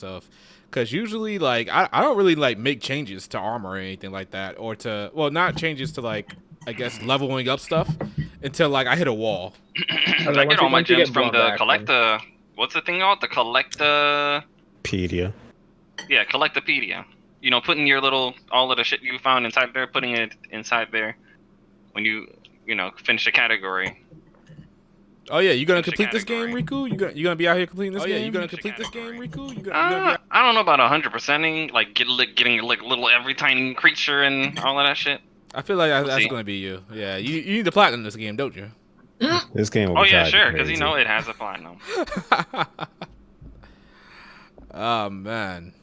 stuff. Because usually, like, I don't really, like, make changes to armor or anything like that. Or to, well, not changes to, like, I guess, leveling up stuff until, like, I hit a wall. I get all my gems from the collector. What's the thing called? The Pedia. Yeah, Collectopedia. You know, putting your all of the shit you found inside there, putting it inside there when you finish a category. Oh yeah, you gonna complete this game, Riku? You gonna be out here completing this game? Yeah, you gonna complete this game, Riku? I don't know about 100%ing, like getting like little every tiny creature and all of that shit. I feel like that's gonna be you. Yeah, you need to platinum this game, don't you? This game will oh yeah, sure, because it has a platinum. Oh man.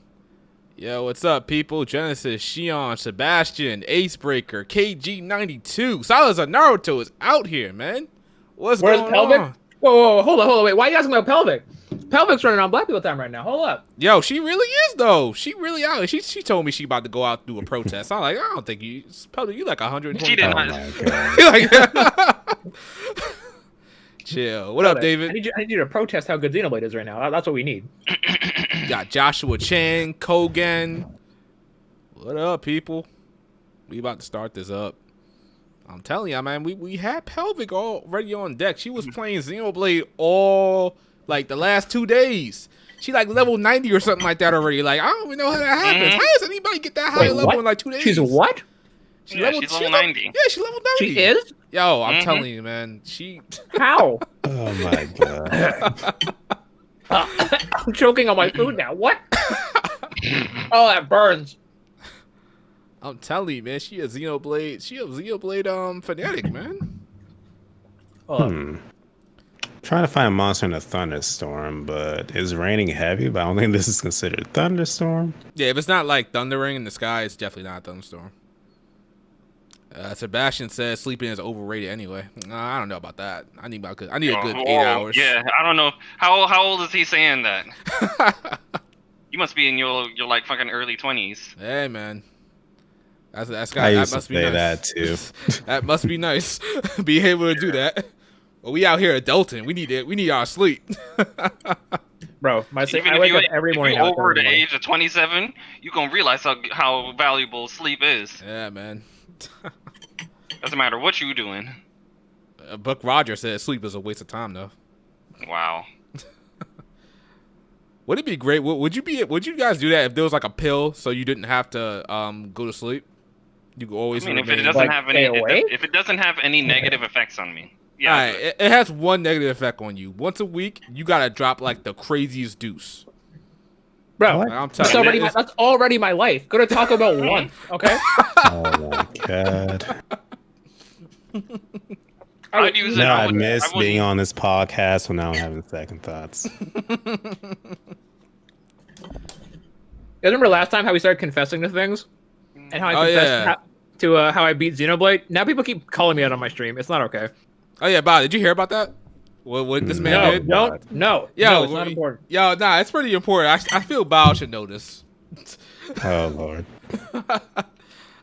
Yo, what's up, people? Genesis, Shion, Sebastian, Acebreaker, KG92, Silas of Naruto is out here, man. Where's going Pelvic? on? Whoa, hold on. Wait, why are you asking about Pelvic? Pelvic's running on black people time right now. Hold up. Yo, she really is though. She really out. She told me she about to go out and do a protest. I'm like, I don't think you. Pelvic, you like 120. She did not. Chill. What up, David? I need you to protest how good Xenoblade is right now. That's what we need. Got Joshua Chan, Kogan. What up, people? We about to start this up. I'm telling you, man, we had Pelvic already on deck. She was playing Xenoblade all, like, the last 2 days. She, like, level 90 or something like that already. Like, I don't even know how that happens. How does anybody get that high level in, like, 2 days? She's what? She's level 90. Yeah, she's level 90. She is? Yo, I'm telling you, man. She... How? Oh, my God. I'm choking on my food now. What? Oh, that burns. I'm telling you, man. She a Xenoblade fanatic, man. Trying to find a monster in a thunderstorm, but it's raining heavy, but I don't think this is considered a thunderstorm. Yeah, if it's not like thundering in the sky, it's definitely not a thunderstorm. Sebastian says sleeping is overrated anyway. I don't know about that. I need a good 8 hours. Yeah, I don't know. How old is he saying that? You must be in your like fucking early 20s. Hey, man. That must be nice. That too. That must be nice. Be able to do that. Well, we out here adulting. We need our sleep. Bro, I wake up every morning. If you're over the age of 27, you gonna realize how valuable sleep is. Yeah, man. Doesn't matter what you doing. Buck Rogers said sleep is a waste of time, though. Wow. Would it be great? Would you guys do that if there was like a pill so you didn't have to go to sleep? You could always. I mean, if it doesn't have any, if it doesn't have any negative effects on me. Yeah. All right, it has one negative effect on you. Once a week, you gotta drop like the craziest deuce. Bro, I'm telling you, that's already my life. Go to Taco Bell once, okay? Oh my God. I miss being on this podcast when now I'm having second thoughts. You remember last time how we started confessing to things? And how I confessed how I beat Xenoblade? Now people keep calling me out on my stream. It's not okay. Oh yeah, Bob, did you hear about that? What this man did? No, it's not important. Yo, nah, it's pretty important. I feel Bob should know this. Oh Lord. All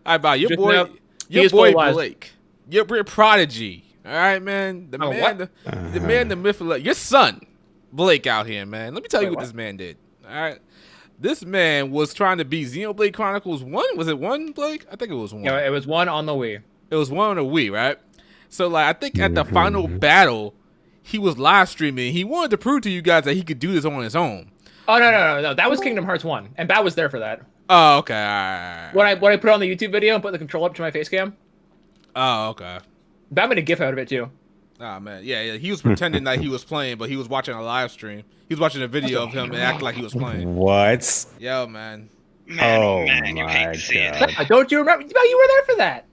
right, Bob, your boy Blake, your prodigy. All right, man. The man, the myth, your son, Blake, out here, man. Let me tell you what this man did. All right, this man was trying to beat Xenoblade Chronicles 1. Was it 1, Blake? I think it was 1. Yeah, it was 1 on the Wii. It was 1 on the Wii, right? So, like, I think at the final battle, he was live streaming. He wanted to prove to you guys that he could do this on his own. Oh no! That was Kingdom Hearts 1, and Bat was there for that. Oh, okay. All right. When I put on the YouTube video and put the control up to my face cam. Oh, okay. Bat made a GIF out of it too. Oh man, yeah. He was pretending that he was playing, but he was watching a live stream. He was watching a video of him and acting like he was playing. What? Yo, man. Man, you hate to see it. Don't you remember? You were there for that.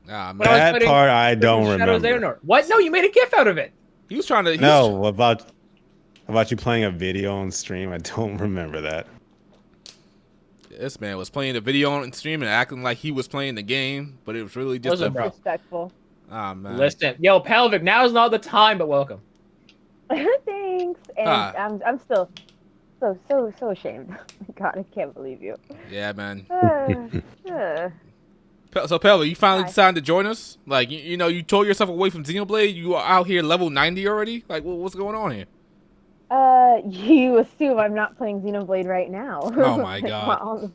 Ah, man. That part I don't remember. What? No, you made a GIF out of it. He was trying to. About you playing a video on stream? I don't remember that. This man was playing the video on stream and acting like he was playing the game, but it was really just disrespectful. Ah, man. Listen, yo, Pelvic, now is not the time, but welcome. Thanks. And I'm still so ashamed. God, I can't believe you. Yeah, man. So, Pelvic, you finally decided to join us? Like, you know, you tore yourself away from Xenoblade. You are out here level 90 already? Like, what's going on here? You assume I'm not playing Xenoblade right now. Oh my god. Well,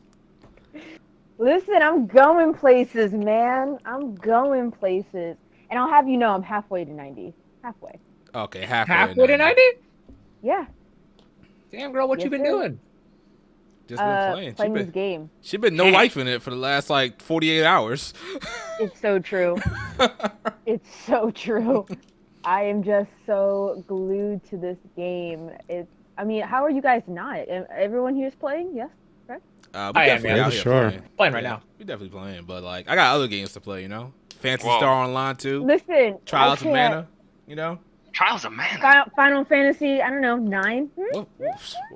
listen, I'm going places, man. I'm going places. And I'll have you know I'm halfway to 90. Halfway. Okay, halfway. Halfway to 90? Yeah. Damn, girl, what Yes, you been sir. doing? Just been playing. Playing this game. She been no life in it for the last like 48 hours. It's so true. It's so true. I am just so glued to this game. I mean, how are you guys not? Everyone here's playing? Yes? Correct? We I am, definitely yeah, out here sure. Playing right now. We definitely playing, but like I got other games to play, you know. Phantasy Whoa. Star Online too. Listen. Trials I of can't- Mana, you know. Trials of Mana. Final Fantasy, I don't know, 9? What?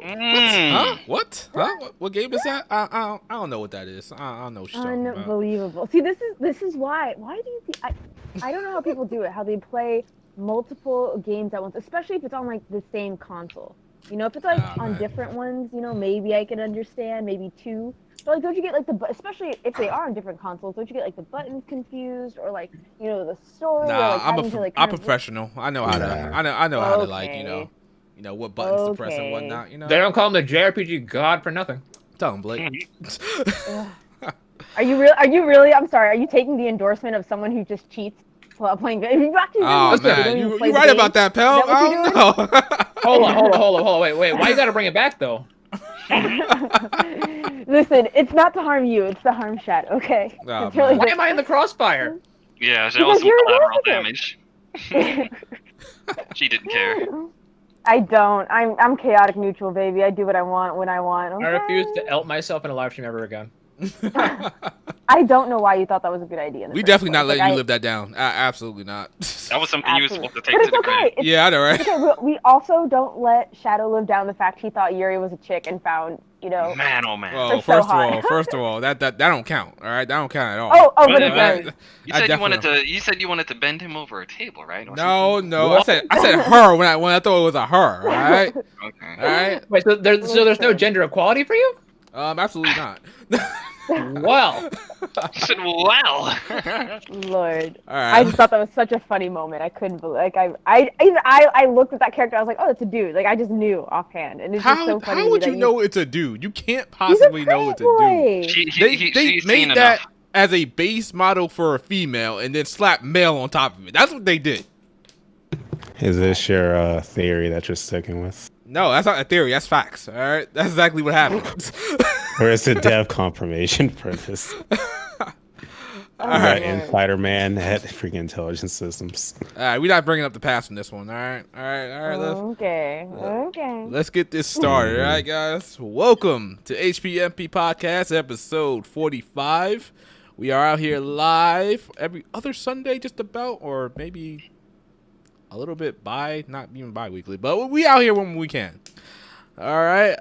Mm. Huh? What? Huh? What game is that? I don't know what that is. I don't know what you're talking about. Unbelievable. See, this is why. Why do you think I don't know how people do it. How they play multiple games at once, especially if it's on like the same console. You know, if it's like on man. different ones, you know, maybe I can understand, maybe two. But like, don't you get like especially if they are on different consoles, don't you get like the buttons confused or like, you know, the story? or, like, having to, like, I'm kind of- professional. I know how to. Yeah. I know how to like Okay. you know what buttons to press and Okay. whatnot. You know. They don't call him the JRPG god for nothing. Tell him, Blake. Ugh. Are you real? Are you really? I'm sorry. Are you taking the endorsement of someone who just cheats while playing? You actually Oh really don't man, even you play the right game? about that, pal. Is that what I you're don't know. Hold on. Wait. Why you gotta bring it back though? Listen, it's not to harm you. It's to harm Shadow. Okay. Oh, It's really man. Why am I in the crossfire? Yeah, that Because was some you're collateral irrelevant. damage. She didn't care. I don't. I'm chaotic neutral, baby. I do what I want when I want. I Okay? refuse to out myself in a live stream ever again. I don't know why you thought that was a good idea. In the We first definitely not place. letting you live that down. Absolutely not. That was something you were supposed to take But to it's the okay. grave. It's Yeah, I know, right? okay. We also don't let Shadow live down the fact he thought Yuri was a chick and found, you know. Man, oh man. Well, They're so first of hot. that don't count. All right, that don't count at all. Oh, but Yeah, it That- does. You I said you definitely wanted don't. to. You said you wanted to bend him over a table, right? Or No, something? no. What? I said her when I thought it was a her. All right, all Okay. right. Wait, so there's no gender equality for you? Absolutely not. Well, You said, "Wow." Lord. All I right. just thought that was such a funny moment. I couldn't believe. Like I looked at that character. I was like, oh, it's a dude. Like I just knew offhand, and it's just so funny. How would that you know it's a dude? You can't He's a possibly know it's a pretty dude. boy. They She's made seen that enough. as a base model for a female and then slap male on top of it. That's what they did. Is this your theory that you're sticking with? No, that's not a theory. That's facts. All right, that's exactly what happened. Or is it dev confirmation for this? All That right, insider man had freaking intelligence systems. all right. We're not bringing up the past on this one. All right, all right, all right. Okay. Let's get this started. All right, guys. Welcome to HPMP Podcast, episode 45. We are out here live every other Sunday, just about, or maybe a little bit not even bi-weekly, but we out here when we can. All right.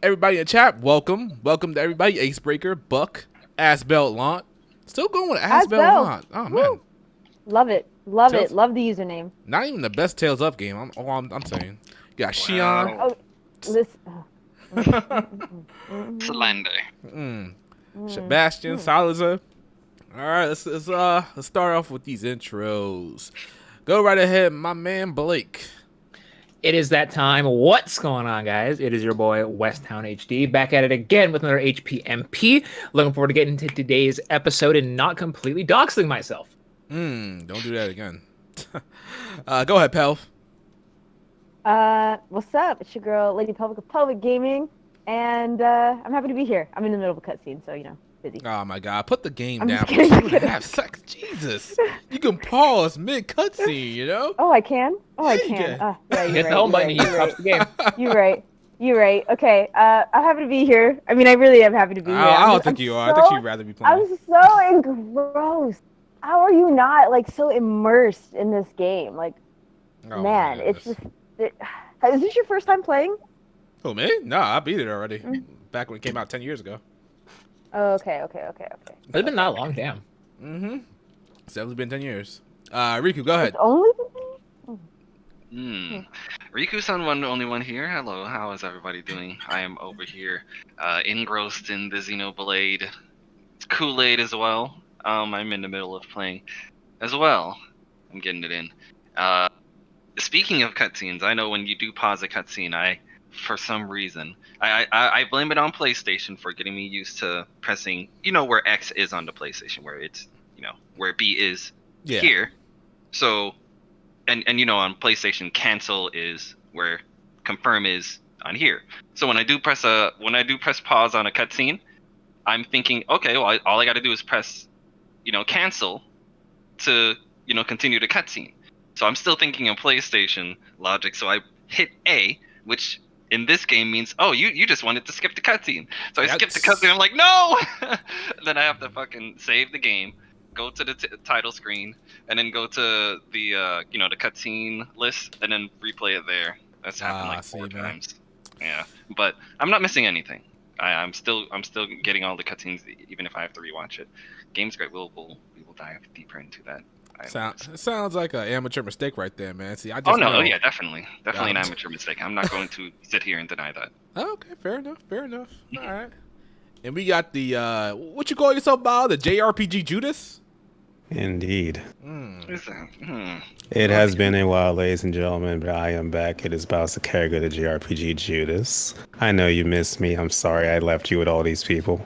Everybody in chat, welcome to everybody. Acebreaker, Buck, Asbelt Lant. Still going with Asbelt Asbelt. Lant. Oh man, Woo. Love it. Love Tales- it. Love the username. not even the best Tales Up game. I'm saying. You got Shion. Wow. Listen. Slander. Sebastian, Salazar. All right, let's start off with these intros. Go right ahead, my man Blake. it is that time. What's going on, guys? It is your boy Westtown HD back at it again with another HPMP. Looking forward to getting into today's episode and not completely doxing myself. Don't do that again. Go ahead, Pelv. What's up? It's your girl, Lady Pelvic of Pelvic Gaming, and I'm happy to be here. I'm in the middle of a cutscene, so busy. Oh my God, put the game I'm down just for kidding. 2.5 seconds. Jesus, you can pause mid cutscene, you know. Oh, I can. Oh, I Yeah, you can. can. Yeah, You you're hit right. the home you're button right, and you you're touch the game. You're right. You're right. Okay. I'm happy to be here. I mean, I really am happy to be here. I don't I'm think you are. I so- think you'd rather be playing. I'm so engrossed. How are you not like so immersed in this game? Like, Oh, man, my it's goodness. just. Is this your first time playing? Oh me? No, I beat it already. Back when it came out 10 years ago. Oh, okay. It's been that long, damn. It's definitely been 10 years. Riku, go ahead. It's only been Riku-san, only one here. Hello, how is everybody doing? I am over here, engrossed in the Xenoblade Kool-Aid as well. I'm in the middle of playing as well. I'm getting it in. speaking of cutscenes, I know when you do pause a cutscene, for some reason, I blame it on PlayStation for getting me used to pressing, where X is on the PlayStation, where it's, where B is here. So, and on PlayStation, cancel is where confirm is on here. So when I do press pause on a cutscene, I'm thinking, okay, well, all I got to do is press, cancel to, continue the cutscene. So I'm still thinking of PlayStation logic. So I hit A, which in this game means, oh, you just wanted to skip the cutscene. So I skipped the cutscene. I'm like, no. Then I have to fucking save the game, go to the title screen, and then go to the the cutscene list, and then replay it there. That's happened like 4 times. Yeah, but I'm not missing anything. I'm still getting all the cutscenes, even if I have to rewatch it. Game's great. We will dive deeper into that. Sounds like an amateur mistake right there, man. See, I just yeah, definitely an amateur mistake. I'm not going to sit here and deny that. Okay, fair enough. All right. And we got the what you call yourself, Bob? The JRPG Judas? Indeed. Is that? It has been a while, ladies and gentlemen, but I am back. It is Bowser the character, the JRPG Judas. I know you missed me. I'm sorry I left you with all these people.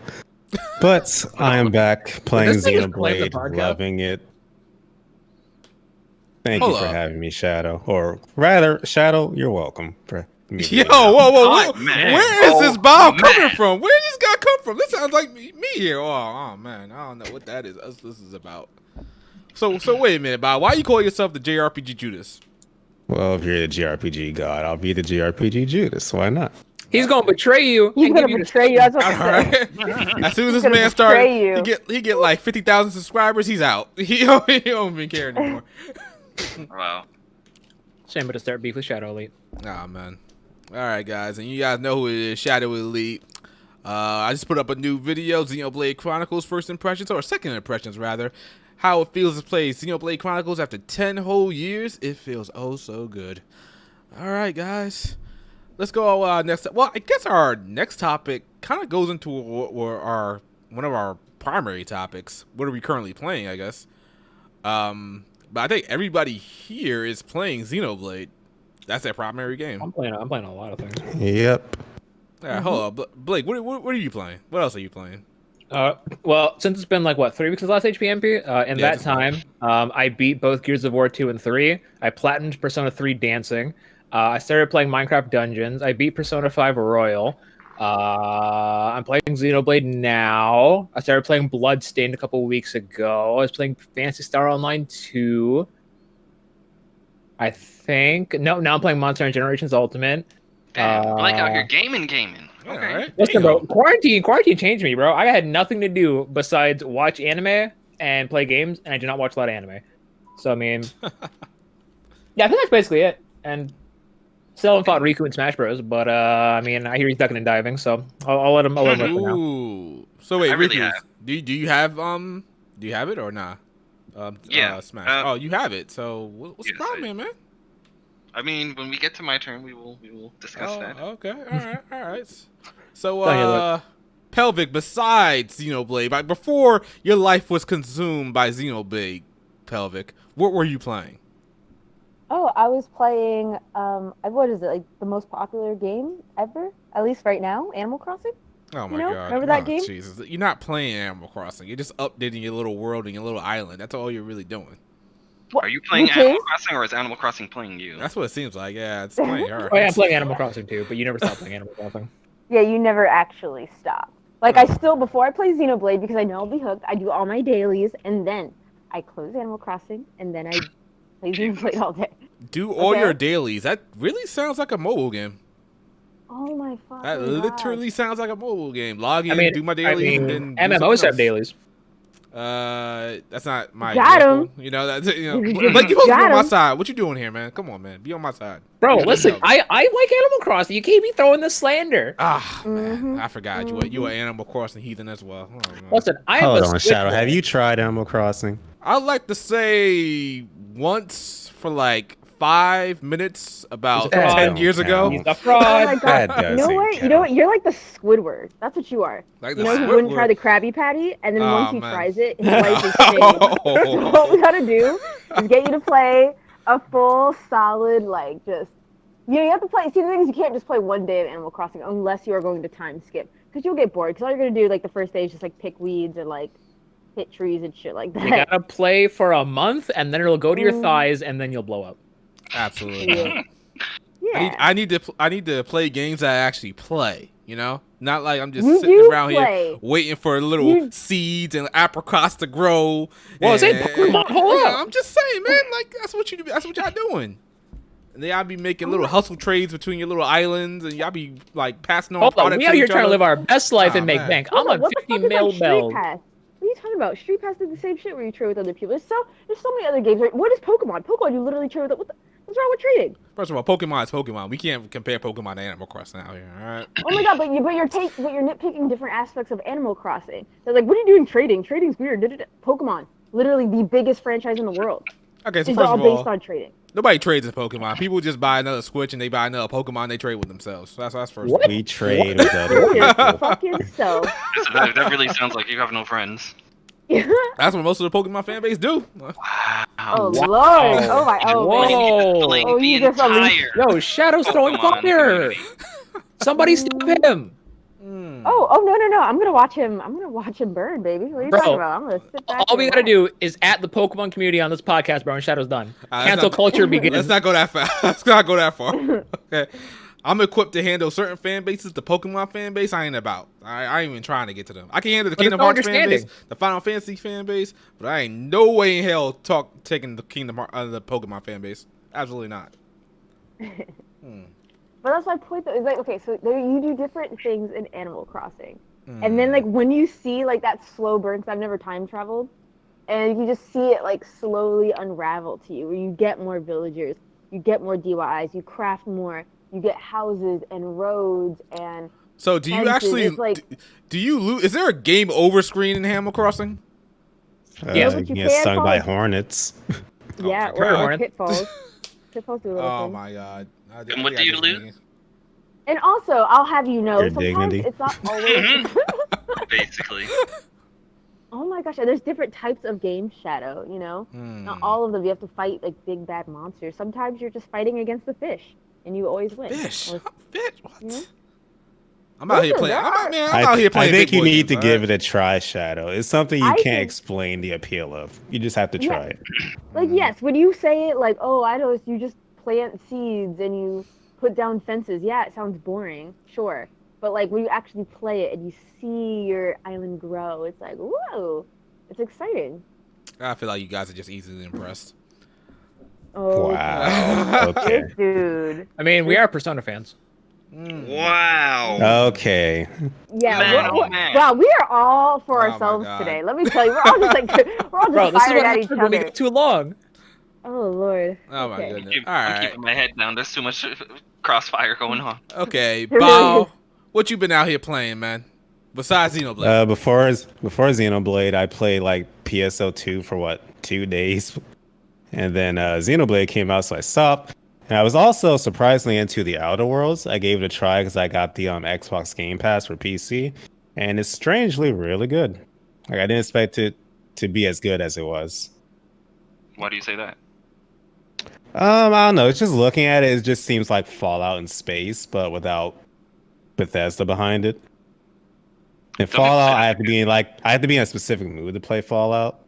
But I am back playing Xenoblade, loving it. Thank you for having me, Shadow. Or rather, Shadow, you're welcome. Yo, whoa. Where is this Bob coming from? Where did this guy come from? This sounds like me here. Oh, man. I don't know what that is. This is about. So wait a minute, Bob. Why you call yourself the JRPG Judas? Well, if you're the JRPG god, I'll be the JRPG Judas. Why not? He's gonna betray you. He's gonna betray you. That's what I'm saying. As soon as this man started, he get like 50,000 subscribers. He's out. He don't even care anymore. Wow. Shame to start beef with Shadow Elite. Nah, man. All right, guys, and you guys know who it is, Shadow Elite. I just put up a new video, Xenoblade Chronicles first impressions, or second impressions rather. How it feels to play Xenoblade Chronicles after 10 whole years. It feels oh so good. All right, guys. Let's go next. Well, I guess our next topic kind of goes into one of our primary topics. What are we currently playing, I guess. But I think everybody here is playing Xenoblade. That's their primary game. I'm playing a lot of things. Yep. Yeah, hold on, Blake. What are you playing? What else are you playing? Well, since it's been like 3 weeks since last HPMP, in that time, I beat both Gears of War 2 and 3. I platinumed Persona 3 Dancing. I started playing Minecraft Dungeons. I beat Persona 5 Royal. I'm playing Xenoblade now. I started playing Bloodstained a couple weeks ago. I was playing Phantasy Star Online 2. I think. No, now I'm playing Monster Hunter Generations Ultimate. Damn, Blake out here gaming. Yeah, Okay. right. Listen, bro, quarantine changed me, bro. I had nothing to do besides watch anime and play games, and I do not watch a lot of anime. So, I mean... yeah, I think that's basically it. And still haven't fought Riku in Smash Bros, but, I mean, I hear he's ducking and diving, so I'll let him for now. Ooh. So, wait, really Riku, do you have it or not? Yeah. Smash. Oh, you have it. So, what's the problem, man? I mean, when we get to my turn, we will discuss that. Okay. All right. So, Pelvic, besides Xenoblade, like before your life was consumed by Xenoblade, Pelvic, what were you playing? Oh, I was playing, what is it, like the most popular game ever? At least right now, Animal Crossing? Oh my God. Remember that game? Jesus. You're not playing Animal Crossing. You're just updating your little world and your little island. That's all you're really doing. What? Are you playing Animal Crossing, or is Animal Crossing playing you? That's what it seems like. Yeah, it's playing her. Oh, yeah, I'm playing Animal Crossing too, but you never stop playing Animal Crossing. Yeah, you never actually stop. Like, I still, before I play Xenoblade, because I know I'll be hooked, I do all my dailies, and then I close Animal Crossing, and then I play Xenoblade all day. Do all your dailies. That really sounds like a mobile game. Oh my fucking That God. literally sounds like a mobile game. Log in, do my dailies, and then do MMOs something have dailies. That's not my Got example. him. You know, that's like you're supposed to be on my side. What you doing here, man? Come on, man. Be on my side. Bro, listen, I like Animal Crossing. You can't be throwing the slander. Ah, man, I forgot you were Animal Crossing heathen as well. Oh, man. Listen, Hold on, Shadow. Have you tried Animal Crossing? I'd like to say once for like 5 minutes about 10 years ago. He's a Oh fraud. my God. You know what? You're like the Squidward. That's what you are. Like You the know, he wouldn't Squidward. try the Krabby Patty, and then once he man. tries it, his life is changed. So what we gotta do is get you to play a full solid like just you have to play. See, the thing is, you can't just play one day of Animal Crossing unless you are going to time skip, because you'll get bored. Because all you're gonna do like the first day is just like pick weeds and like hit trees and shit like that. You gotta play for a month, and then it'll go to your thighs, and then you'll blow up. Absolutely. Yeah. Yeah. I need to play games that I actually play. You know, not like I'm just You sitting do around play. here waiting for little seeds and apricots to grow. Well, it's and, ain't Pokemon. Hold yeah, up. I'm just saying, man. Like that's what y'all doing. And then y'all be making little hustle trades between your little islands, and y'all be like passing on. Hold on, products we to out here each trying to other. live our best life and make man. bank. Hold I'm on, on what the 50 fuck is mil like Street bell. Pass? What are you talking about? Street Pass did the same shit where you trade with other people. There's so many other games. What is Pokemon? Pokemon, you literally trade with. What's wrong with trading? First of all, Pokemon is Pokemon. We can't compare Pokemon to Animal Crossing out here. All right. Oh my god, but you're nitpicking different aspects of Animal Crossing. They're like, what are you doing trading? Trading's weird. Pokemon, literally the biggest franchise in the world, Okay, so is first all of based all, on trading. nobody trades in Pokemon. People just buy another Switch and they buy another Pokemon. They trade with themselves. So that's first. What? We trade with other Screw your people. fucking self. That really sounds like you have no friends. That's what most of the Pokemon fan base do. Oh Wow. lord! Oh my! Oh Whoa. man! Blame Oh, the you just unleashed- entire Yo, Shadow's throwing Pokemon fire. community. Somebody stop him. Oh no! I'm gonna watch him. I'm gonna watch him burn, baby. What are you Bro, talking about? I'm gonna sit back. All we and gotta watch. do is at the Pokemon community on this podcast, bro, and Shadow's done. Let's Cancel not- culture begins. Let's not go that far. Let's not go that far. Okay. I'm equipped to handle certain fan bases. The Pokemon fan base, I ain't about. I ain't even trying to get to them. I can handle the But Kingdom there's no Hearts fan base, understanding. the Final Fantasy fan base, but I ain't no way in hell taking the the Pokemon fan base. Absolutely not. But that's my point, though. Is like, okay, so there, you do different things in Animal Crossing, and then like when you see like that slow burn, because I've never time traveled, and you just see it like slowly unravel to you, where you get more villagers, you get more DIYs, you craft more, you get houses and roads and. So do you fences. actually It's like, do you lose? Is there a game over screen in Animal Crossing? Yeah, but you Get can stung by follow- hornets. yeah, my God. or pitfalls. Pitfalls do a little Oh thing. my god! And what do you lose? And also, I'll have you know, Your sometimes dignity. it's not always. Basically. Oh my gosh, there's different types of game, Shadow, you know? Not all of them. You have to fight like big bad monsters. Sometimes you're just fighting against the fish, and you always win. Fish? Or- Fish? What? Yeah. I'm out here Listen, playing. there I'm, are- man, I'm out here I playing. think big you boy need games, to all give right? it a try, Shadow. It's something you I can't think- explain the appeal of. You just have to Yeah. try it. Like, yes, when you say it, like, oh, I know, you just plant seeds and you put down fences. Yeah, it sounds boring, sure. But, like, when you actually play it and you see your island grow, it's like, whoa, it's exciting. I feel like you guys are just easily impressed. Oh, Wow. Okay. This dude. I mean, we are Persona fans. Wow. Okay. Yeah, Man, we're- man. wow, we are all for Oh my ourselves God. today. Let me tell you, we're all just like, we're all Bro, just this is firing what at each happens when we other. get too long. Oh, Lord. Oh my Okay. goodness! All I'm right, keeping my head down. There's too much crossfire going on. okay, really Bao, is. what you been out here playing, man? Besides Xenoblade. Before Xenoblade, I played like PSO2 for what, 2 days, and then Xenoblade came out, so I stopped. And I was also surprisingly into the Outer Worlds. I gave it a try because I got the Xbox Game Pass for PC, and it's strangely really good. Like I didn't expect it to be as good as it was. Why do you say that? I don't know. It's just looking at it, it just seems like Fallout in space, but without Bethesda behind it. In Doesn't Fallout, sound I have to be in a specific mood to play Fallout.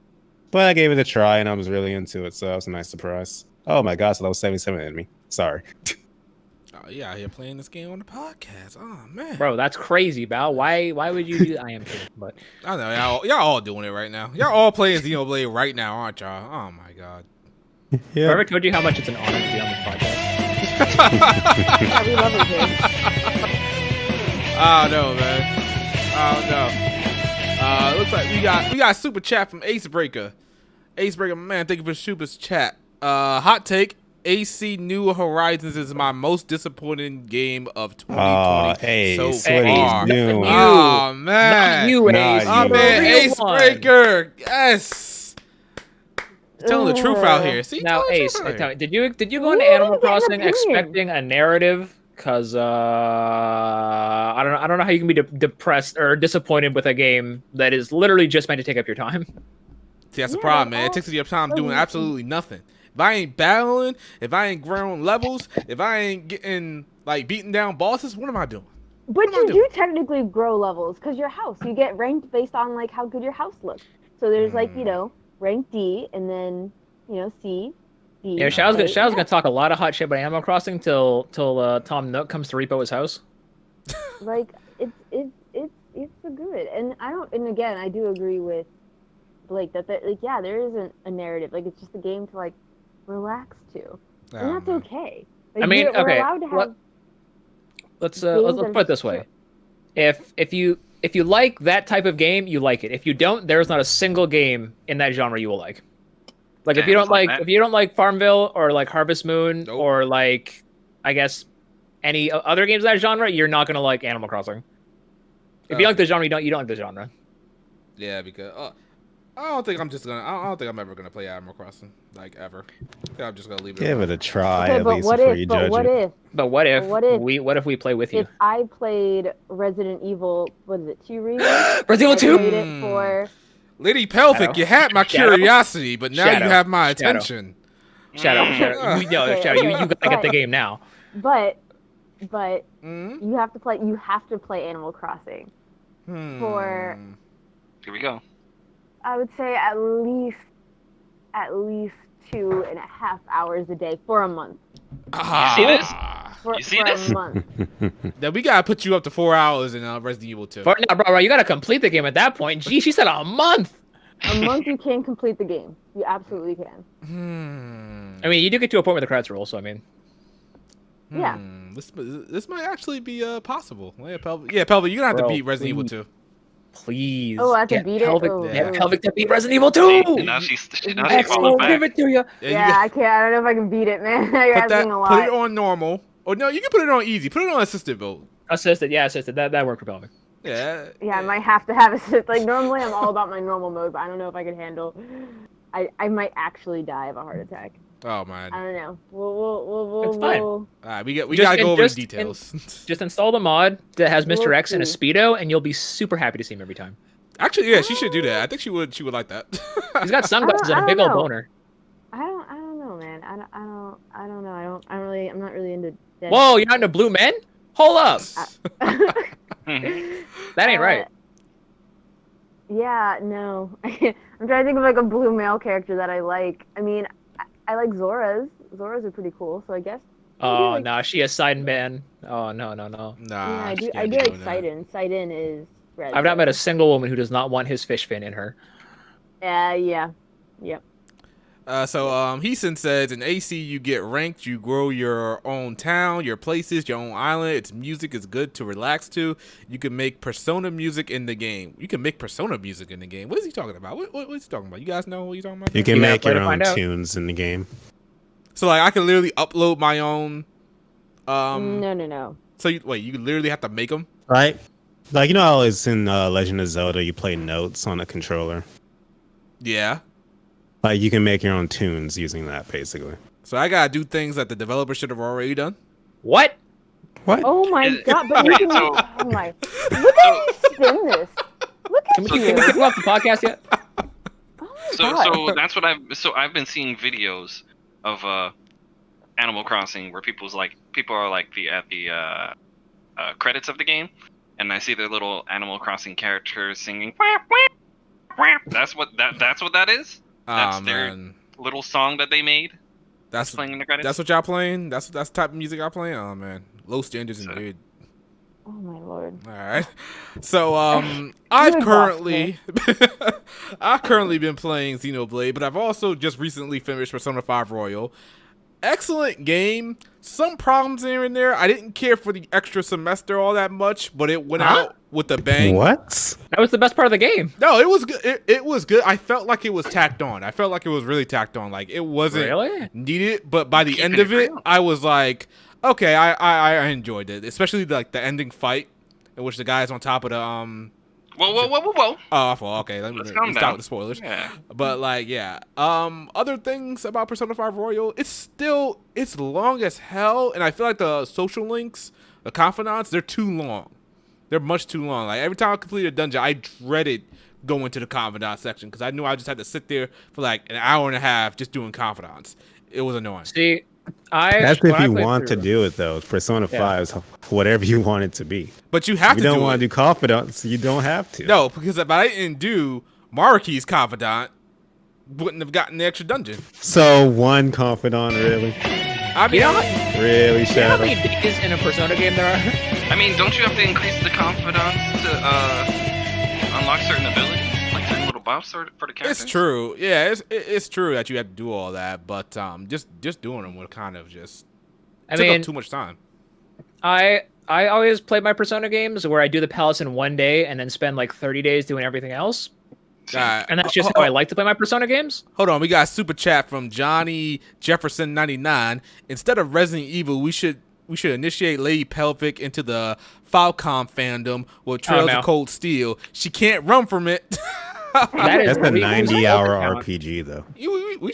But I gave it a try and I was really into it, so that was a nice surprise. Oh my gosh, that was 77 enemy. Sorry. Oh, yeah, out here playing this game on the podcast. Oh man, Bro, that's crazy, Bao. Why would you do that? I am kidding, but I know y'all all doing it right now. Y'all all playing Xenoblade right now, aren't y'all? Oh my god. Yeah. whoever told you how much it's an honor to be on this podcast. Yeah, we love it here. I don't know, man. I don't know. Looks like we got a super chat from Ace Breaker. Ace Breaker, man, thank you for the super chat. Hot take: AC New Horizons is my most disappointing game of 2020 hey, so what he's far. doing. Oh man, Not you, Nah, Ace. you. oh You're man, a real Ace one. Breaker, yes. Telling the truth out here. See, Now, telling the Ace, truth out tell here. me, did you go You into need Animal to get an Crossing opinion. expecting a narrative? Because I don't know how you can be depressed or disappointed with a game that is literally just meant to take up your time. See, that's the Yeah, problem, man. It all- takes your time doing absolutely nothing. If I ain't battling, if I ain't growing levels, if I ain't getting like beating down bosses, what am I doing? But What am I you doing? do technically grow levels because your house, you get ranked based on like how good your house looks. So there's like, rank D and then, C, B. Yeah, Shadow's A, gonna and F. talk a lot of hot shit about Animal Crossing till Tom Nook comes to repo his house. Like it's so good. And again, I do agree with Blake that like there isn't a narrative. Like it's just a game to like relax to. And that's man. okay. Like, I mean, we're okay, allowed to have let's games put that it are this just way. If you like that type of game, you like it. If you don't, there's not a single game in that genre you will like. Like if you don't like Farmville or like Harvest Moon or like I guess any other games of that genre, you're not gonna like Animal Crossing. If you like the genre, you don't like the genre. Yeah, because I don't think I'm ever gonna play Animal Crossing, like ever. I think I'm just gonna leave it. Give it a try Okay, at but least what before if? you But judge what it. if? But what if What if we play with you? If I played Resident Evil, what is it, 2 remakes? Resident Evil 2? I played it for... Lady Pelvic, Shadow. you had my curiosity, but now you have my attention. Shadow, you gotta get the but- game now. But you have to play Animal Crossing for, Here we go. I would say at least 2.5 hours a day for a month. You see this? For You see a this? month. Then we gotta put you up to 4 hours in Resident Evil 2. But no, bro, you gotta complete the game at that point. Gee, she said a month. A month you can complete the game. You absolutely can. I mean, you do get to a point where the credits roll, so I mean. Yeah. This might actually be possible. Yeah, Pelvic, you're gonna have to beat Resident Evil 2. Please. Oh, I have to get beat it? Pelvic, Oh, get oh. Pelvic to beat Resident Evil 2! And now she's Let's falling give back. it to you. Yeah, I can't. I don't know if I can beat it, man. You're asking a lot. Put it on normal. Or no, you can put it on easy. Put it on assisted build. Assisted. That worked for Pelvic. Yeah. Yeah, I might have to have assist. Like normally, I'm all about my normal mode, but I don't know if I can handle. I might actually die of a heart attack. Oh man. I don't know. We'll It's fine. we'll- We gotta go over the details. Just install the mod that has Mr. We'll X in a see. Speedo, and you'll be super happy to see him every time. Actually, yeah, she should do that. I think she would like that. He's got sunglasses and a I big don't old know. boner. I don't know, man. I don't know. I'm not really into. Dead Whoa, you're not into blue men? Hold up. That That ain't right. Yeah, no. I'm trying to think of like a blue male character that I like. I mean, I like Zoras. Zoras are pretty cool, so I guess. Oh, like- no, she is side man. Oh, no. Nah, Yeah, I she do. can't I do be like doing that. Sidon. Sidon is. Red. I've not met a single woman who does not want his fish fin in her. Yeah. Yep. So Heason says in AC you get ranked, you grow your own town, your places, your own island. Its music is good to relax to. You can make Persona music in the game. You can make Persona music in the game. What is he talking about? What's he talking about? You guys know what he's talking about? You can You make gotta your play to own find out. tunes in the game. So like I can literally upload my own. No. So you literally have to make them. Right? Like, you know how it's in Legend of Zelda, you play notes on a controller? Yeah. Like, you can make your own tunes using that, basically. So I gotta do things that the developer should have already done. What? What? Oh my Is- god! But you Wait, can. so- Oh my! Look at you spin this. Look at Can you. we get him off the podcast yet? Oh my god. So that's what I've been seeing videos of Animal Crossing where people are like at the credits of the game, and I see their little Animal Crossing characters singing. "Wah, wah, wah." That's what that is. That's their Man. little song that they made. That's Playing in the credits. That's what y'all playing? That's the type of music y'all playing? Oh man. Low standards indeed. Oh my lord. All right. So I've Good currently been playing Xenoblade, but I've also just recently finished Persona 5 Royal. Excellent game. Some problems here and there. I didn't care for the extra semester all that much, but it went out with a bang. What? That was the best part of the game. No, it was good. It was good. I felt like it was tacked on. I felt like it was really tacked on. Like it wasn't Really? needed, but by the Keeping end of it it, real. I was like, okay, I enjoyed it, especially like the ending fight in which the guy's on top of the Whoa! Oh, well, okay. Let Let's me calm stop down. with the spoilers. Yeah. But like, yeah. Other things about Persona 5 Royal, it's long as hell, and I feel like the social links, the confidants, they're too long. They're much too long. Like every time I completed a dungeon, I dreaded going to the confidant section because I knew I just had to sit there for like an hour and a half just doing confidants. it was annoying. See, That's when if I you played want to through- do it though. Persona Yeah. 5 is whatever you want it to be. But you have If you to don't do want it. to do confidence, you don't have to. No, because if I didn't do Maruki's confidant, wouldn't have gotten the extra dungeon. So one confidant, really? I mean, You know, Really, you know how Shadow? many days in a Persona game there are? I mean, don't you have to increase the confidence to unlock certain abilities, like certain little buffs for the characters? it's true. Yeah, it's true that you have to do all that, but just doing them would kind of just I took mean, up too much time. I always play my Persona games where I do the palace in one day and then spend like 30 days doing everything else. And that's just how I like to play my Persona games. Hold on, we got a super chat from Johnny Jefferson 99. Instead of Resident Evil, we should initiate Lady Pelvic into the Falcom fandom with Trails no. of Cold Steel. She can't run from it. That is That's a really 90-hour overcount. RPG though. we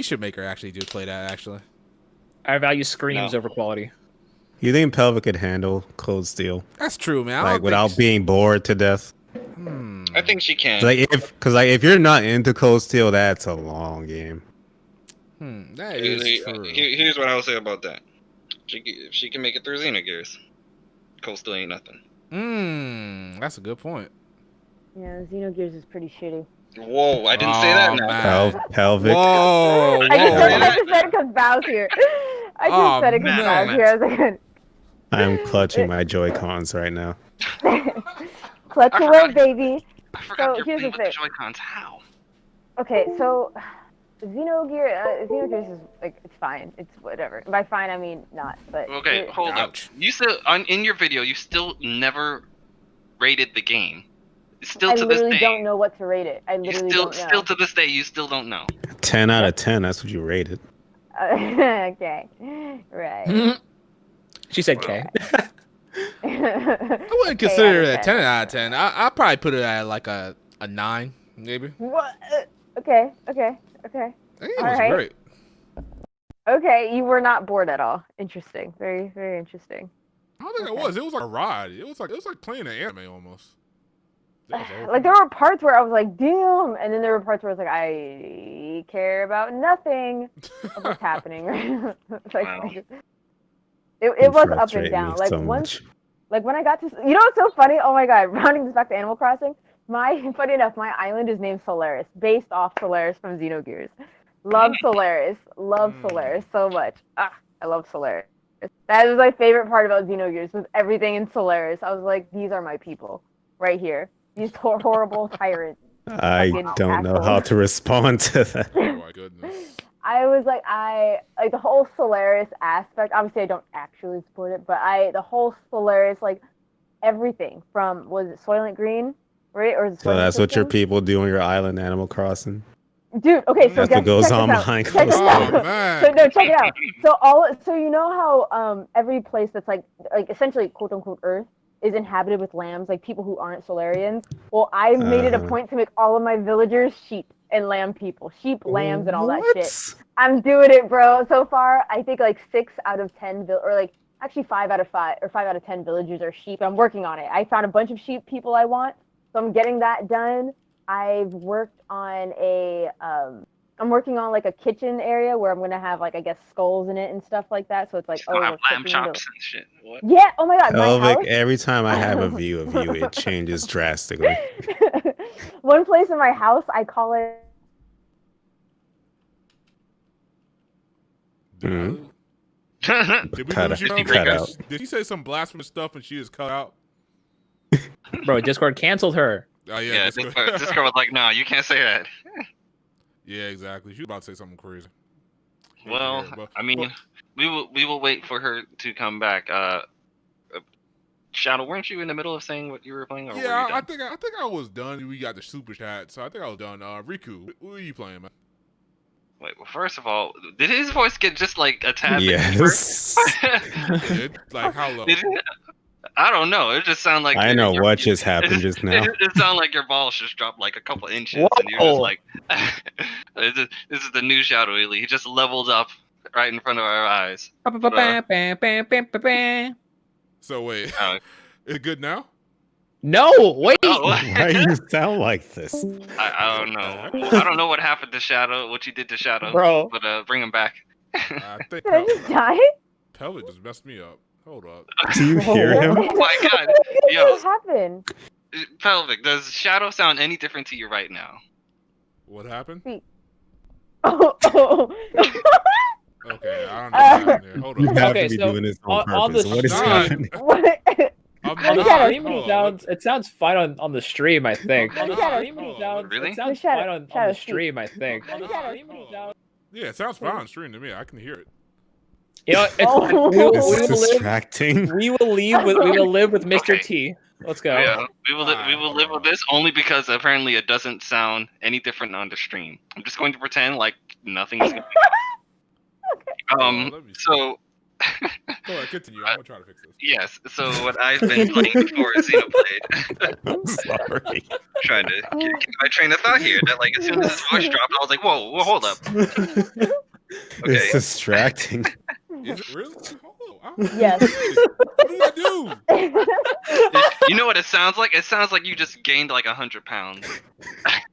should make her actually play that actually. I value screams No. over quality. You think Pelvic could handle Cold Steel That's true, man. I like don't without think being bored to death? I think she can. If you're not into Cold Steel, that's a long game. that is true. Here's what I will say about that. If she can make it through Xenogears, Cold still ain't nothing. That's a good point. Yeah, Xenogears is pretty shitty. Whoa, I didn't say that Oh, now. man. Pelvic. Whoa, I just whoa. said it because Bow's here. I just Oh, said it because man. Bow's here. I was like, I'm clutching my Joy-Cons right now. clutch I away, forgot- baby. I forgot you're here's playing the with the thing. Joy-Cons. How? Okay, so Xenogears is like it's fine. It's whatever. By fine, I mean not. But Okay, hold up. Ouch. You still in your video, you still never rated the game. Still I to this literally day, don't know what to rate it. I you literally still don't know. still to this day, you still don't know. 10 out of 10. That's what you rated. Okay, right. She said K. I wouldn't consider it a 10 out of 10. I'd probably put it at like a 9, maybe. What? Okay. I think it was Alright. great. Okay, you were not bored at all. Interesting. Very, very interesting. I don't think it was. It was like a ride. It was like playing an anime almost. That was Like there were parts where I was like, damn, and then there were parts where I was like, I care about nothing of what's happening. It's like, Wow. it was up and Frustrate down. me Like so once, much. like when I got to, you know what's so funny? Oh my god, rounding this back to Animal Crossing. Funny enough, my island is named Solaris, based off Solaris from Xenogears. Love Solaris so much. I love Solaris. That was my favorite part about Xenogears, was everything in Solaris. I was like, these are my people, right here. These horrible tyrants. I fucking don't know asshole. how to respond to that. Oh my goodness. I was like, like the whole Solaris aspect. Obviously, I don't actually support it, but the whole Solaris, like everything from, was it Soylent Green, right? Or is it So Soylent that's what your System? people do on your island, Animal Crossing. Dude, okay, so That's what goes check on this out. behind Check this closed out. doors. Oh man. So no, check it out. So you know how every place that's like essentially quote unquote Earth is inhabited with lambs, like people who aren't Solarians. Well, I made it a point to make all of my villagers sheep and lamb people, sheep, lambs, and all that shit. I'm doing it, bro. So far, I think like 6 out of 10 or like actually 5 out of 5 or 5 out of 10 villagers are sheep. I'm working on it. I found a bunch of sheep people I want, so I'm getting that done. I've worked on I'm working on like a kitchen area where I'm gonna have like I guess skulls in it and stuff like that. So it's like Still have we're lamb cooking chops and shit. What? Yeah. Oh my god. My Pelvic, house. every time I have a view of you, it changes drastically. One place in my house, I call it. Mhm. Did we Cut lose you? out. Did Cut out. Did she say some blasphemous stuff and she is cut out? Bro, Discord canceled her. Oh yeah. Yeah, that's this good. girl was like, "No, you can't say that." Yeah, exactly. She was about to say something crazy. Well, Yeah, but- I mean, we will wait for her to come back. Shadow, weren't you in the middle of saying what you were playing? Or were you Yeah, I done? think I was done. We got the super chat, so I think I was done. Riku, what are you playing, man? Wait, well, first of all, did his voice get just like a tad bit Yes. deeper? Dude, like how low? Did it? I don't know. It just sounded like I know your- what just happened just now. It sounded like your balls just dropped like a couple inches, and you're just Whoa. like, "This is the new Shadow Ely. He just leveled up right in front of our eyes." So wait, Oh. is it good now? No, wait. Oh, Why do you sound like this? I don't know. I don't know what happened to Shadow, what you did to Shadow, Bro. but bring him back. I think Did I just die? Pelvic just messed me up. Hold up. Do you hear him? Oh my god. Yo, What happened? Pelvic, does Shadow sound any different to you right now? What happened? Oh. Okay, I don't know what happened there. Hold You up. have Okay, to be so doing this on on the purpose. What is stream- happening? What? I'm On the not- stream, hold on, it sounds fine on the stream, I think. On the Shadow, stream, speak. Really? It sounds Shadow, fine on Shadow, the speak. stream, I think. On the Shadow, stream, speak. hold on. Yeah, it sounds fine on stream to me. I can hear it. You know, what, it's Oh. fine. It's we will live. distracting. We will live with Mr. Okay. T. Let's go. Yeah, we will live with this only because apparently it doesn't sound any different on the stream. I'm just going to pretend like nothing's going to let me see. so Go ahead, continue. I'm gonna try to fix this. yes, so what I've been playing before is Xenoblade. I'm sorry. Trying to get my train of thought here. That like as soon as his voice dropped, I was like, whoa, hold up. Okay. It's distracting. Is it really? Hold on. Yes. What did I do? You know what it sounds like? It sounds like you just gained like 100 pounds.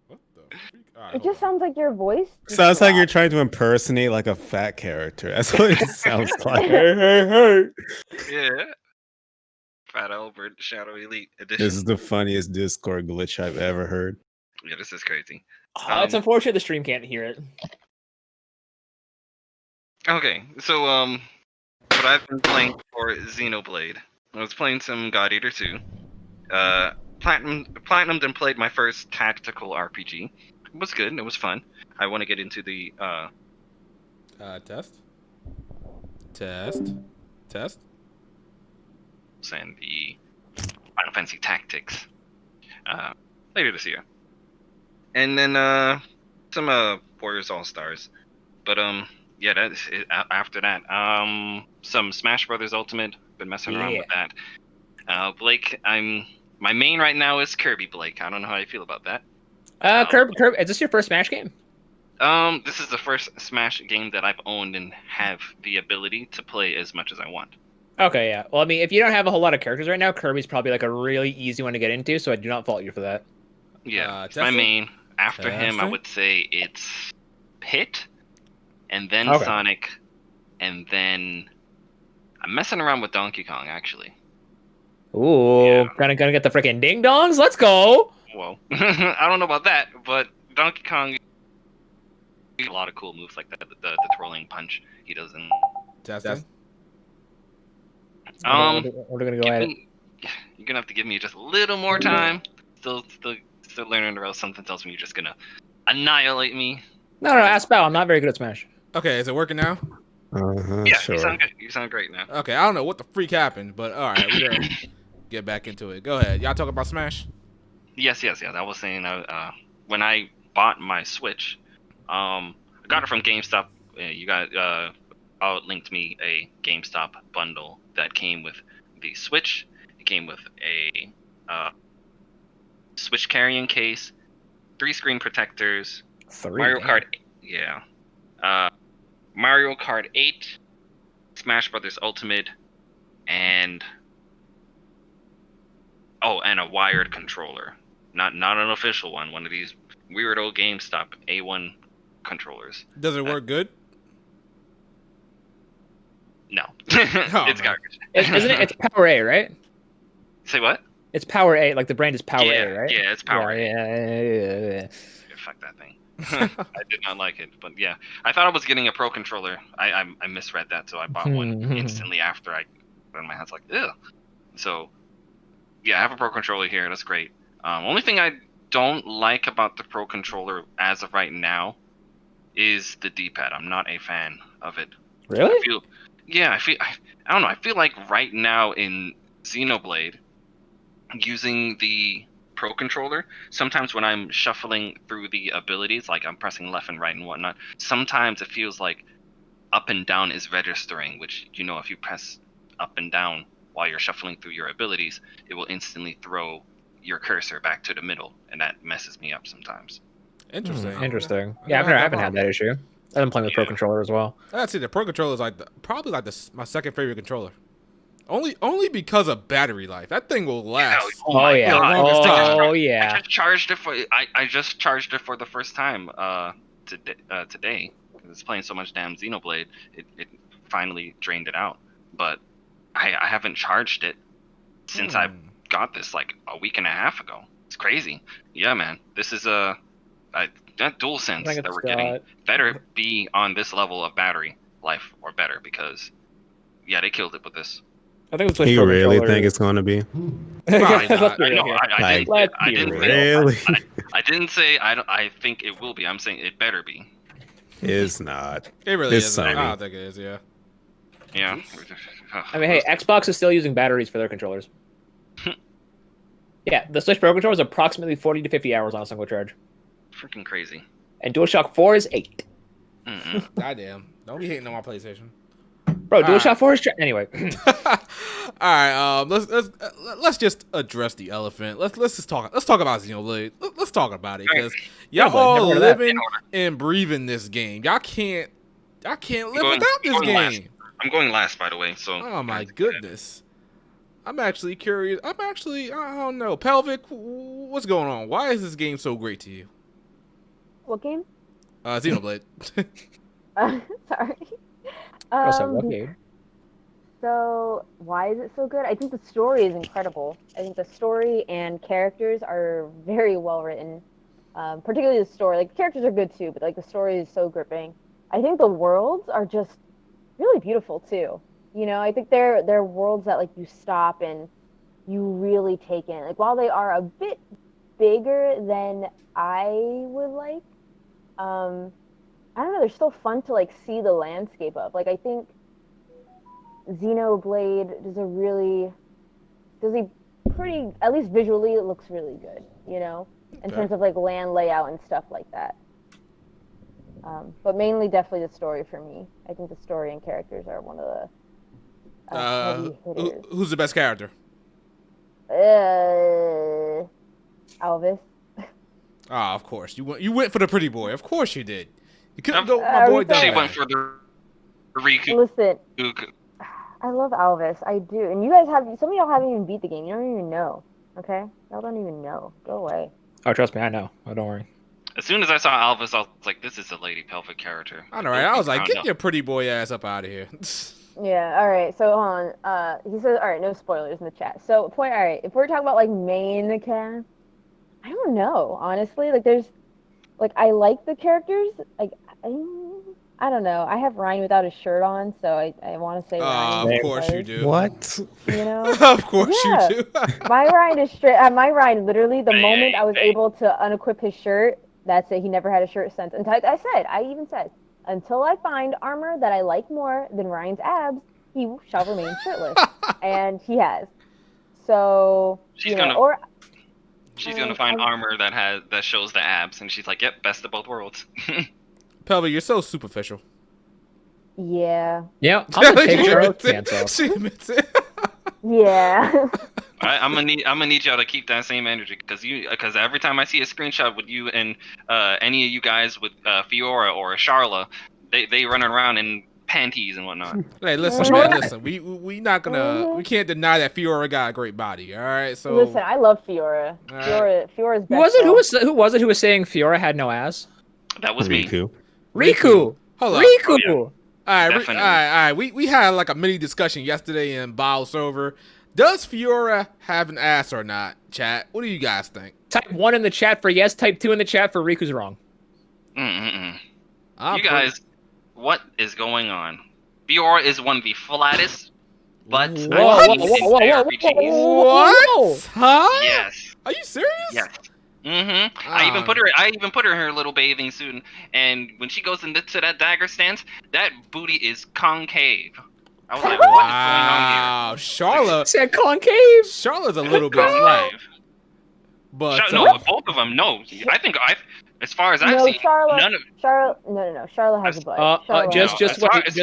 What the freak? All right, It hold just on. sounds like your voice. just Sounds like you're dropped. trying to impersonate like a fat character. That's what it sounds like. Hey. Yeah. Fat Albert Shadow Elite This Edition. is the funniest Discord glitch I've ever heard. Yeah, this is crazy. Oh, it's unfortunate the stream can't hear it. Okay, so what I've been playing for Xenoblade. I was playing some God Eater 2. Platinumed and played my first tactical RPG. It was good. It was fun. I want to get into the Test. and the Final Fantasy Tactics later this year, and then some Warriors All Stars. But yeah, that's it. After that, some Smash Brothers Ultimate. Been messing around with that. Blake, my main right now is Kirby. Blake, I don't know how you feel about that. Kirby, is this your first Smash game? This is the first Smash game that I've owned and have the ability to play as much as I want. Okay, yeah. Well, I mean, if you don't have a whole lot of characters right now, Kirby's probably like a really easy one to get into, so I do not fault you for that. Yeah, it's my Testing? main. After him, I Testing? would say it's Pit, and then Okay. Sonic, and then I'm messing around with Donkey Kong actually. Ooh, Yeah. gonna get the freaking ding dongs. Let's go. Whoa, I don't know about that, but Donkey Kong, a lot of cool moves like that. The twirling punch he does in. Testing. We're gonna go at it. You're gonna have to give me just a little more time. Still learning, or else something tells me you're just gonna annihilate me. No, ask Bow. I'm not very good at Smash. Okay, is it working now? Yeah, Sure. you sound good. You sound great now. Okay, I don't know what the freak happened, but all right, we're gonna get back into it. Go ahead. Y'all talk about Smash? Yes. I was saying when I bought my Switch, I got it from GameStop. You got linked me a GameStop bundle that came with the Switch. It came with a Switch carrying case, 3 screen protectors, Mario Kart. Yeah. Mario Kart 8, Smash Brothers Ultimate, and a wired controller. Not an official one. One of these weird old GameStop A1 controllers. Does it work good? No, Oh, it's man. garbage. Isn't it? It's Power A, right? Say what? It's Power A. Like the brand is Power yeah, A, right? Yeah, it's Power A. Yeah. Yeah, fuck that thing. I did not like it, but yeah, I thought I was getting a pro controller. I misread that, so I bought one instantly after I put in my hands. Like, ew. So, yeah, I have a pro controller here. That's great. Only thing I don't like about the pro controller as of right now is the D-pad. I'm not a fan of it. Really? I don't know. I feel like right now in Xenoblade, using the Pro Controller, sometimes when I'm shuffling through the abilities, like I'm pressing left and right and whatnot, sometimes it feels like up and down is registering, which, if you press up and down while you're shuffling through your abilities, it will instantly throw your cursor back to the middle, and that messes me up sometimes. Interesting. Interesting. I Yeah, never I haven't had that issue. I've been playing with Pro Yeah. Controller as well. I'd say the Pro Controller is probably my second favorite controller. Only because of battery life. That thing will last. Oh yeah. God. Longest time. Oh I yeah. just charged it for I just charged it for the first time today. It's playing so much damn Xenoblade. It finally drained it out. But I haven't charged it since I got this like a week and a half ago. It's crazy. Yeah, man. This is that DualSense that we're getting better be on this level of battery life or better, because they killed it with this. I think it's You really think it's going to be? Probably not. I didn't say I think it will be. I'm saying it better be. It's not. It really It's is. I Sony. don't think it is. Yeah. Yeah. I mean, hey, Xbox is still using batteries for their controllers. Yeah, the Switch Pro controller is approximately 40 to 50 hours on a single charge. Freaking crazy. And DualShock 4 is 8. Goddamn. Don't be hating on my PlayStation. Bro, DualShock 4 is anyway. All right, let's just address the elephant. Let's just talk. Let's talk about Xenoblade. Let's talk about it, because y'all all living and breathing this game. Y'all can't live without this game. Last. I'm going last, by the way. So. Oh my goodness. I'm actually curious. I don't know. Pelvic, what's going on? Why is this game so great to you? What game? Xenoblade. Sorry. So why is it so good? I think the story is incredible. I think the story and characters are very well written. Particularly the story. Like, the characters are good too, but like the story is so gripping. I think the worlds are just really beautiful too. You know, I think they're worlds that like you stop and you really take in. Like, while they are a bit bigger than I would like, I don't know, they're still fun to like see the landscape of. Like, I think Xenoblade pretty, at least visually, it looks really good, you know, in terms of like land layout and stuff like that. But mainly definitely the story for me. I think the story and characters are one of the heavy hitters. Who's the best character? Elvis. Ah, of course. You went for the pretty boy. Of course you did. You couldn't go with my boy down. She went for the Riku. Listen, I love Elvis. I do. And you guys some of y'all haven't even beat the game. You don't even know. Okay? Y'all don't even know. Go away. Oh, trust me, I know. Oh, don't worry. As soon as I saw Elvis, I was like, this is a Lady Pelvic character. I know, right? I was like, get your pretty boy ass up out of here. Yeah, alright, so hold on. He says, alright, no spoilers in the chat. So, alright, if we're talking about, like, main cast, I don't know, honestly. Like, I like the characters. Like, I don't know. I have Ryan without his shirt on, so I want to say Ryan. Of course you do. What? You know? Of course you do. My Ryan is straight. My Ryan, literally, the moment I was able to unequip his shirt, that's it. He never had a shirt since. And I even said, until I find armor that I like more than Ryan's abs, he shall remain shirtless. And he has. So, she's gonna find armor that shows the abs, and she's like, yep, best of both worlds. Pelvic, you're so superficial. Yeah. Yeah, I'm gonna take her pants off. She admits it. Yeah. I'm gonna need y'all to keep that same energy, because every time I see a screenshot with you and any of you guys with Fiora or Charla, they run around in panties and whatnot. Hey, listen, man, listen. We can't deny that Fiora got a great body. All right, so listen, I love Fiora. Fiora's best. Who was it who was saying Fiora had no ass? That was Riku. Riku. Hold on. Riku. Oh, yeah. All right. We had like a mini discussion yesterday in Bao server. Does Fiora have an ass or not? Chat. What do you guys think? Type 1 in the chat for yes. Type 2 in the chat for Riku's wrong. You guys, what is going on? Fiora is one of the flattest butts I've seen in JRPGs. What? Huh? Yes. Are you serious? Yes. I even put her in her little bathing suit, and when she goes into that dagger stance, that booty is concave. I was like, what is going on here? Wow, Charlotte said concave. Charlotte's a little bit flat. But no, both of them. No, I think as far as I've seen, Charlotte has a butt. As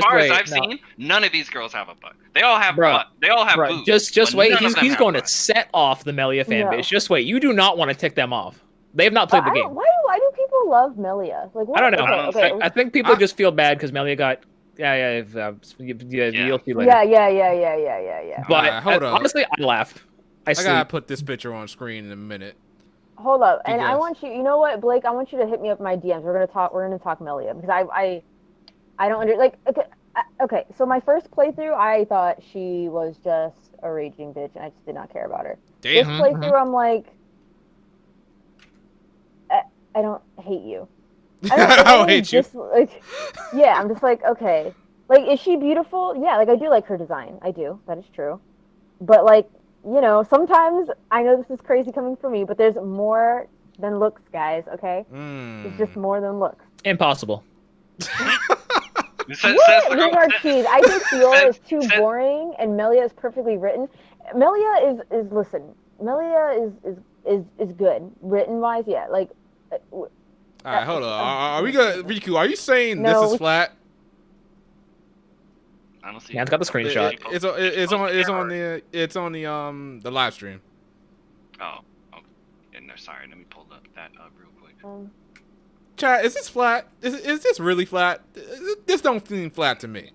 far as I've seen, none of these girls have a butt. They all have butt. They all have boobs. Just wait. He's going to set off the Melia fan base. Just wait. You do not want to tick them off. They have not played the game. Why do people love Melia? Like, what? I don't know. Okay. I think people just feel bad because Melia got You'll see later. Yeah. But hold up. honestly, I laughed. I gotta sleep. put this picture on screen in a minute. Hold up, and I Because- want you. You know what, Blake? I want you to hit me up my DMs. We're gonna talk Melia because I don't okay. So my first playthrough, I thought she was just a raging bitch, and I just did not care about her. This Damn. playthrough, I'm like, I don't hate you. I don't hate you. Yeah, I'm just like, okay. Like, is she beautiful? Yeah, like I do like her design. I do. That is true. But like, you know, sometimes I know this is crazy coming from me, but there's more than looks, guys. Okay, it's just more than looks. Impossible. These are cheese. I think Fiora is too boring, and Melia is perfectly written. Melia is listen. Melia is good written wise. Yeah, like. All right, hold on. Are we gonna Riku? Are you saying No, this is flat? Honestly, Yeah, it's got the screenshot. It's on the live stream. Oh, okay. Yeah, no, sorry. Let me pull up that real quick. Chat, is this flat? Is this really flat? This don't seem flat to me.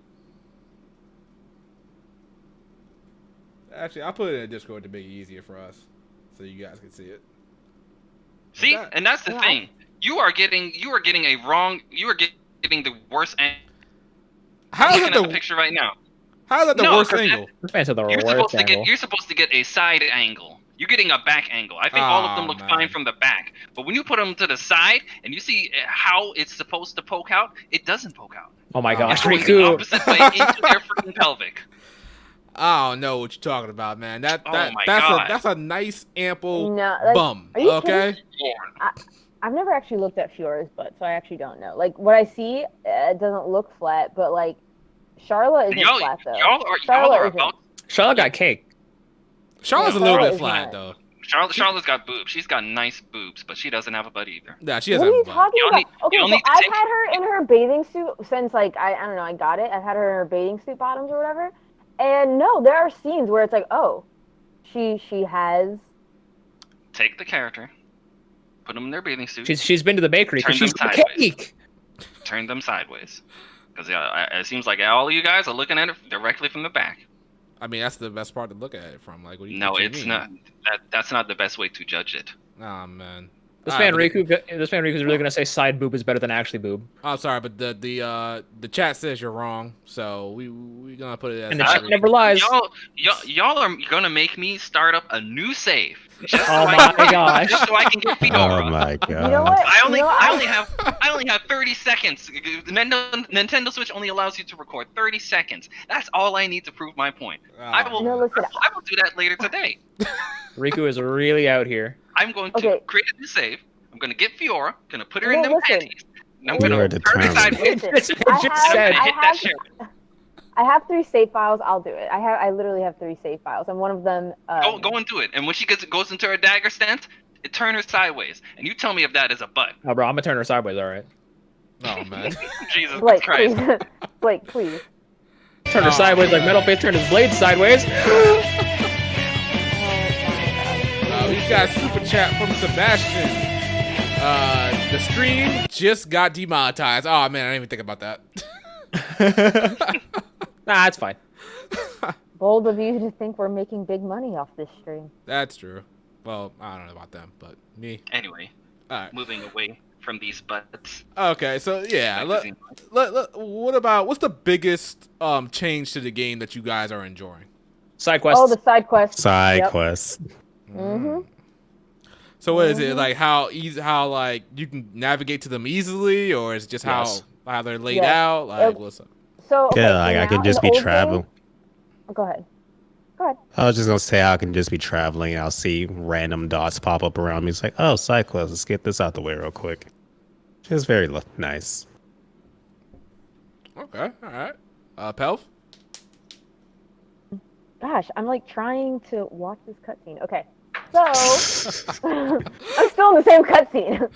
Actually, I'll put it in Discord to make it easier for us, so you guys can see it. See, and that's the thing. You are getting the worst angle. How is I'm it looking at the picture right now? How is that the worst angle? You're supposed to get a side angle. You're getting a back angle. I think all of them look fine from the back. But when you put them to the side and you see how it's supposed to poke out, it doesn't poke out. Oh my gosh, It's going the Riku. opposite way into their freaking pelvic. I don't know what you're talking about, man. That's a nice ample bum. Are you okay. I've never actually looked at Fiora's butt, so I actually don't know. Like what I see, it doesn't look flat, but like Charlotte isn't flat though. Charlotte got cake. Charlotte's a little bit flat though. Charlotte's got boobs. She's got nice boobs, but she doesn't have a butt either. Yeah, she doesn't have a butt. What are you talking about? Okay, so I've had her in her bathing suit since like I don't know, I got it. I've had her in her bathing suit bottoms or whatever. And no, there are scenes where it's like, oh, she has. Take the character, put them in their bathing suit. She's been to the bakery because she's got cake. Turn them sideways, because it seems like all of you guys are looking at it directly from the back. I mean, that's the best part to look at it from. Like, no, it's not. That's not the best way to judge it. Oh man. This man Riku is really gonna say side boob is better than actually boob. I'm sorry, but the chat says you're wrong, so we gonna put it as. And the chat never lies. Y'all are gonna make me start up a new save. Oh my gosh! Just so I can get Fiora. Oh my god! You know what? I only have 30 seconds. Nintendo Switch only allows you to record 30 seconds. That's all I need to prove my point. I will do that later today. Riku is really out here. I'm going to create a new save. I'm going to get Fiora. Going to put her in them panties. And I'm going to turn her sideways. I have 3 save files. I'll do it. I literally have 3 save files, and one of them. Go and do it. And when she goes into her dagger stance, turn her sideways. And you tell me if that is a butt. Oh, bro, I'm gonna turn her sideways. All right. Oh man. Jesus Blake, Christ. Please. Blake, please. Turn her sideways like Metal Face turned his blade sideways. We got super chat from Sebastian. The stream just got demonetized. Oh man, I didn't even think about that. Nah, it's fine. Bold of you to think we're making big money off this stream. That's true. Well, I don't know about them, but me. Anyway, moving away from these butts. Okay, so yeah, what's the biggest change to the game that you guys are enjoying? Side quests. Oh, the side quests. Side quests. Mm-hmm. So what is it like? How like you can navigate to them easily, or is it just how they're laid out? Like what's up? So I can just be traveling. Go ahead. I was just gonna say I can just be traveling. I'll see random dots pop up around me. It's like, oh, side quest. Let's get this out the way real quick. It's very nice. Okay, all right. Pelv? Gosh, I'm like trying to watch this cutscene. Okay, so I'm still in the same cutscene.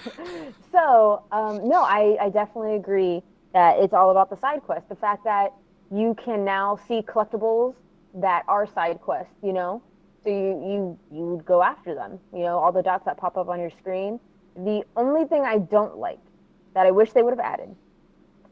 So no, I definitely agree that it's all about the side quest. The fact that you can now see collectibles that are side quests, you know, so you would go after them. You know, all the dots that pop up on your screen. The only thing I don't like that I wish they would have added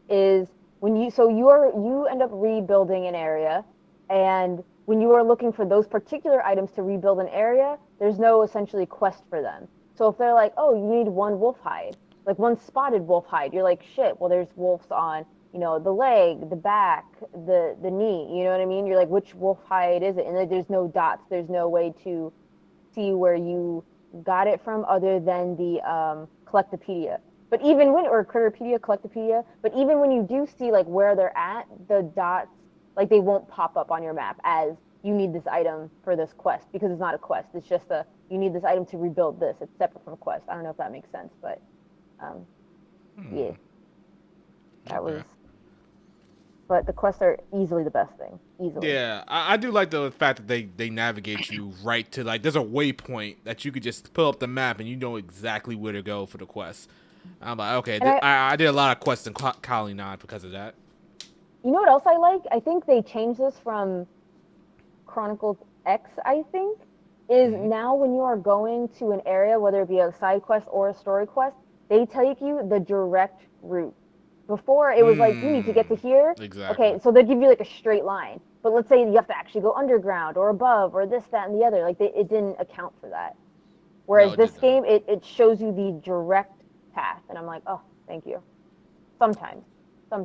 is you end up rebuilding an area, and when you are looking for those particular items to rebuild an area, there's no essentially quest for them. So if they're like, oh, you need one wolf hide, like one spotted wolf hide, you're like, shit, well, there's wolves on, the leg, the back, the knee, you know what I mean? You're like, which wolf hide is it? And like, there's no dots, there's no way to see where you got it from other than the Collectopedia. But even when, or Critterpedia, Collectopedia, but even when you do see like where they're at, the dots, like they won't pop up on your map as you need this item for this quest, because it's not a quest. It's just you need this item to rebuild this. It's separate from a quest. I don't know if that makes sense, but yeah, that was. But the quests are easily the best thing. Easily. Yeah, I do like the fact that they navigate you right to, like, there's a waypoint that you could just pull up the map and you know exactly where to go for the quest. I'm like, okay, I did a lot of quests in Kalinad because of that. You know what else I like? I think they changed this from Chronicles X, I think, is now when you are going to an area, whether it be a side quest or a story quest, they take you the direct route. Before, it was like, you need to get to here. Exactly. Okay, so they give you like a straight line. But let's say you have to actually go underground or above or this, that, and the other. Like, it didn't account for that. Whereas this game, it shows you the direct path. And I'm like, oh, thank you. Sometimes.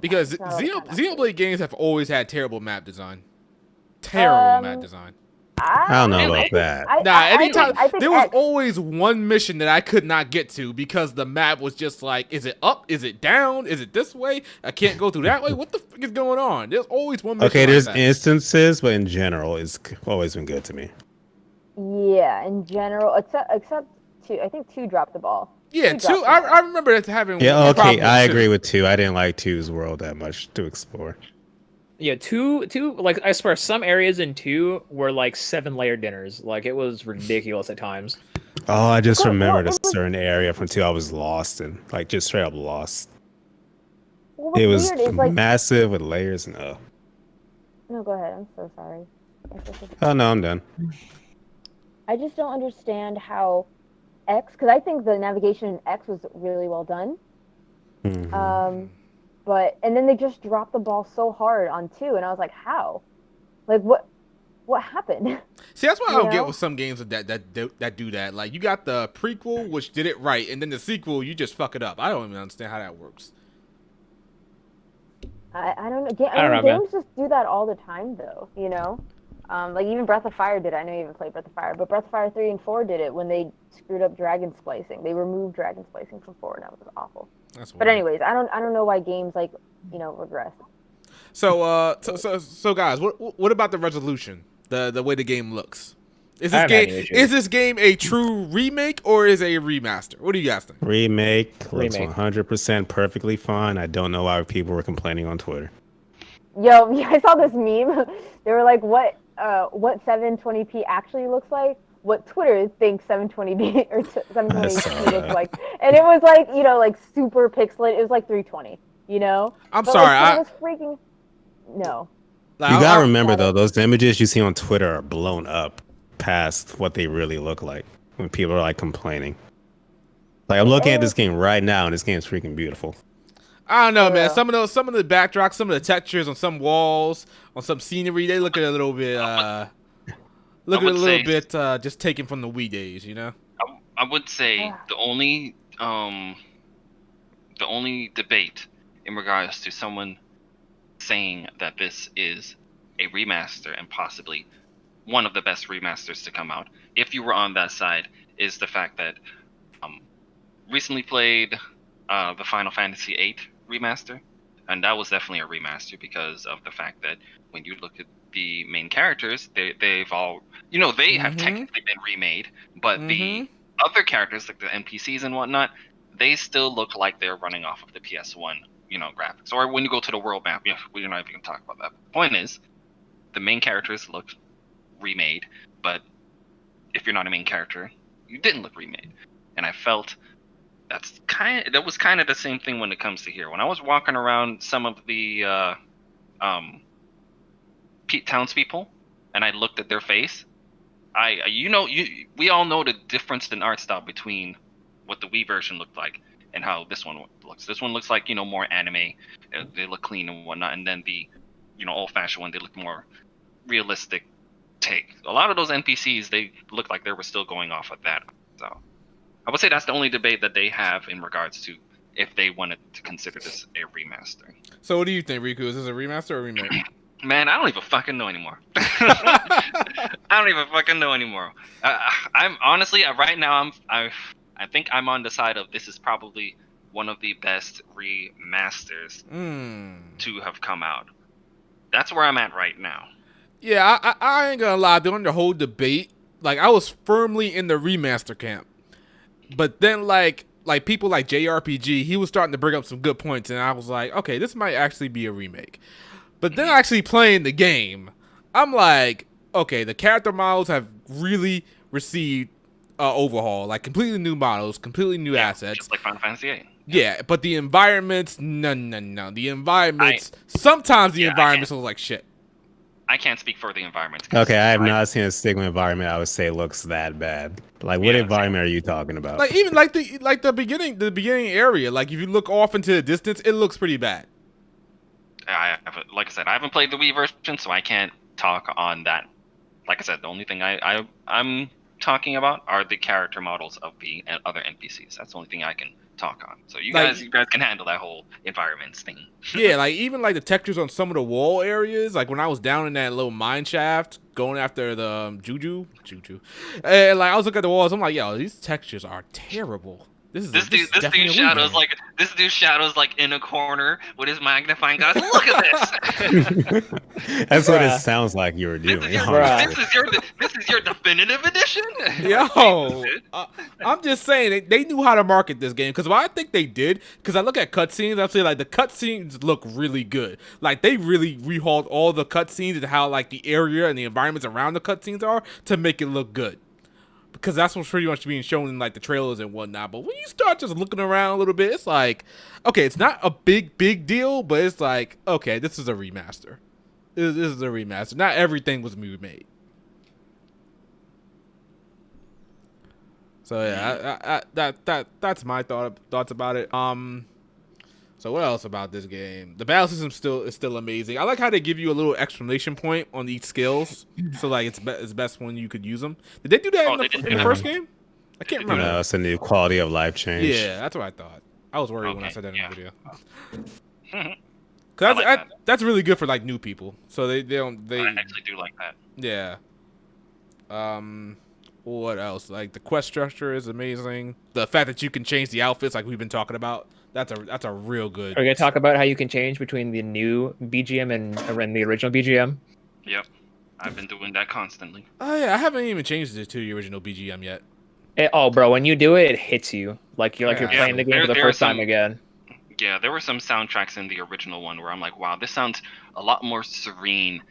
Because Xenoblade games have always had terrible map design. Terrible map design. I don't know about that. Anytime there was always one mission that I could not get to because the map was just like, is it up? Is it down? Is it this way? I can't go through that way. What the fuck is going on? There's always one mission. Okay, there's instances, but in general, it's always been good to me. Yeah, in general, except 2. I think 2 dropped the ball. Yeah, 2. I remember it having. Yeah, okay, I agree with 2. I didn't like 2's world that much to explore. Yeah, 2, like, I swear, some areas in 2 were like 7-layer dinners. Like, it was ridiculous at times. Oh, I just remembered a certain area from 2 I was lost in. Like, just straight up lost. It was massive with layers and No, go ahead. I'm so sorry. Oh, no, I'm done. I just don't understand how X, because I think the navigation in X was really well done. Mm-hmm. And then they just dropped the ball so hard on 2, and I was like, how? Like, what happened? See, that's what I don't get with some games that do that. Like, you got the prequel, which did it right, and then the sequel, you just fuck it up. I don't even understand how that works. I don't know. Games just do that all the time, though, you know? Like, even Breath of Fire did it. I know you haven't played Breath of Fire, but Breath of Fire 3 and 4 did it when they screwed up dragon splicing. They removed dragon splicing from 4, and that was awful. But anyways, I don't know why games, like, regress. So guys, what about the resolution? The way the game looks? Is this game a true remake or is it a remaster? What do you guys think? Remake looks 100% perfectly fine. I don't know why people were complaining on Twitter. Yo, yeah, I saw this meme. They were like, what 720p actually looks like, what Twitter thinks 720p or 720p looks like, and it was like, like super pixelated. It was like 320, I'm sorry, I was freaking no. You gotta remember though, those images you see on Twitter are blown up past what they really look like when people are like complaining. Like, I'm looking at this game right now, and this game is freaking beautiful. I don't know, man. Some of the backdrops, some of the textures on some walls, on some scenery, they look a little bit, just taken from the Wii days, I would say the only debate in regards to someone saying that this is a remaster and possibly one of the best remasters to come out, if you were on that side, is the fact that recently played the Final Fantasy VIII remaster, and that was definitely a remaster because of the fact that when you look at the main characters, they've all, they have technically been remade, but the other characters, like the NPCs and whatnot, they still look like they're running off of the PS1, graphics. Or when you go to the world map, we're not even gonna talk about that. The point is, the main characters look remade, but if you're not a main character, you didn't look remade. And I felt that was kind of the same thing when it comes to here. When I was walking around some of the townspeople, and I looked at their face, we all know the difference in art style between what the Wii version looked like and how this one looks. This one looks like more anime, they look clean and whatnot, and then the old-fashioned one, they look more realistic take. A lot of those NPCs, they look like they were still going off of that. So I would say that's the only debate that they have in regards to if they wanted to consider this a remaster. So what do you think, Riku? Is this a remaster or a remake? Man, I don't even fucking know anymore. I don't even fucking know anymore. I'm honestly right now. I think I'm on the side of this is probably one of the best remasters to have come out. That's where I'm at right now. Yeah, I ain't gonna lie. During the whole debate, like I was firmly in the remaster camp, but then like people like JRPG, he was starting to bring up some good points, and I was like, okay, this might actually be a remake. But then actually playing the game, I'm like, okay, the character models have really received overhaul, like completely new models, completely new assets, just like Final Fantasy VIII. Yeah, but the environments, no. The environments, sometimes the environments look like shit. I can't speak for the environment. Okay, I have not seen a Stigma environment I would say looks that bad. Like, what environment are you talking about? Like even like the beginning area. Like if you look off into the distance, it looks pretty bad. Like I said, I haven't played the Wii version, so I can't talk on that. Like I said, the only thing I'm talking about are the character models of the other NPCs. That's the only thing I can talk on. So you guys can handle that whole environments thing. Yeah, like even like the textures on some of the wall areas, like when I was down in that little mine shaft going after the Juju, and like I was looking at the walls, I'm like, yo, these textures are terrible. This dude's shadows like in a corner with his magnifying glass. Look at this. That's what it sounds like you were doing. This is your definitive edition. Yo, I'm just saying they knew how to market this game because what I think they did. Because I look at cutscenes, I say like the cutscenes look really good. Like they really rehauled all the cutscenes and how like the area and the environments around the cutscenes are to make it look good. Because that's what's pretty much being shown in like the trailers and whatnot. But when you start just looking around a little bit, it's like, okay, it's not a big deal, but it's like, okay, this is a remaster. This is a remaster. Not everything was remade. So yeah, that's my thoughts about it. So what else about this game? The battle system is still amazing. I like how they give you a little exclamation point on each skills, so like it's best when you could use them. Did they do that in the first game? I can't remember. No, it's a new quality of life change. Yeah, that's what I thought. I was worried when I said that in the video. Cause that's really good for like new people. So they actually do like that. Yeah. What else? Like the quest structure is amazing. The fact that you can change the outfits, like we've been talking about. That's a real good. Are we gonna talk about how you can change between the new BGM and the original BGM? Yep, I've been doing that constantly. Oh yeah, I haven't even changed it to the original BGM yet. Bro, when you do it, it hits you like you're playing the game for the first time again. Yeah, there were some soundtracks in the original one where I'm like, wow, this sounds a lot more serene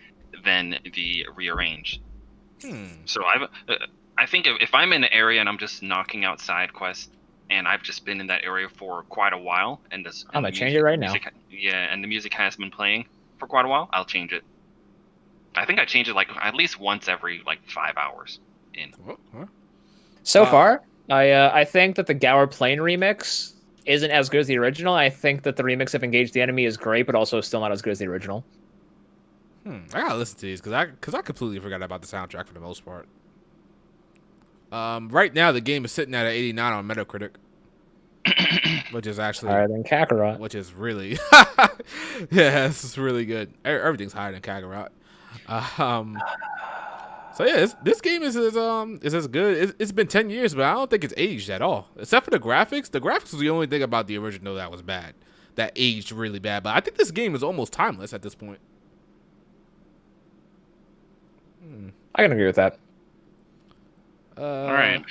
than the rearranged. So I think if I'm in an area and I'm just knocking out side quests. And I've just been in that area for quite a while, and I'm gonna change it right now. And the music has been playing for quite a while. I'll change it. I think I change it like at least once every like 5 hours. So far, I think that the Gower Plain remix isn't as good as the original. I think that the remix of Engage the Enemy is great, but also still not as good as the original. I gotta listen to these because I completely forgot about the soundtrack for the most part. Right now the game is sitting at an 89 on Metacritic, which is actually higher than Kakarot. Which is really, yeah, this is really good. Everything's higher than Kakarot. So yeah, this game is as good. It's been 10 years, but I don't think it's aged at all, except for the graphics. The graphics was the only thing about the original that was bad, that aged really bad. But I think this game is almost timeless at this point. I can agree with that. All right.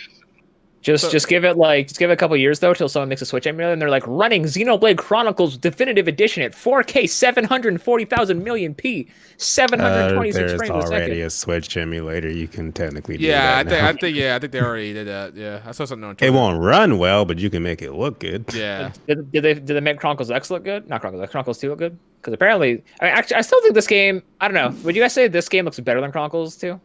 Just give it a couple years though till someone makes a Switch emulator and they're like running Xenoblade Chronicles Definitive Edition at 4K 740,000 million p 726 frames a second. There's already a Switch emulator you can technically do that. I think they already did that. Yeah, I saw something on Twitter. It won't run well, but you can make it look good. Yeah. Did they make Chronicles X look good? Not Chronicles X, Chronicles 2 look good? Because apparently, actually, I still think this game. I don't know. Would you guys say this game looks better than Chronicles 2?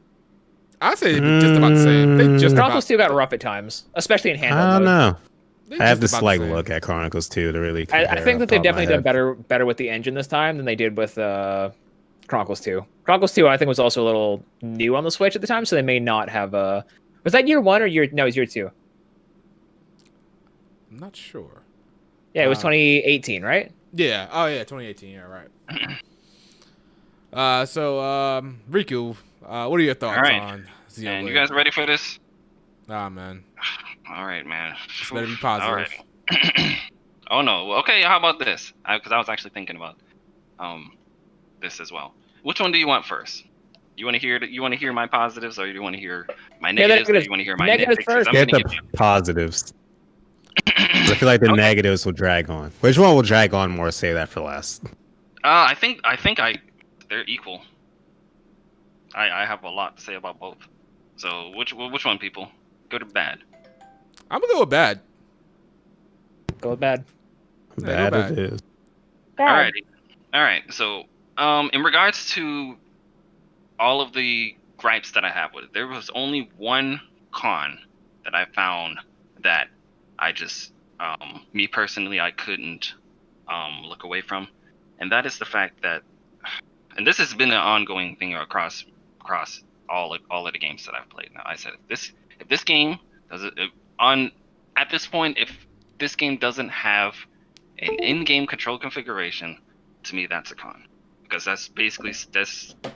I'd say just about the same. Chronicles 2 got rough at times, especially in handheld I don't mode. know. They I have just to about the like same. look at Chronicles 2 to really compare. I think off that the they've top of my definitely done head. better with the engine this time than they did with Chronicles 2. Chronicles 2, I think, was also a little new on the Switch at the time, so they may not have Was that year 1 or year? No, it was year 2. I'm not sure. Yeah, it was 2018, right? Yeah. Oh yeah, 2018. Yeah, right. Riku, what are your All thoughts right, on and you Xenoblade? guys ready for this? Ah, man, All right, man. this better be All positive. right. Oh no. Well, okay, how about this? Because I was actually thinking about this as well. Which one do you want first? You want to hear you want to hear my positives, or you want to hear my Yeah, negatives, or you want to hear my negatives nitpicks? Because first. I'm Get gonna the give you. positives. 'Cause I feel like the Okay. negatives will drag on. Which one will drag on more? Save that for last. I think they're equal. I have a lot to say about both. So which one, people? Good or bad? I'm gonna go with bad. Go with bad. Yeah, go Bad it bad. is. Bad. All right. So in regards to all of the gripes that I have with it, there was only one con that I found that I just me personally I couldn't look away from, and that is the fact that, and this has been an ongoing thing across all of the games that I've played. Now I said if this game does it on at this point, if this game doesn't have an in-game control configuration, to me that's a con, because that's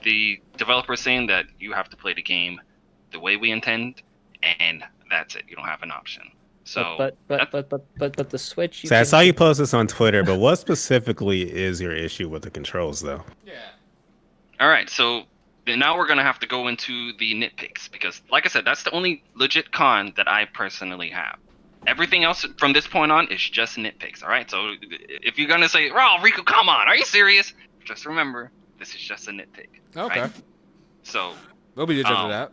the developer saying that you have to play the game the way we intend, and that's it. You don't have an option. So But the Switch. So I saw you post this on Twitter, but what specifically is your issue with the controls, though? Yeah. all right, so then now we're gonna have to go into the nitpicks, because, like I said, that's the only legit con that I personally have. Everything else from this point on is just nitpicks. All right, so if you're gonna say, "Oh, Riku, come on, are you serious?" Just remember, this is just a nitpick. Okay. Right? So, We'll be the judge of that.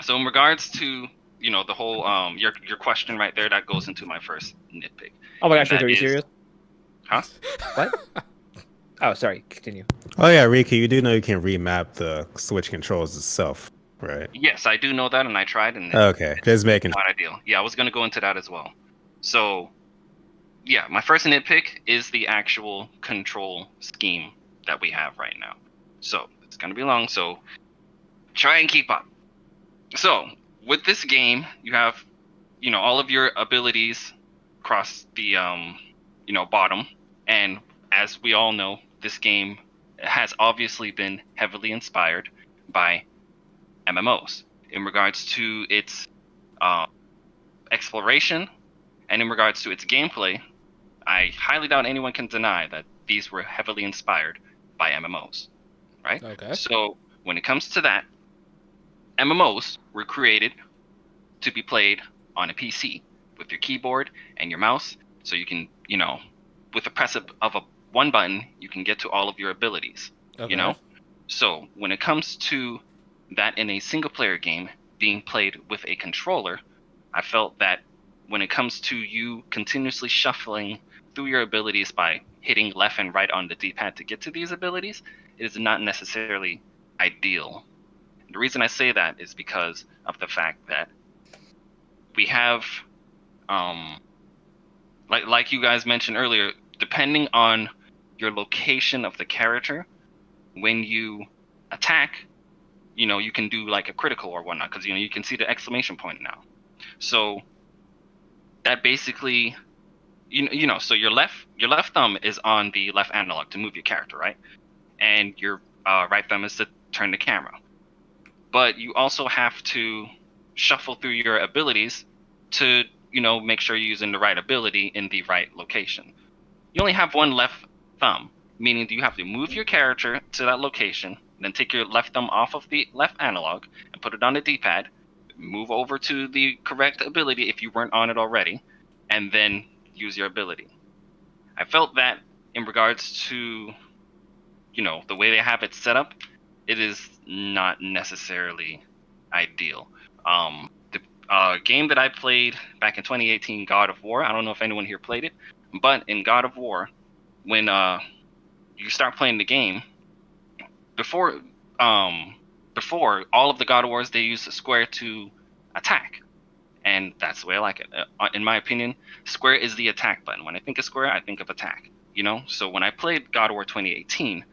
so in regards to the whole your question right there, that goes into my first nitpick. Oh my gosh, That Rico, are you is- serious? Huh? What? Oh, sorry. Continue. Oh yeah, Ricky, you do know you can remap the Switch controls itself, right? Yes, I do know that, and I tried, and Okay, just making. not ideal. Yeah, I was gonna go into that as well. So, yeah, my first nitpick is the actual control scheme that we have right now. So it's gonna be long. So try and keep up. So with this game, you have, all of your abilities across the bottom, and as we all know, this game has obviously been heavily inspired by MMOs in regards to its exploration, and in regards to its gameplay. I highly doubt anyone can deny that these were heavily inspired by MMOs, right? Okay. So when it comes to that, MMOs were created to be played on a PC with your keyboard and your mouse, so you can, with the press of one button, you can get to all of your abilities. Okay. So when it comes to that in a single player game being played with a controller, I felt that when it comes to you continuously shuffling through your abilities by hitting left and right on the D-pad to get to these abilities, it is not necessarily ideal. The reason I say that is because of the fact that we have, like you guys mentioned earlier, depending on your location of the character, when you attack, you can do like a critical or whatnot, because you can see the exclamation point now. So that basically, so your left thumb is on the left analog to move your character, right? And your right thumb is to turn the camera. But you also have to shuffle through your abilities to, make sure you're using the right ability in the right location. You only have one left thumb, meaning that you have to move your character to that location, then take your left thumb off of the left analog and put it on the D-pad, move over to the correct ability if you weren't on it already, and then use your ability. I felt that in regards to, the way they have it set up, it is not necessarily ideal. The game that I played back in 2018, God of War, I don't know if anyone here played it, but in God of War, when you start playing the game, before all of the God of Wars, they use the square to attack. and that's the way I like it. In my opinion, square is the attack button. When I think of square, I think of attack. So when I played God of War 2018,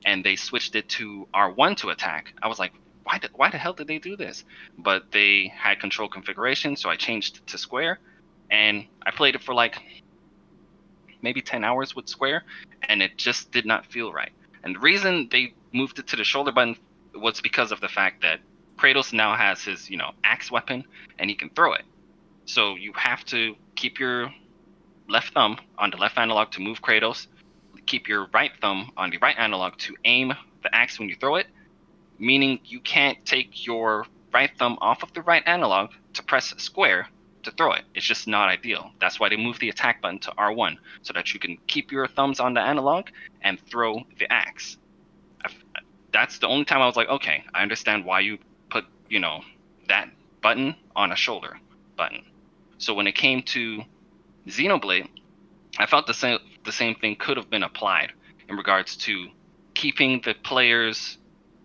and they switched it to R1 to attack, I was like, why the hell did they do this? But they had control configuration, so I changed it to square, and I played it for like maybe 10 hours with square, and it just did not feel right. And the reason they moved it to the shoulder button was because of the fact that Kratos now has his, axe weapon, and he can throw it. So you have to keep your left thumb on the left analog to move Kratos, keep your right thumb on the right analog to aim the axe when you throw it, meaning you can't take your right thumb off of the right analog to press square to throw it. It's just not ideal. That's why they moved the attack button to R1, so that you can keep your thumbs on the analog and throw the axe. That's the only time I was like, okay, I understand why you put, that button on a shoulder button. So when it came to Xenoblade, I felt the same thing could have been applied in regards to keeping the player's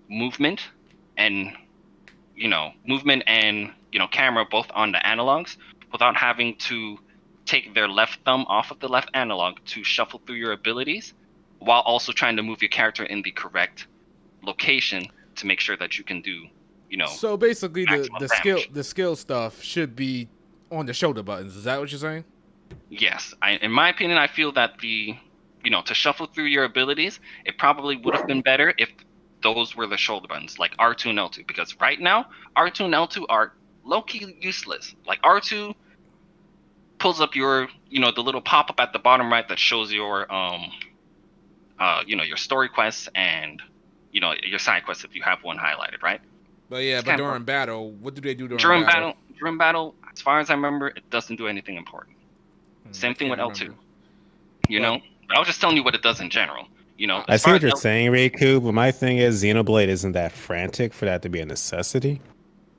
movement and camera both on the analogs without having to take their left thumb off of the left analog to shuffle through your abilities, while also trying to move your character in the correct location to make sure that you can do, So basically, maximum the skill stuff should be on the shoulder buttons. Is that what you're saying? Yes, in my opinion, I feel that to shuffle through your abilities, it probably would have been better if those were the shoulder buttons, like R2 and L2, because right now R2 and L2 are low-key useless. Like R2 pulls up your, the little pop-up at the bottom right that shows your, your story quests and, your side quests if you have one highlighted, right? But yeah, but during battle, what do they do during battle? During battle, as far as I remember, it doesn't do anything important. Same thing with L2. I was just telling you what it does in general. I see what you're saying, Riku, but my thing is Xenoblade isn't that frantic for that to be a necessity.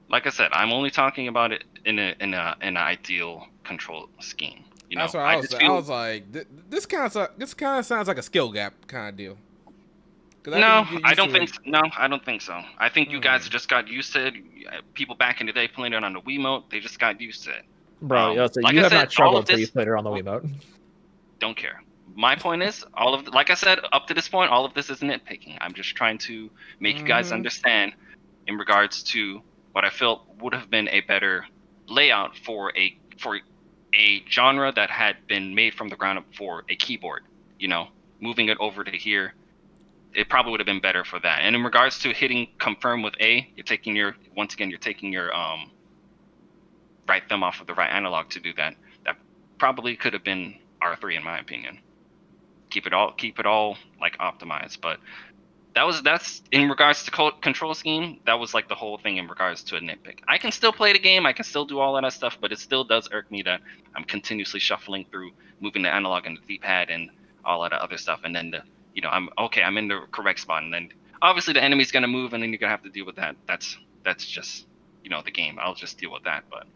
Like I said, I'm only talking about it in an ideal control scheme. That's what I was like, this kind of sounds like a skill gap kind of deal. I don't think so. I think you guys just got used to it. People back in the day playing it on the Wiimote, they just got used to it. Bro, you have not struggled until you played it on the Wiimote. Don't care. My point is, like I said, up to this point, all of this is nitpicking. I'm just trying to make you guys understand in regards to what I felt would have been a better layout for a genre that had been made from the ground up for a keyboard. Moving it over to here, it probably would have been better for that. And in regards to hitting confirm with A, you're taking your right thumb off of the right analog to do that. That probably could have been R3 in my opinion. Keep it all like optimized, but that's in regards to control scheme. That was like the whole thing in regards to a nitpick. I can still play the game, I can still do all of that stuff, but it still does irk me that I'm continuously shuffling through, moving the analog and the D-pad and all of that other stuff, and then I'm in the correct spot, and then obviously the enemy's gonna move, and then you're gonna have to deal with that. That's just the game. I'll just deal with that, but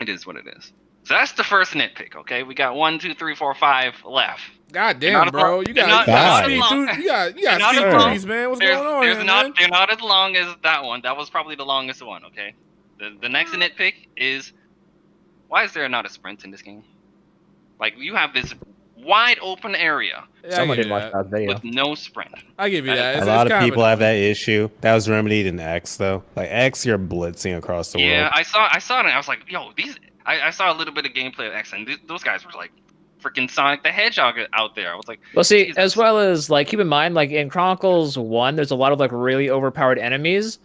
it is what it is. So that's the first nitpick. Okay, we got 1, 2, 3, 4, 5 left. God damn, bro, you got speed through these, man. What's going on here, man? They're not as long as that one. That was probably the longest one. Okay, the next nitpick is, why is there not a sprint in this game? Like, you have this wide open area. Someone didn't watch that video. With no sprint. I give you that. A lot of people have that issue. That was remedied in X though. Like X, you're blitzing across the world. Yeah, I saw it and I was like, yo, I saw a little bit of gameplay of X, and those guys were like freaking Sonic the Hedgehog out there. I was like, well, see, Jesus. As well as like, keep in mind, like in Chronicles 1, there's a lot of like really overpowered enemies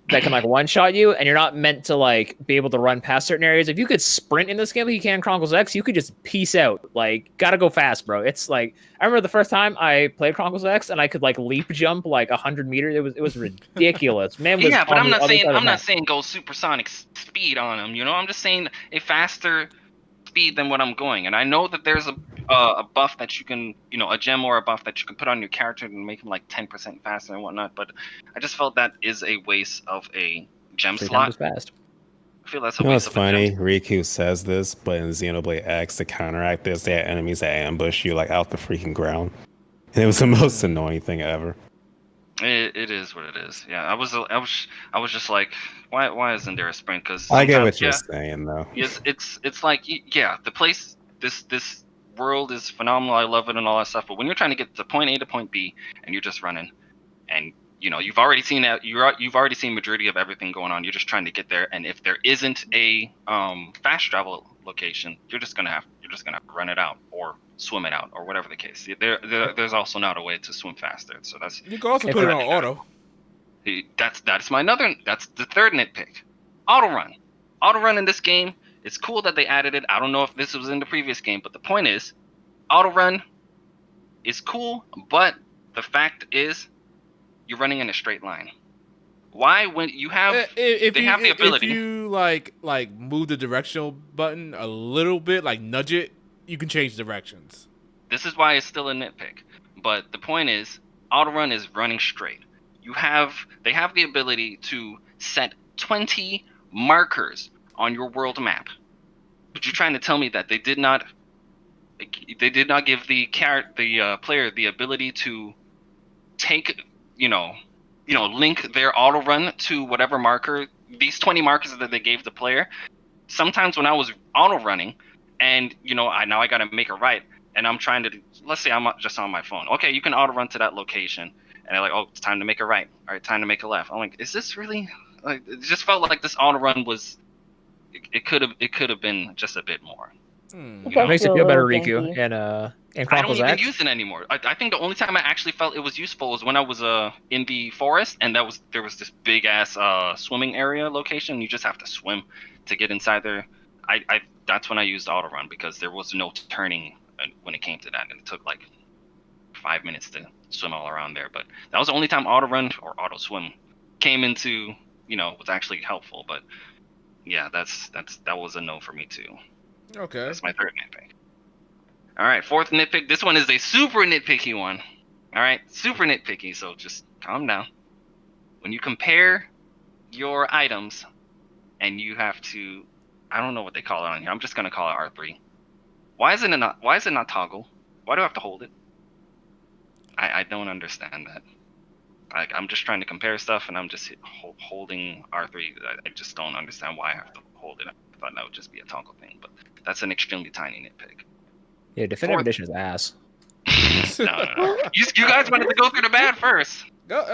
that can like one-shot you, and you're not meant to like be able to run past certain areas. If you could sprint in this game like you can in Chronicles X, you could just peace out. Like, gotta go fast, bro. It's like, I remember the first time I played Chronicles X and I could like leap jump like 100 meters. It was ridiculous. Man, was but I'm not saying go supersonic speed on them. I'm just saying a faster speed than what I'm going. And I know that there's a buff that you can, a gem or a buff that you can put on your character and make him like 10% faster and whatnot. But I just felt that is a waste of a gem slot. Fast. I feel that's a waste of a funny? gem. Riku says this, but in Xenoblade X, to counteract this, they had enemies that ambush you like out the freaking ground. And it was the most annoying thing ever. It is what it is. Yeah, I was just like, why isn't there a sprint? Because I get sometimes, what you're saying, though. it's like, yeah, the place, this world is phenomenal. I love it and all that stuff. But when you're trying to get to point A to point B and you're just running, and you've already seen that you've already seen majority of everything going on. You're just trying to get there, and if there isn't a fast travel location, you're just gonna have to run it out or swim it out or whatever the case. There's also not a way to swim faster. So that's You can also put it on auto. that's the third nitpick. Auto run in this game. It's cool that they added it. I don't know if this was in the previous game, but the point is, auto run is cool, but the fact is, you're running in a straight line. Why, when you have have the ability? If you like move the directional button a little bit, like nudge it, you can change directions. This is why it's still a nitpick. But the point is, autorun is running straight. They have the ability to set 20 markers on your world map. But you're trying to tell me that they did not give the player the ability to take, link their auto run to whatever marker, these 20 markers that they gave the player. Sometimes when I was auto running and, I got to make a right, and I'm trying to, let's say I'm just on my phone. Okay, you can auto run to that location. And they're like, oh, it's time to make a right. All right, time to make a left. I'm like, is this really, it just felt like this auto run was, it could have been just a bit more. It makes it feel better, Riku, and Chronicles I don't X. even use it anymore. I think the only time I actually felt it was useful was when I was in the forest, and there was this big ass swimming area location. You just have to swim to get inside there. That's when I used auto run, because there was no turning when it came to that, and it took like 5 minutes to swim all around there. But that was the only time auto run or auto swim came into, was actually helpful. But yeah, that was a no for me too. Okay. That's my third nitpick. All right, fourth nitpick. This one is a super nitpicky one. All right, super nitpicky, so just calm down. When you compare your items and you have to, I don't know what they call it on here. I'm just going to call it R3. Why is it not toggle? Why do I have to hold it? I don't understand that. I'm just trying to compare stuff, and I'm just holding R3. I just don't understand why I have to hold it. I thought that would just be a toggle thing, but that's an extremely tiny nitpick. Yeah, Definitive Edition is ass. No. You guys wanted to go through the bad first. Go,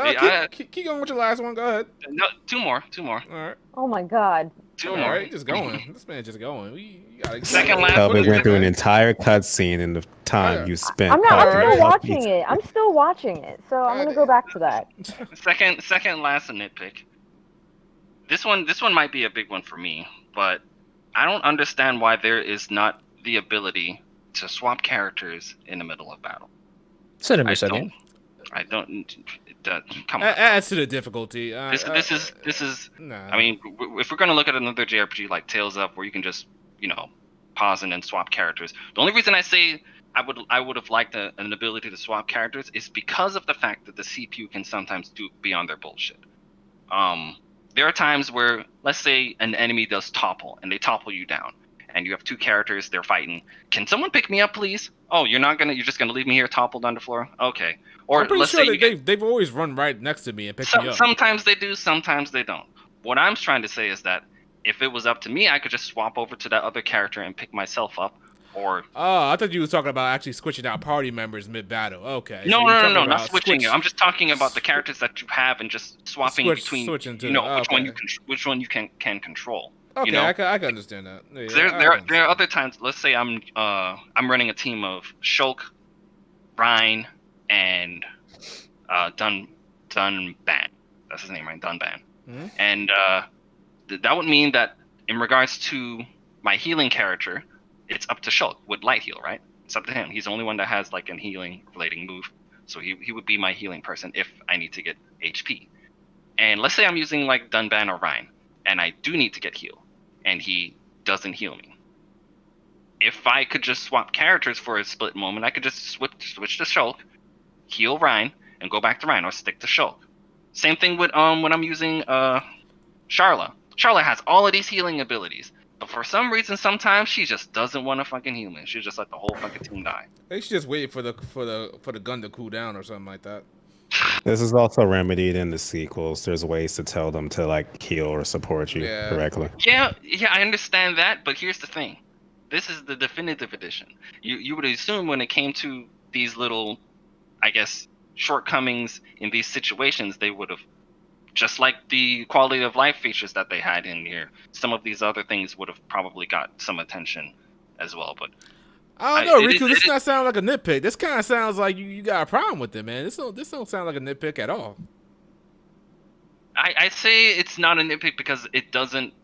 keep going with your last one. Go ahead. No, two more. All right. Oh my god. Two All more. right, just going. This man just going. Second last Kelvin one. went through an entire cutscene in the time you spent. I'm Alright. still watching it. I'm still watching it. So I'm gonna go back to that. Second last nitpick. This one might be a big one for me, but I don't understand why there is not the ability to swap characters in the middle of battle. Cinema setting. I don't. Come on. Adds to the difficulty. This is. Nah. I mean, if we're gonna look at another JRPG like Tales Up, where you can just pause and then swap characters. The only reason I say I would have liked an ability to swap characters is because of the fact that the CPU can sometimes be on their bullshit. There are times where, let's say, an enemy does topple and they topple you down, and you have two characters, they're fighting. Can someone pick me up, please? Oh, you're just gonna leave me here toppled on the floor? Okay. Or I'm pretty let's sure say they've always run right next to me and picked me up. Sometimes they do, sometimes they don't. What I'm trying to say is that if it was up to me, I could just swap over to that other character and pick myself up. Or I thought you were talking about actually switching out party members mid-battle. Okay. No, not switching it. I'm just talking about the characters that you have and just swapping between. Which one you can control. Okay, I can understand that. Yeah, there are other times. Let's say I'm running a team of Shulk, Ryan, and Dunban. That's his name, right? Dunban. Mm-hmm. And that would mean that in regards to my healing character, it's up to Shulk with light heal, right? It's up to him. He's the only one that has like a healing relating move, so he would be my healing person if I need to get HP. And let's say I'm using like Dunban or Ryan, and I do need to get heal, and he doesn't heal me. If I could just swap characters for a split moment, I could just switch to Shulk, heal Ryan, and go back to Ryan, or stick to Shulk. Same thing with when I'm using Charla. Charla has all of these healing abilities, but for some reason, sometimes she just doesn't want to fucking heal me. She just let the whole fucking team die. They should just wait for the gun to cool down or something like that. This is also remedied in the sequels. There's ways to tell them to like heal or support you Yeah. correctly. Yeah, I understand that, but here's the thing. This is the definitive edition. You would assume when it came to these little, I guess, shortcomings in these situations, they would have, just like the quality of life features that they had in here, some of these other things would have probably got some attention as well. But I don't know, Riku. This not sound like a nitpick. This kind of sounds like you got a problem with it, man. This don't sound like a nitpick at all. I say it's not a nitpick because it doesn't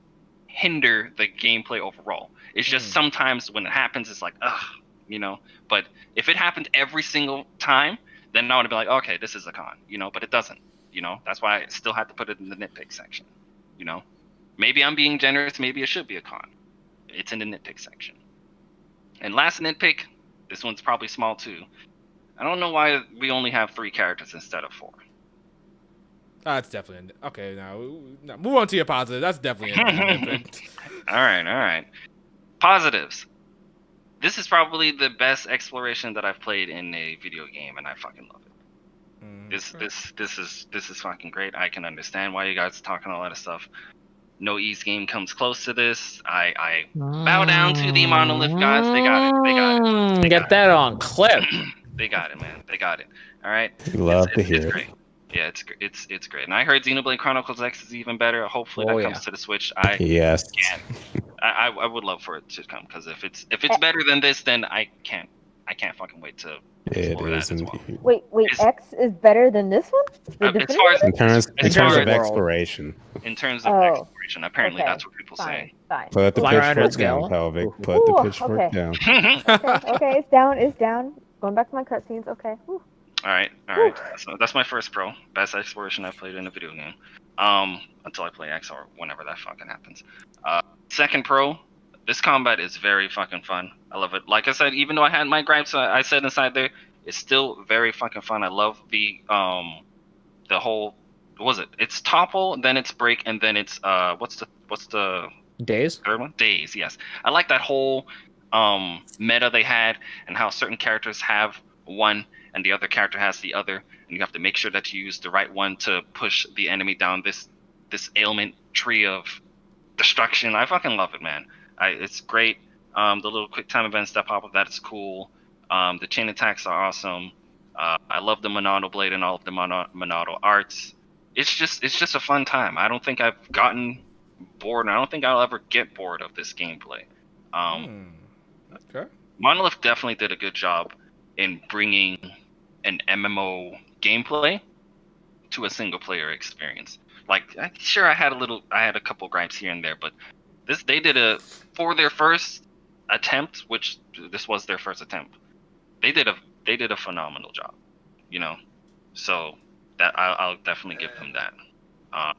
hinder the gameplay overall. It's just sometimes when it happens, it's like, ugh, you know. But if it happened every single time, then I would be like, okay, this is a con, you know. But it doesn't, you know. That's why I still had to put it in the nitpick section, you know. Maybe I'm being generous. Maybe it should be a con. It's in the nitpick section. And last nitpick, this one's probably small too. I don't know why we only have 3 characters instead of 4. That's definitely okay. Now move on to your positive. That's definitely a nitpick. All right. Positives. This is probably the best exploration that I've played in a video game, and I fucking love it. This is fucking great. I can understand why you guys are talking all that stuff. No Ease game comes close to this. I bow down to the Monolith gods. They got it. Get that on clip. They got it, man. They got it. All right. Love to hear It's it. great. Yeah, it's great. And I heard Xenoblade Chronicles X is even better. Hopefully that comes to the Switch. Yes. I would love for it to come, because if it's better than this, then I can't fucking wait to explore that as well. Wait, X is better than this one? As far as In terms far of as- exploration. in terms of Oh, exploration, apparently okay, that's what people say. Fine. Put the Fly around pitchfork at scale. down, Pelvic. Put the Ooh, pitchfork okay. down. Okay, it's down. Going back to my cutscenes. Okay. Whew. All right. So that's my first pro. Best exploration I've played in a video game. Until I play X or whenever that fucking happens. Second pro, this combat is very fucking fun. I love it. Like I said, even though I had my gripes, I said inside there, it's still very fucking fun. I love the whole, what was it? It's topple, then it's break, and then it's what's the Days? third one? Days, yes. I like that whole meta they had, and how certain characters have one and the other character has the other, and you have to make sure that you use the right one to push the enemy down this ailment tree of destruction. I fucking love it, man. It's great. The little quick time events that pop up, that is cool. The chain attacks are awesome. I love the Monado Blade and all of the Monado arts. It's just a fun time. I don't think I've gotten bored, and I don't think I'll ever get bored of this gameplay. Okay. Monolith definitely did a good job in bringing an MMO gameplay to a single player experience. Like, sure, I had a couple gripes here and there, but they did for their first attempt, which this was their first attempt. They did a phenomenal job, you know. So that I'll definitely give them that.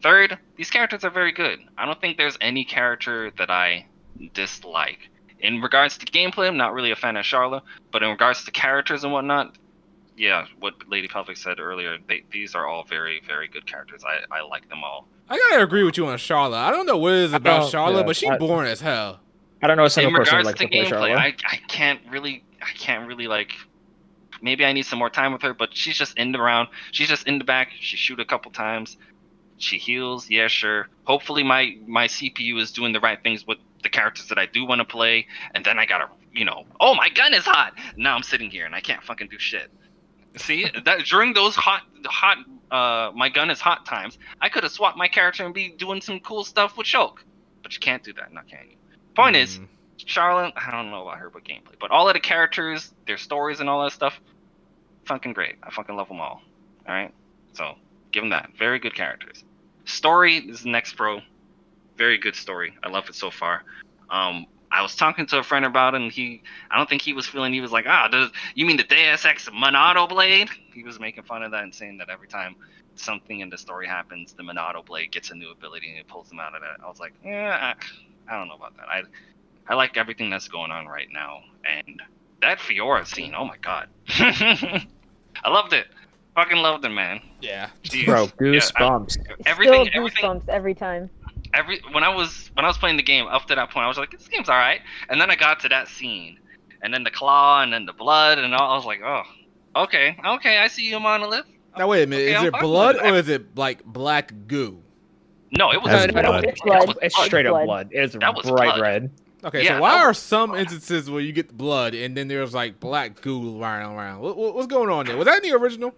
Third, these characters are very good. I don't think there's any character that I dislike. In regards to gameplay, I'm not really a fan of Charlotte, but in regards to characters and whatnot, yeah, what Lady Pelvic said earlier, these are all very, very good characters. I like them all. I gotta agree with you on Charlotte. I don't know what it is about Charlotte, but she's boring as hell. I don't know a single In person regards like to to play gameplay, Charlotte. I can't really like. Maybe I need some more time with her, but she's just in the round. She's just in the back. She shoot a couple times. She heals. Yeah, sure. Hopefully my CPU is doing the right things with the characters that I do want to play, and then I gotta, oh, my gun is hot. Now I'm sitting here and I can't fucking do shit. See, that during those hot my gun is hot times, I could have swapped my character and be doing some cool stuff with Shulk, but you can't do that, now can you? Point is, Charlotte, I don't know about her but gameplay, but all of the characters, their stories and all that stuff, fucking great. I fucking love them all. All right, so give them that. Very good characters. Story is the next pro. Very good story. I love it so far. I was talking to a friend about it, and I don't think he was feeling. He was like, you mean the Deus Ex Monado Blade? He was making fun of that and saying that every time something in the story happens, the Monado Blade gets a new ability and it pulls them out of that. I was like, yeah, I don't know about that. I like everything that's going on right now, and that Fiora scene, oh my god. I loved it. Fucking loved it, man. Yeah. Jeez. Bro, goosebumps. Still goosebumps every time. When I was playing the game up to that point, I was like, this game's all right. And then I got to that scene, and then the claw, and then the blood, and all. I was like, oh, Okay, I see you, Monolith. Now wait a minute, Okay, is I'm it fine with blood it. or is it like black goo? No, it was That's No, blood. It's blood. it's straight up blood. blood. It's That was bright blood. red. Okay, Yeah, so why that are was some blood. instances where you get the blood and then there's like black goo around? What's going on there? Was that in the original?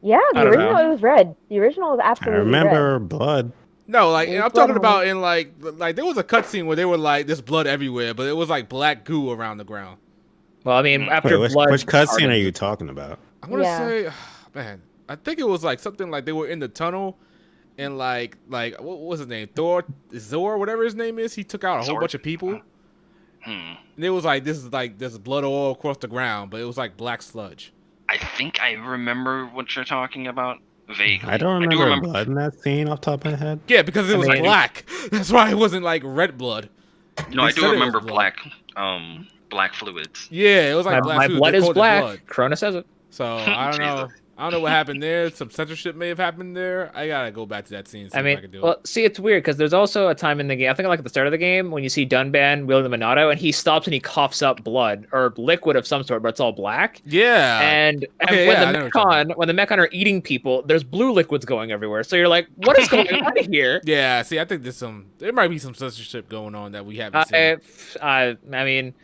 Yeah, the I don't original know. it was red. The original was I absolutely remember blood. No, like It was I'm blood talking on about in like there was a cutscene where they were like there's blood everywhere, but it was like black goo around the ground. Well, I mean, Wait, after Wait, blood. which cutscene are hardens- you talking about? I want to Yeah. say, man, I think it was like something like they were in the tunnel, and like what was his name? Zor, whatever his name is. He took out a whole Zor? bunch of people. Hmm. And it was like there's blood all across the ground, but it was like black sludge. I think I remember what you're talking about vaguely. I don't do remember, remember. blood in that scene off the top of my head. Yeah, because it I was mean- black. That's why it wasn't like red blood. No, They I said do it was remember blood. black fluids. Yeah, it was like my fluid. blood They is called it black. blood. Corona says it. So I don't know. Jesus. I don't know what happened there. Some censorship may have happened there. I gotta go back to that scene. See I if I can mean, do well, it. see, it's weird because there's also a time in the game. I think like at the start of the game when you see Dunban wielding the Monado and he stops and he coughs up blood or liquid of some sort, but it's all black. Yeah. And okay, when yeah, I the know what you're talking Mechon, when the Mechon are eating people, there's blue liquids going everywhere. So you're like, what is going on here? Yeah. See, I think there might be some censorship going on that we haven't seen. I mean,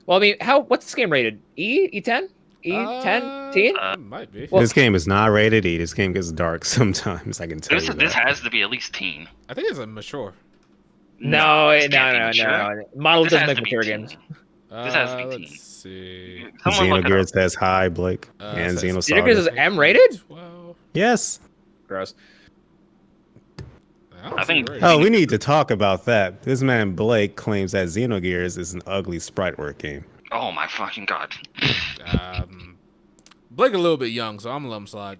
well, I mean, what's this game rated? E10? E10? Teen? It might be. Well- This game is not rated E. This game gets dark sometimes. I can tell This you this that. has to be at least teen. I think it's a mature. No, this can't be no. mature. Monolith This doesn't has make to be mature teen. games. This has to be teen. Let's see. Someone look it Xenogears up. says hi, Blake, and it says Xenogears is Xenosaga. M-rated? 12. Yes. Gross. I think- Oh, we need to talk about that. This man Blake claims that Xenogears is an ugly sprite work game. Oh my fucking god. Blake a little bit young, so I'm gonna let him slide.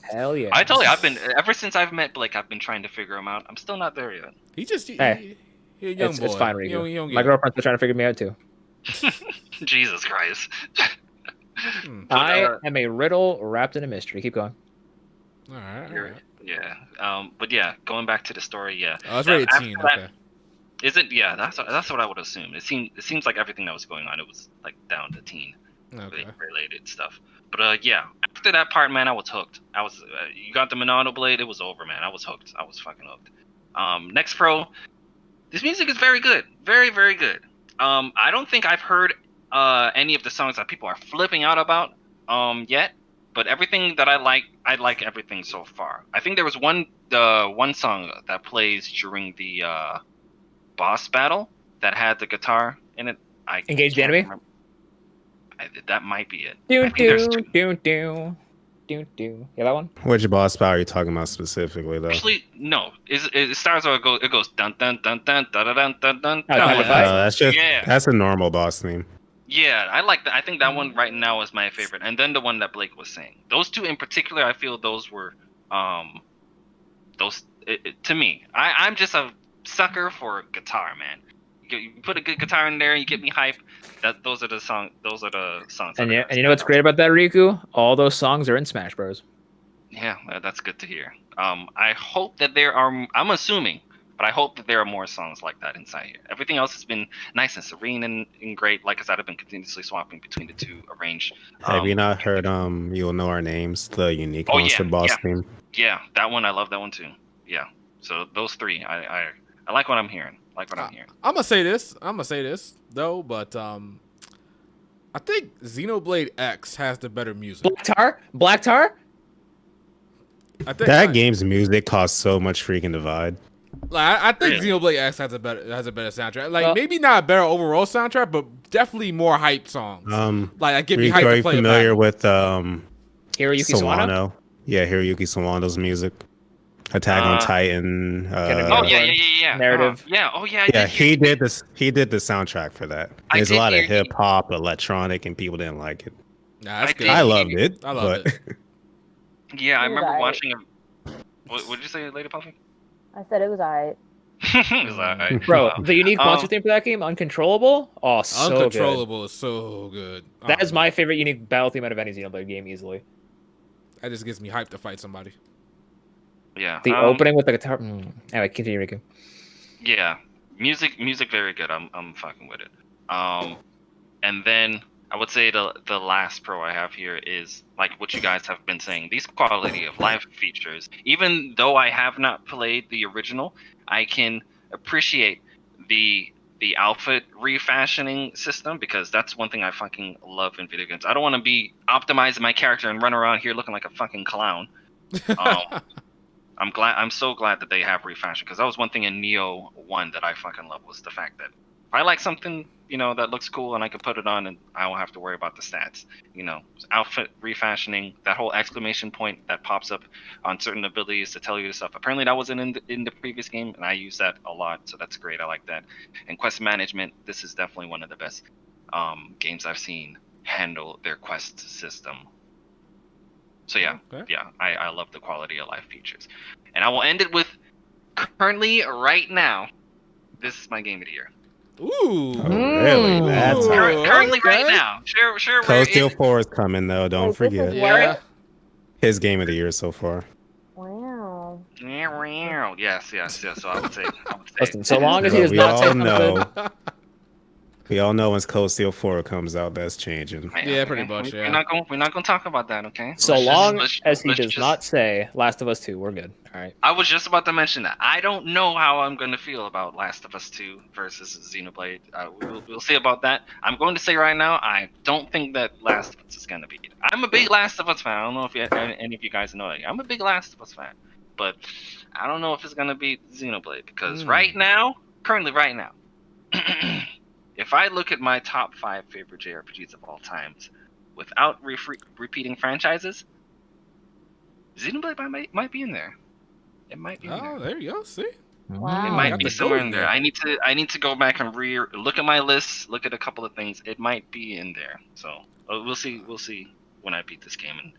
Hell yeah. I tell you, I've been ever since I've met Blake, I've been trying to figure him out. I'm still not there yet. He just Hey, he a young it's, boy. it's fine, You don't Riku. get My it. girlfriend's still trying to figure me out too. Jesus Christ. Hmm. But, I am a riddle wrapped in a mystery. Keep going. All right. All You're- right. yeah. But yeah, going back to the story, yeah. Oh, it's rated After teen. that- Okay. Is it? Yeah, that's what I would assume. It seems like everything that was going on, it was like down to teen Okay. related stuff. But yeah, after that part, man, I was hooked. I was you got the Monado Blade, it was over, man. I was hooked. I was fucking hooked. Next Pro, this music is very good, very very good. I don't think I've heard any of the songs that people are flipping out about yet, but everything that I like everything so far. I think there was one song that plays during the boss battle that had the guitar in it. I Engage the can't enemy? remember. That might be it. Do I think there's do two. do do. Yeah, that one. Which boss battle are you talking about specifically, though? Actually, no. It starts or it goes dun dun dun dun dun dun dun dun. Oh, Time to Fight? That's just Yeah. that's a normal boss theme. Yeah, I like that. I think that one right now is my favorite, and then the one that Blake was saying. Those two in particular, I feel those were to me. I'm just a sucker for guitar, man. You put a good guitar in there, you get me hype. Those are the songs. And you know what's great about that, Riku? All those songs are in Smash Bros. Yeah, that's good to hear. I hope that there are. I'm assuming, but I hope that there are more songs like that inside here. Everything else has been nice and serene and great. Like I said, I've been continuously swapping between the two arranged. Have you not heard You'll Know Our Names, the unique Oh, monster yeah, boss yeah. theme? Yeah, that one. I love that one too. Yeah. So those three, I like what I'm hearing. I'm hearing. I'm gonna say this though, but I think Xenoblade X has the better music. Black Tar? I think That game's music caused so much freaking divide. I think Really? Xenoblade X has a better soundtrack. Like Well- maybe not a better overall soundtrack, but definitely more hype songs. Like I get me Riku, hyped are to you play familiar it. with Hiroyuki Sawano? Sawano? Yeah, Hiroyuki Sawano's music. Attack on Titan. Oh yeah. Narrative. Yeah. Oh yeah. I Yeah, did hear- he did this. He did the soundtrack for that. I There's a did lot of hear he- hip hop, electronic, and people didn't like it. Nah, that's I good. did- I loved it. I loved but it. Yeah, I It was remember alright. watching a. What did you say, Lady Puffy? I said it was alright. It was alright. Bro, Wow. the unique monster Um, theme for that game, Uncontrollable. Oh, so good. Uncontrollable is so good. That is my favorite unique battle theme out of any Xenoblade game, easily. That just gets me hyped to fight somebody. Yeah. The opening with the guitar. Anyway, continue, Riku. Yeah, music, very good. I'm fucking with it. And then I would say the last pro I have here is like what you guys have been saying. These quality of life features, even though I have not played the original, I can appreciate the outfit refashioning system, because that's one thing I fucking love in video games. I don't want to be optimizing my character and run around here looking like a fucking clown. I'm so glad that they have refashion, because that was one thing in Neo 1 that I fucking love, was the fact that if I like something, that looks cool and I can put it on and I won't have to worry about the stats. Outfit refashioning, that whole exclamation point that pops up on certain abilities to tell you the stuff. Apparently that wasn't in the previous game, and I use that a lot, so that's great. I like that. And quest management, this is definitely one of the best games I've seen handle their quest system. So yeah, Okay. I love the quality of life features. And I will end it with, currently, right now, this is my game of the year. Ooh. Oh, really? That's Ooh. Currently, right Okay. now. Sure. Cold Steel 4 is coming though. Don't Wait, this is forget. what? Yeah. His game of the year so far. Wow. Yes. So I would say. Listen, so long as he But does we not say all something. know. We all know once Cold Steel 4 comes out, that's changing. Yeah, pretty much, yeah. We're not gonna talk about that, okay? So Let's long just- as he let's does just- not say Last of Us 2, we're good. All right. I was just about to mention that. I don't know how I'm going to feel about Last of Us 2 versus Xenoblade. We'll see about that. I'm going to say right now, I don't think that Last of Us is going to beat it. I'm a big Last of Us fan. I don't know if any of you guys know that. I'm a big Last of Us fan. But I don't know if it's going to beat Xenoblade. Because currently right now, if I look at my top 5 favorite JRPGs of all times, without repeating franchises, Xenoblade might be in there. It might be in there. Oh, there you go. See? Wow. It might Got be the somewhere goat in in there. there. I need to go back and look at my list, look at a couple of things. It might be in there. So we'll see when I beat this game and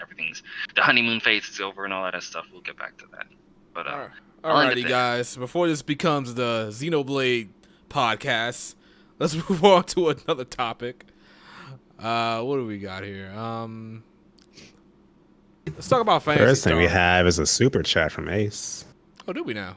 the honeymoon phase is over and all that stuff. We'll get back to that. But I'll end it Alrighty, there. guys. Before this becomes the Xenoblade podcast, let's move on to another topic. What do we got here? Let's talk about Phantasy First thing we Star. have is a super chat from Ace. Oh, do we now?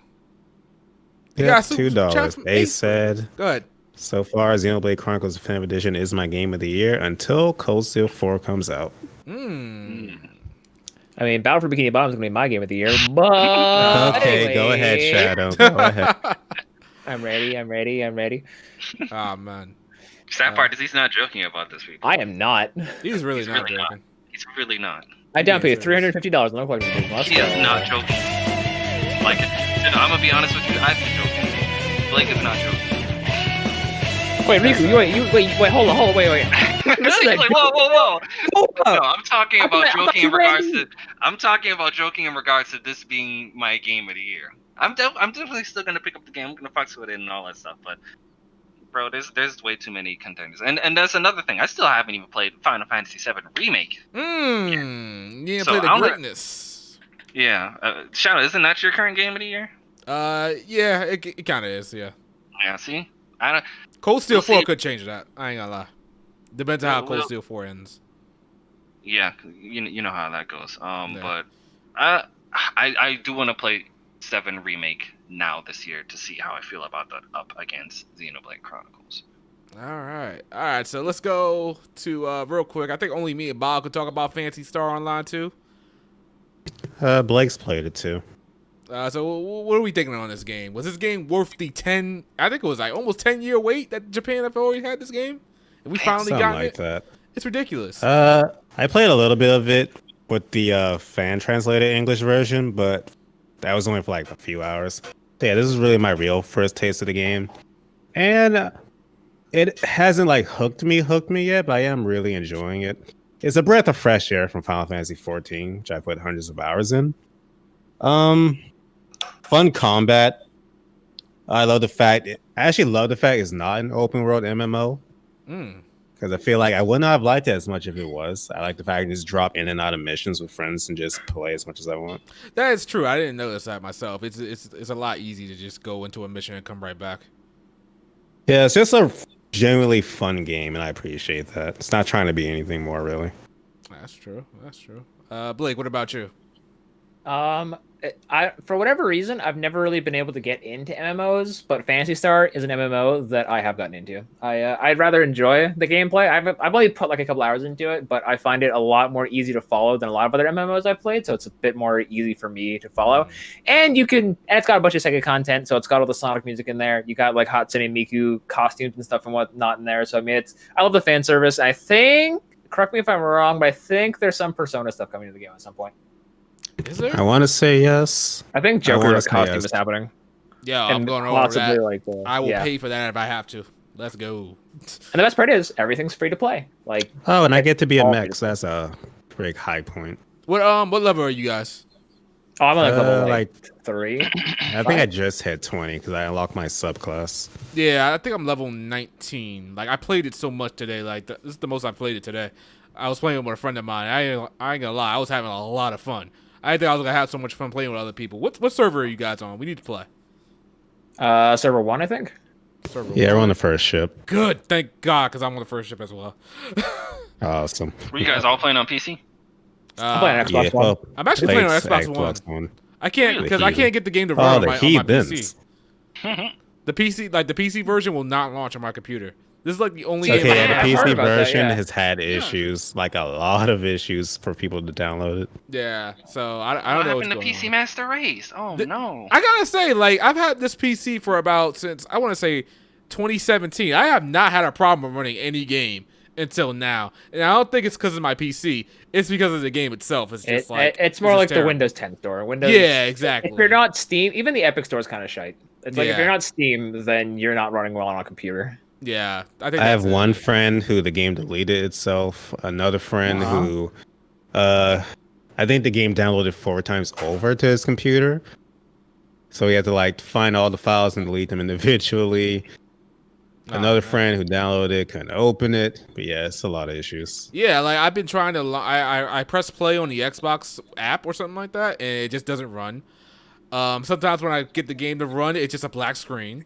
Yeah, Yeah, super chat $2. from Ace Ace. said, Go ahead. so far, Xenoblade Chronicles Definitive Edition is my game of the year until Cold Steel 4 comes out. I mean, Battle for Bikini Bottom is going to be my game of the year, but Okay, go ahead, Shadow. Go ahead. I'm ready. Oh, man. Sad part is he's not joking about this, people. I am not. He's really He's not really joking. He's really not. I downpaid Yes, $350 on collection page. He is not joking. Like, I'm gonna be honest with you. I've been joking. Blake is not joking. Wait, Riku, wait, hold on, wait. This is Like, whoa. Hold No, up. I'm talking about I'm not joking in regards ready. to. I'm talking about joking in regards to this being my game of the year. I'm definitely still gonna pick up the game. I'm gonna fuck with it and all that stuff. But, bro, there's way too many contenders. And that's another thing. I still haven't even played Final Fantasy VII Remake. You didn't So play the I'm not- greatness. Yeah, Shadow, isn't that your current game of the year? Yeah, it kind of is. Yeah. Yeah. See, I don't. Cold Steel We'll 4 see. could change that. I ain't gonna lie. Depends on how We'll- Cold Steel 4 ends. Yeah, you know how that goes. Yeah. But I do want to play 7 Remake now this year to see how I feel about that up against Xenoblade Chronicles. All right. So let's go to real quick. I think only me and Bob could talk about Phantasy Star Online too. Blake's played it too. So what are we thinking on this game? Was this game worth the 10? I think it was like almost 10-year wait that Japan have always had this game, and we finally Something got like it. that. It's ridiculous. I played a little bit of it with the fan translated English version, but that was only for like a few hours. So yeah, this is really my real first taste of the game, and it hasn't like hooked me yet, but I am really enjoying it. It's a breath of fresh air from Final Fantasy 14, which I put hundreds of hours in. Fun combat. I actually love the fact it's not an open world MMO. Because I feel like I would not have liked it as much if it was. I like the fact I can just drop in and out of missions with friends and just play as much as I want. That is true. I didn't notice that myself. It's a lot easy to just go into a mission and come right back. Yeah, it's just a genuinely fun game, and I appreciate that. It's not trying to be anything more, really. That's true. Blake, what about you? I for whatever reason I've never really been able to get into MMOs, but Fantasy Star is an MMO that I have gotten into. I'd rather enjoy the gameplay. I've only put like a couple hours into it, but I find it a lot more easy to follow than a lot of other MMOs I've played. So it's a bit more easy for me to follow. And and it's got a bunch of Sega content, so it's got all the Sonic music in there. You got like Hatsune Miku costumes and stuff and whatnot in there. So I mean, I love the fan service. I think, correct me if I'm wrong, but I think there's some Persona stuff coming to the game at some point. Is there? I want to say yes. I think I wanna Joker's say costume yes. is happening. Yeah, I'm And going over possibly that. like I will pay for that if I have to. Let's go. And the best part is everything's free to play. Like, Oh, and I get to be a all mech. So that's a big high point. What level are you guys? oh, I'm on like level like 3. I think I just hit 20 because I unlocked my subclass. Yeah, I think I'm level 19. Like I played it so much today. Like this is the most I've played it today. I was playing with a friend of mine. I ain't gonna lie. I was having a lot of fun. I didn't think I was gonna have so much fun playing with other people. What server are you guys on? We need to play. Server 1, I think. Server Yeah, we're one. on the first ship. Good, thank God, because I'm on the first ship as well. Awesome. Were you guys all playing on PC? I'm playing Xbox Yeah, One. well, I'm actually playing on Xbox Xbox One. One. I can't Really? because I can't get the game to run Oh, on the my heathens. PC. The PC version will not launch on my computer. This is like the only Okay, game I yeah, ever the I've have. heard PC about that, version yeah. has had issues, like a lot of issues for people to download it. Yeah, so I What don't know what's happened to going PC on. Master Race? Oh no. I gotta say, like, I've had this PC for about since I want to say 2017. I have not had a problem running any game until now, and I don't think it's because of my PC. It's because of the game itself. It's just It's more just like the terrible. Windows 10 store. Windows. Yeah, exactly. If you're not Steam, even the Epic store is kind of shite. It's like if Yeah. you're not Steam, then you're not running well on a computer. Yeah, I think I have that's it. one friend who the game deleted itself. Another friend Wow. who, I think the game downloaded 4 times over to his computer. So he had to like find all the files and delete them individually. Oh, Another man. friend who downloaded it couldn't open it. But yeah, it's a lot of issues. Yeah, like I've been trying to. I press play on the Xbox app or something like that, and it just doesn't run. Sometimes when I get the game to run, it's just a black screen.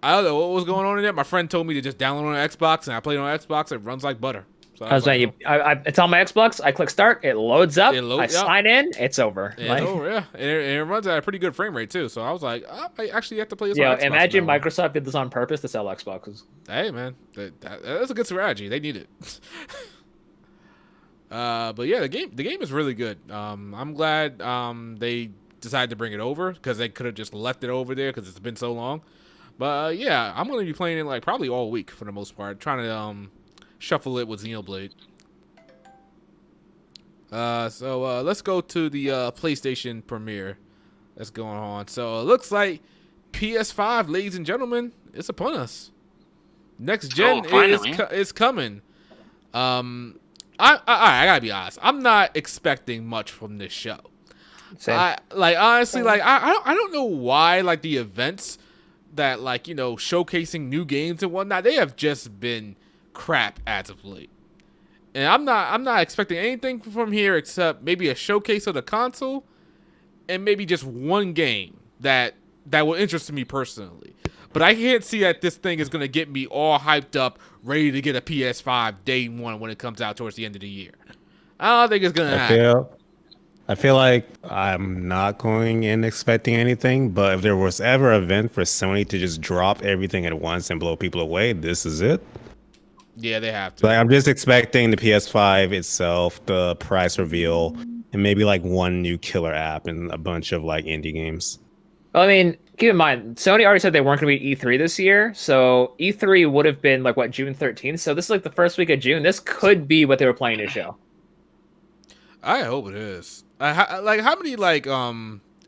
I don't know what was going on in there. My friend told me to just download on Xbox, and I played on Xbox. It runs like butter. So I was saying, it's on my Xbox. I click start, it loads up. It loads I up. sign in, it's over. Yeah, Like, it's over, yeah. And it runs at a pretty good frame rate too. So I was like, I actually have to play this. yeah, on Xbox imagine from now on. Microsoft did this on purpose to sell Xboxes. Hey man, that's a good strategy. They need it. But yeah, the game is really good. I'm glad they decided to bring it over because they could have just left it over there because it's been so long. But yeah, I'm gonna be playing it like probably all week for the most part, trying to shuffle it with Xenoblade. So let's go to the PlayStation premiere that's going on. So it looks like PS5, ladies and gentlemen, it's upon us. Next gen finally. is coming. I gotta be honest. I'm not expecting much from this show. Same. Honestly, I don't know why like the events that like showcasing new games and whatnot, they have just been crap as of late. And I'm not expecting anything from here except maybe a showcase of the console and maybe just one game that will interest me personally. But I can't see that this thing is gonna get me all hyped up, ready to get a PS5 day one when it comes out towards the end of the year. I don't think it's gonna happen. I feel like I'm not going in expecting anything, but if there was ever an event for Sony to just drop everything at once and blow people away, this is it. Yeah, they have to. Like I'm just expecting the PS5 itself, the price reveal, and maybe like one new killer app and a bunch of like indie games. Well, I mean, keep in mind, Sony already said they weren't going to be E3 this year, so E3 would have been like June 13th. So this is like the first week of June. This could be what they were planning to show. I hope it is. How many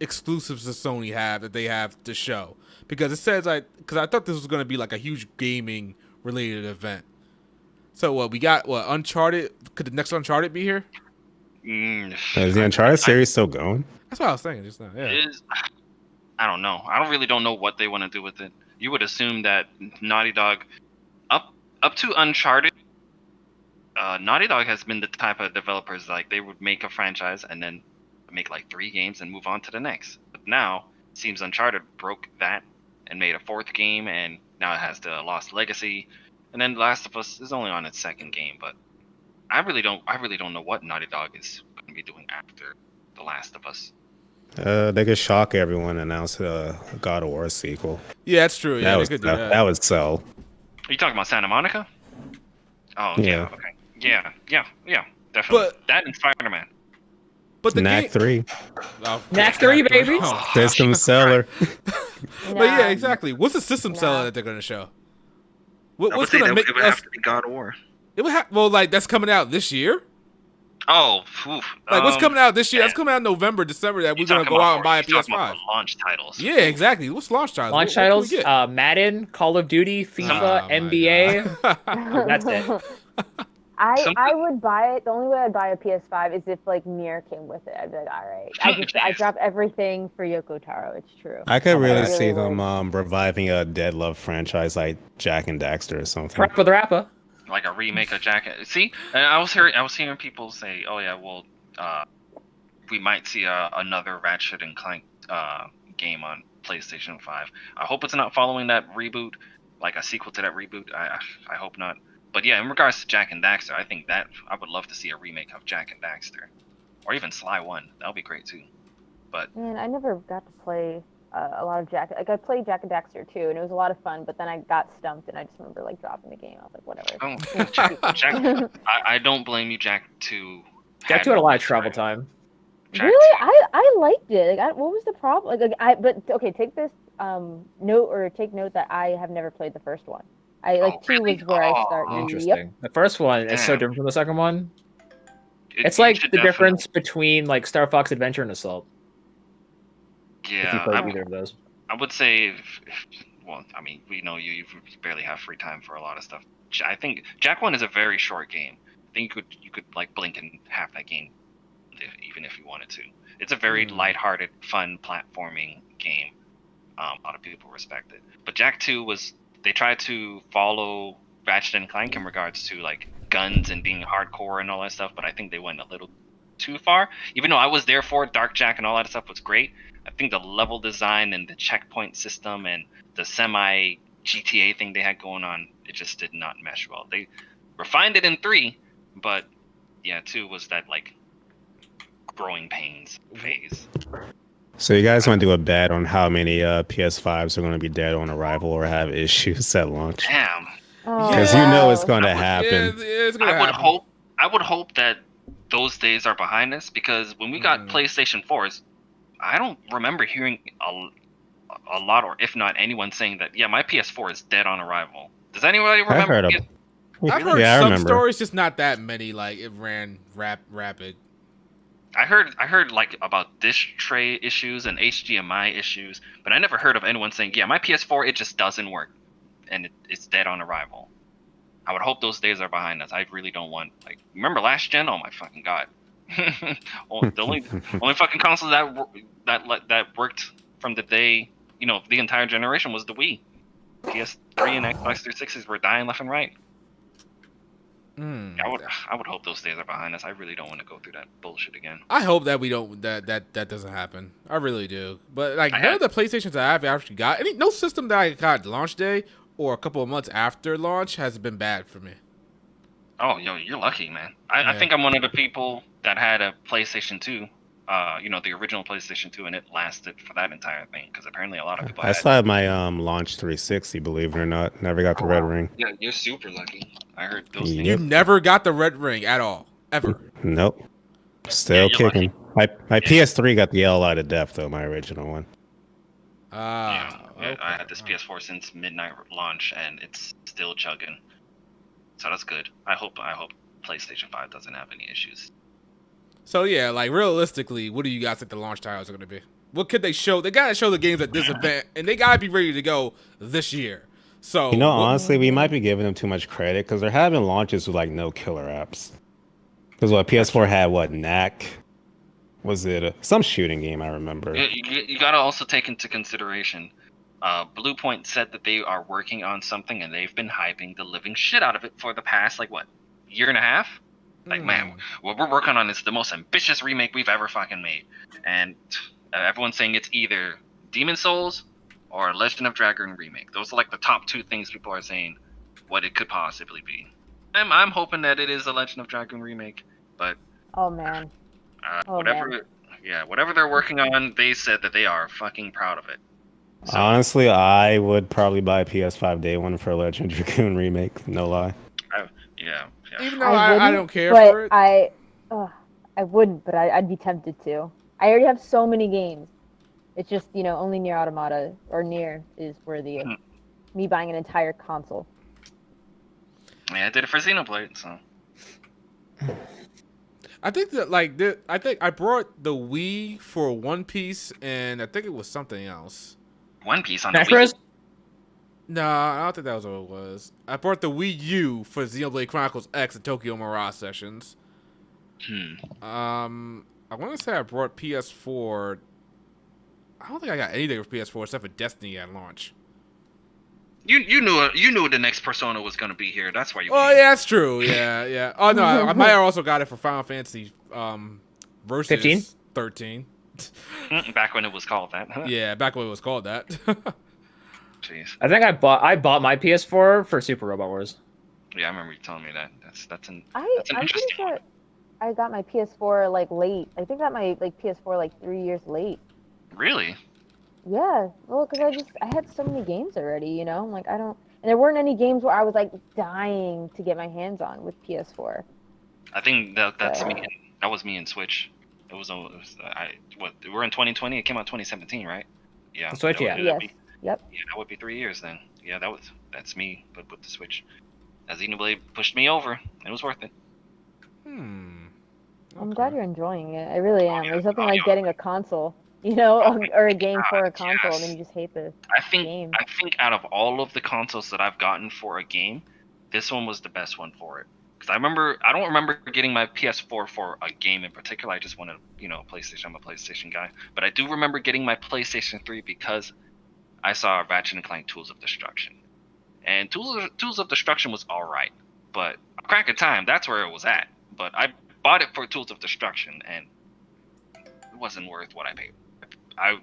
exclusives does Sony have that they have to show? Because it says because I thought this was going to be like a huge gaming related event. So what we got? What Uncharted? Could the next Uncharted be here? Is the Uncharted series still going? That's what I was thinking just now. Yeah. I don't know. I really don't know what they want to do with it. You would assume that Naughty Dog, up to Uncharted, Naughty Dog has been the type of developers like they would make a franchise and then make like 3 games and move on to the next. But now it seems Uncharted broke that and made a 4th game, and now it has the Lost Legacy, and then Last of Us is only on its 2nd game. But I really don't know what Naughty Dog is going to be doing after The Last of Us. They could shock everyone and announce a God of War sequel. Yeah, that's true. Yeah, That they was could do that that. would sell. Are you talking about Santa Monica? Oh Yeah. okay. Yeah, definitely. But- That and Spider-Man. But the Knack game. 3, Oh, Knack 3, baby. Oh, system seller. but yeah, Nah. exactly. What's the system Nah. seller that they're gonna show? I would What's say gonna that make it would us? have to be God of War. It would have. Well, like that's coming out this year. Oh, oof. Like what's coming out this year? yeah. That's coming out in November, December. That we're You're gonna talking go about out and buy a you're talking about PS5. the launch titles. Yeah, exactly. What's launch titles? Launch What can titles: we get? Madden, Call of Duty, FIFA, Oh, my NBA. God. That's it. I would buy it. The only way I'd buy a PS5 is if like Nier came with it. I'd be like, all right. I drop everything for Yoko Taro. It's true. I could really really see would. them reviving a dead love franchise like Jack and Daxter or something. Rap with the rapper. Like a remake of Jack. See, and I was hearing people say, "Oh yeah, well, we might see another Ratchet and Clank game on PlayStation 5." I hope it's not following that reboot, like a sequel to that reboot. I hope not. But yeah, in regards to Jack and Daxter, I think that I would love to see a remake of Jack and Daxter, or even Sly 1. That would be great too. But Man, I never got to play a lot of Jack. Like I played Jack and Daxter too, and it was a lot of fun. But then I got stumped, and I just remember like dropping the game. I was like, whatever. oh, Jack, I don't blame you. Jack 2. Jack 2 had a lot of travel time. Jack Really, 2. I liked it. Like, what was the problem? But okay, take this take note that I have never played the first one. Oh, 2 really? was where I started. Interesting. Yep. The first one is so Damn. different from the second one. It's You like should the definitely- difference between like Star Fox Adventure and Assault. If you Yeah, played either of those. I would say, well, I mean, we know you barely have free time for a lot of stuff. I think Jack 1 is a very short game. I think you could like blink and half that game, even if you wanted to. It's a very lighthearted, fun platforming game. A lot of people respect it. But Jack 2 they tried to follow Ratchet and Clank in regards to like guns and being hardcore and all that stuff, but I think they went a little too far. Even though I was there for it, Dark Jack and all that stuff was great. I think the level design and the checkpoint system and the semi GTA thing they had going on, it just did not mesh well. They refined it in 3, but yeah, 2 was that like growing pains phase. So you guys want to do a bet on how many PS5s are going to be dead on arrival or have issues at launch? Damn. Because you know it's going to happen. Yeah, it's gonna I would happen. hope that those days are behind us, because when we got PlayStation 4s, I don't remember hearing a lot, or if not anyone saying that, yeah, my PS4 is dead on arrival. Does anybody remember? I've heard of. I've heard Yeah, I some remember. stories, just not that many. Like it ran rapid. I heard like about disk tray issues and HDMI issues, but I never heard of anyone saying, yeah, my PS4, it just doesn't work and it's dead on arrival. I would hope those days are behind us. I really don't want, like, remember last gen? Oh my fucking god. The only fucking console that worked from the day, the entire generation was the Wii. PS3 and Xbox 360s were dying left and right. I would hope those days are behind us. I really don't want to go through that bullshit again. I hope that we don't that doesn't happen. I really do. But like I none had- of the PlayStations that I've actually got, no system that I got launch day or a couple of months after launch has been bad for me. Oh, you're lucky, man. I think I'm one of the people that had a PlayStation 2, the original PlayStation 2, and it lasted for that entire thing, because apparently a lot of people I had. still have my launch 360, believe it or not. Never got the red ring. Yeah, you're super lucky. I heard those Yep. things. You never got the red ring at all, ever. Nope. Still Yeah, you're kicking. My PS3 got the L out of death though, my original one. Yeah, Okay. I had this PS4 since midnight launch, and it's still chugging. So that's good. I hope PlayStation 5 doesn't have any issues. So yeah, like realistically, what do you guys think the launch titles are going to be? What could they show? They gotta show the games at this event, and they gotta be ready to go this year. So Honestly, we might be giving them too much credit because they're having launches with like no killer apps. Because PS4 had Knack? Was it some shooting game? I remember. You gotta also take into consideration, Blue Point said that they are working on something, and they've been hyping the living shit out of it for the past year and a half. Like, man, what we're working on is the most ambitious remake we've ever fucking made, and everyone's saying it's either Demon Souls or Legend of Dragon remake. Those are like the top 2 things people are saying what it could possibly be. I'm hoping that it is a Legend of Dragon remake, but Oh man. whatever. man. Yeah, whatever they're working on, they said that they are fucking proud of it. So, Honestly, I would probably buy a PS5 day one for Legend Dragoon remake. No lie. yeah. Even though I I wouldn't, don't care but for it. I wouldn't, but I'd be tempted to. I already have so many games. It's just, only Near Automata or Near is worthy of me buying an entire console. Yeah, I did it for Xenoblade, so. I think that I think I brought the Wii for One Piece, and I think it was something else. One Piece on the Smash Wii. Bros. No, I don't think that was what it was. I brought the Wii U for Xenoblade Chronicles X and Tokyo Mirage Sessions. I want to say I brought PS4. I don't think I got anything for PS4 except for Destiny at launch. You knew the next Persona was gonna be here. That's why you. Oh yeah, that's true. Yeah. Oh no, I might have also got it for Final Fantasy versus 15? 13. Back when it was called that. Yeah, back when it was called that. Jeez. I think I bought my PS4 for Super Robot Wars. Yeah, I remember you telling me that. That's an I'm pretty interesting sure one. I got my PS4 like late. I think I got my PS4 like 3 years late. Really? Yeah, well, because I had so many games already, like I don't, and there weren't any games where I was like dying to get my hands on with PS4. I think that's me. That was me in Switch. We're in 2020. It came out 2017, right? Yeah. Switch, yeah. Yes. Yep. Yeah, that would be 3 years then. Yeah, that's me, but with the Switch. That Xenoblade pushed me over. It was worth it. I'm glad you're enjoying it. I really am. yeah. There's nothing Oh, like yeah. getting a console, or a game for a God, console, and yes. then you just hate the I think game. out of all of the consoles that I've gotten for a game, this one was the best one for it. Because I don't remember getting my PS4 for a game in particular. I just wanted, PlayStation. I'm a PlayStation guy. But I do remember getting my PlayStation 3 because I saw Ratchet and Clank Tools of Destruction. And Tools of Destruction was alright. But a crack of time, that's where it was at. But I bought it for Tools of Destruction, and it wasn't worth what I paid.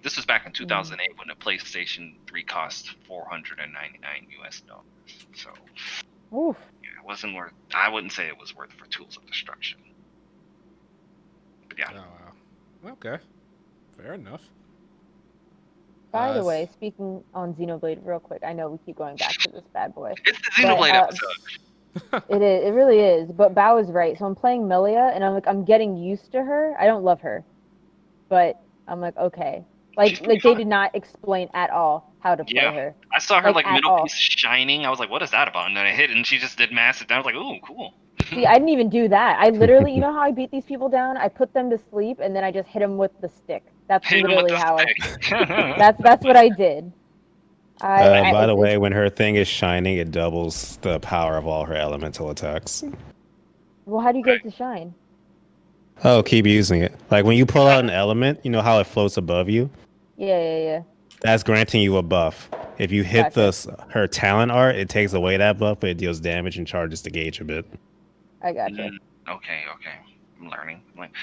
This was back in 2008 when the PlayStation 3 cost $499 US. So, Oof. yeah, it wasn't worth. I wouldn't say it was worth for Tools of Destruction. But yeah. Oh wow. Okay. Fair enough. By the way, speaking on Xenoblade real quick, I know we keep going back to this bad boy. It's the Xenoblade episode. It is. It really is. But Bao is right. So I'm playing Melia, and I'm getting used to her. I don't love her, but I'm like, okay. Like they did not explain at all how to play her. I saw her Like, at middle all. piece shining. I was like, what is that about? And then I hit it, and she just did massive. I was like, ooh, cool. See, I didn't even do that. I literally, you know how I beat these people down? I put them to sleep, and then I just hit them with the stick. That's Hit 'em with literally the how stick. That's what I did. By the way, when her thing is shining, it doubles the power of all her elemental attacks. Well, how do you get it to shine? Oh, keep using it. Like when you pull out an element, you know how it floats above you? Yeah. That's granting you a buff. If you hit her talent art, it takes away that buff, but it deals damage and charges the gauge a bit. I gotcha. Okay. I'm learning.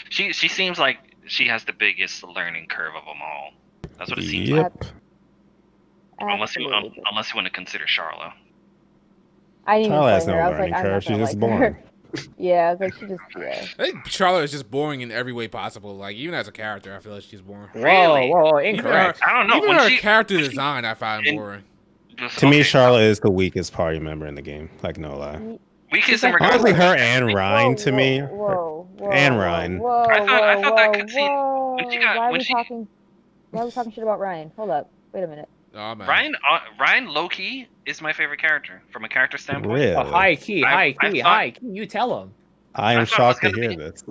She seems like she has the biggest learning curve of them all. That's what it seems like. Yep. Unless you Absolutely. want to consider Charlotte. I didn't even Charlotte has play no her. I was learning like, I'm curve. not She's gonna just like born. her. Yeah, I was like, she just, yeah. I think Charlotte is just boring in every way possible. Like even as a character, I feel like she's boring. Really? Whoa, incorrect. I don't know. Even When her she- character design, I find boring. To me, Charlotte is the weakest party member in the game. Like, no lie. Weakest in regards Honestly, to her and Ryan, to me. Whoa, and Ryan. Whoa, I thought that whoa, cutscene- whoa. when she got- Why are when we she- talking? Why are we talking shit about Ryan? Hold up. Wait a minute. Oh man. Ryan low-key is my favorite character from a character standpoint. Really? High key. I thought- You tell him. I am I thought it shocked to was gonna hear be- this.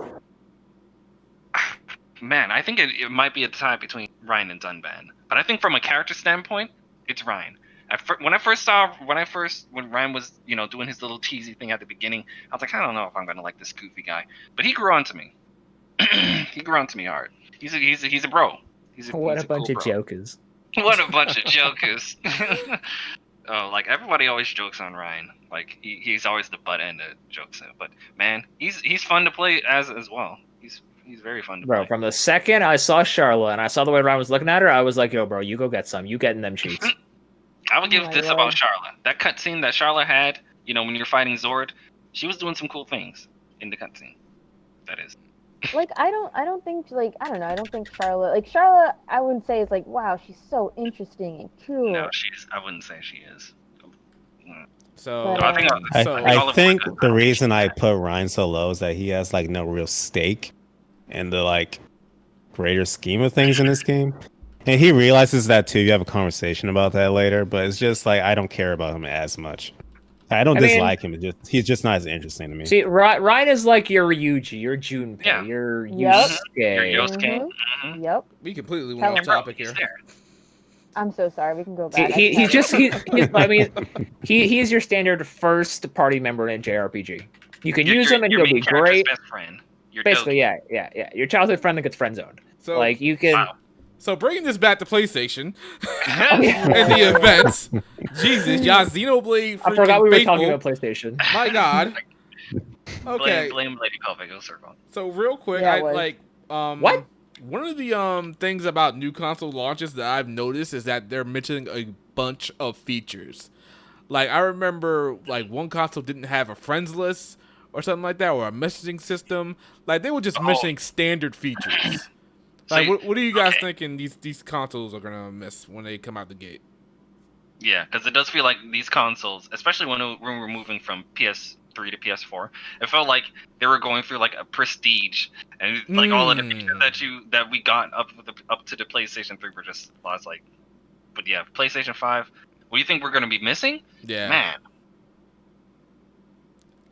Man, I think it might be a tie between Ryan and Dunban. But I think from a character standpoint, it's Ryan. When Ryan was doing his little teasy thing at the beginning, I was like, I don't know if I'm gonna like this goofy guy. But he grew on to me. He grew on to me hard. He's a bro. He's What a a bunch cool of bro. jokers. What a bunch of jokers. Oh, like everybody always jokes on Ryan. Like he's always the butt end of jokes. But man, he's fun to play as well. He's very fun to Bro, play. from the second I saw Charlotte and I saw the way Ryan was looking at her, I was like, yo, bro, you go get some. You getting them cheeks. I would give my this Lord. about Charlotte. That cutscene that Charlotte had, when you're fighting Zord, she was doing some cool things in the cutscene. That is. Like I don't think like I don't know. I don't think Charlotte. I wouldn't say is like wow. She's so interesting and No, cool. I wouldn't say she is. Mm. So But No, I think I, so I all of think them. the reason I put Ryan so low is that he has like no real stake in the like greater scheme of things in this game. And he realizes that too. You have a conversation about that later, but it's just like I don't care about him as much. I don't I mean, dislike him. He's just not as interesting to me. see, Ryan is like your Ryuji, your Junpei, Yeah. your Yep. Yusuke. Your Yosuke. Mhm. Yep. we completely Tell went off him. topic He's here. there. I'm so sorry. We can go back. He's just I mean he's your standard first party member in a JRPG. You can use him and your he'll main be character's great. best friend. Your Basically, Doki. yeah. Your childhood friend that gets friend zoned. So Like you can. Wow. so bringing this back to PlayStation Yeah. and the events. Jesus, y'all Xenoblade I forgot we were talking faithful. about PlayStation. My God. Okay. Blame Lady Pelvic. Go circle. So real quick, Yeah, I it was. like What? one of the things about new console launches that I've noticed is that they're mentioning a bunch of features. Like I remember like one console didn't have a friends list or something like that or a messaging system. Like they were just mentioning standard features. Like So, what are you guys okay. thinking these consoles are gonna miss when they come out the gate? Yeah, because it does feel like these consoles, especially when we're moving from PS3 to PS4, it felt like they were going through like a prestige, and like all of the features that we got up to the PlayStation 3 were just lost. Like, but yeah, PlayStation 5. What do you think we're gonna be missing? Yeah. Man,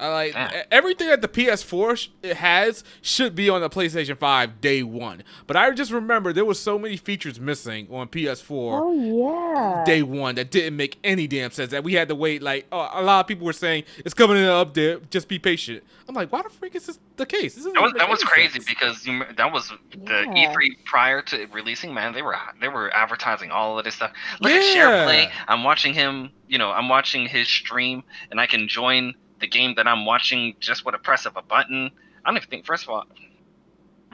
I like Yeah. everything that the PS4 it has should be on the PlayStation 5 day one. But I just remember there was so many features missing on PS4 Oh yeah. day one that didn't make any damn sense. That we had to wait. Like a lot of people were saying it's coming in an update. Just be patient. I'm like, why the freak is this the case? This that was crazy because that was the Yeah. E3 prior to it releasing. Man, they were advertising all of this stuff. Look at Yeah. SharePlay. I'm watching him. I'm watching his stream, and I can join the game that I'm watching just with a press of a button. I don't even think. First of all,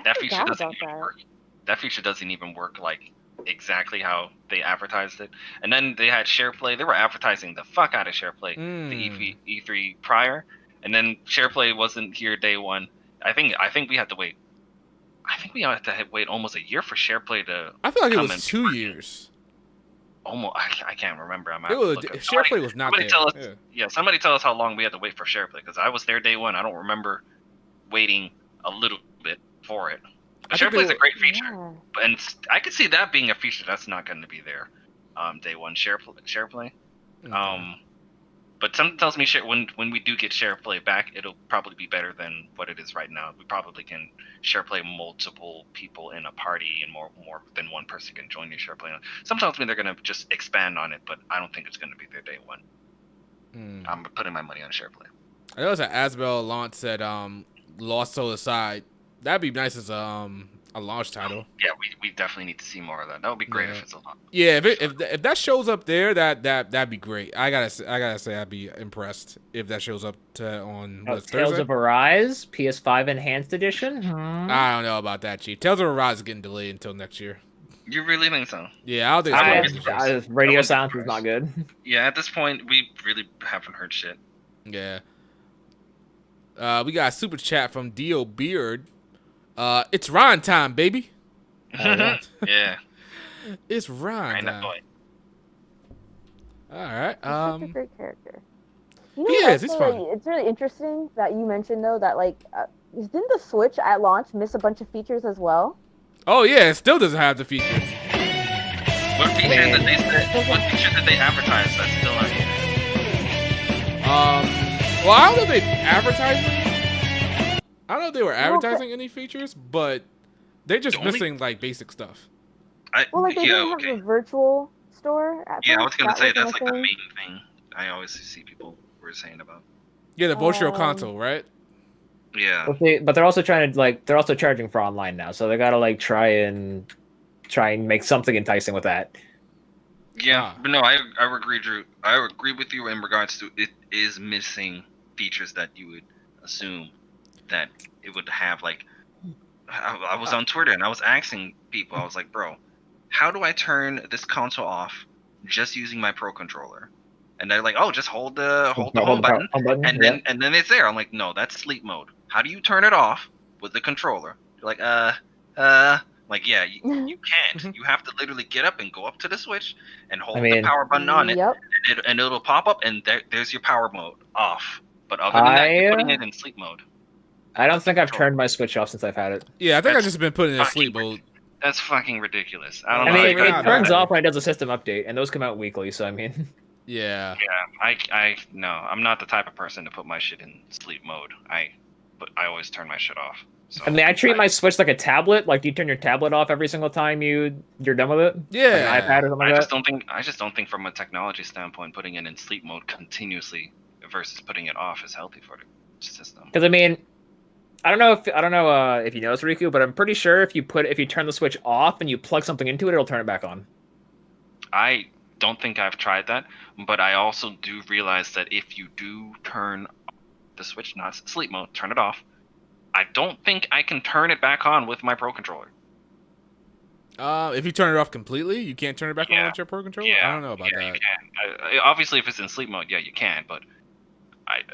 that feature forgot doesn't about even that. work. That feature doesn't even work like exactly how they advertised it. And then they had SharePlay. They were advertising the fuck out of SharePlay the E3 prior, and then SharePlay wasn't here day one. I think we had to wait. I think we had to wait almost a year for SharePlay to. I feel like it come was and 2 work. years. Almost, I can't remember. I'm It was SharePlay was not there. Tell us, Yeah. somebody tell us how long we had to wait for SharePlay because I was there day one. I don't remember waiting a little bit for it. But I think SharePlay is they a great feature, Yeah. and I could see that being a feature that's not going to be there, day one. SharePlay. Okay. But something tells me when we do get SharePlay back, it'll probably be better than what it is right now. We probably can SharePlay multiple people in a party, and more than one person can join your SharePlay. Some tells me they're gonna just expand on it, but I don't think it's gonna be there day one. I'm putting my money on SharePlay. I know it's an Asbel launch said Lost Soul Aside. That'd be nice as a launch title. Yeah, we definitely need to see more of that. That would be great Yeah. if it's a lot. Yeah, if that shows up there, that'd be great. I gotta say I'd be impressed if that shows up on Tales Thursday. of Arise, PS5 Enhanced Edition. I don't know about that, Chief. Tales of Arise is getting delayed until next year. You really think so? Yeah, I don't think it's gonna be this year. Radio That was silence is surprised. not good. Yeah, at this point, we really haven't heard shit. Yeah. We got a super chat from Dio Beard. It's Ryan time, baby. yeah. Yeah, It's Ryan kind of time. boy. All right. He's such a great character. You know, He is, he's also, fun. It's really interesting that you mentioned though that like didn't the Switch at launch miss a bunch of features as well? Oh yeah, it still doesn't have the features. What feature did they say? What feature did they advertise that's still on here? Well, I don't know if they advertising. I don't know if they were advertising any features, but they're just The only- missing like basic stuff. Well, like they Yeah, didn't okay. have the virtual store. At Yeah, I was first. gonna That say wasn't that's a like the thing. main thing I always see people were saying about. Yeah, the virtual Um, console, right? Yeah, But they're also trying to they're also charging for online now, so they gotta try and make something enticing with that. yeah, Ah. but no, I agree, Drew. I agree with you in regards to it is missing features that you would assume that it would have. Like, I was on Twitter and I was asking people, I was like, bro, how do I turn this console off just using my Pro controller? And they're like, oh, just hold the home button. And then it's there. I'm like, no, that's sleep mode. How do you turn it off with the controller You're like, like, yeah, you can't. You have to literally get up and go up to the Switch and hold the power button on it, Yep. and it'll pop up, and there's your power mode off. But other than that, you're putting it in sleep mode. I don't think I've turned my Switch off since I've had it. Yeah, I think I've That's just been putting it in fucking sleep mode. That's fucking ridiculous. I don't I know. mean, Not it bad. turns off when it does a system update, and those come out weekly. So I mean, Yeah. I no, I'm not the type of person to put my shit in sleep mode. But I always turn my shit off. So I mean, I treat my Switch like a tablet. Like, do you turn your tablet off every single time you're done with it? Yeah. Like an iPad or something like that. I just don't think from a technology standpoint, putting it in sleep mode continuously versus putting it off is healthy for the system. Because I mean, I don't know if you noticed, Riku, but I'm pretty sure if you turn the Switch off and you plug something into it, it'll turn it back on. I don't think I've tried that, but I also do realize that if you do turn the Switch, not sleep mode, turn it off, I don't think I can turn it back on with my Pro Controller. If you turn it off completely, you can't turn it back on with your Pro Controller? Yeah, I don't know about that. You can. Obviously, if it's in sleep mode, yeah, you can, but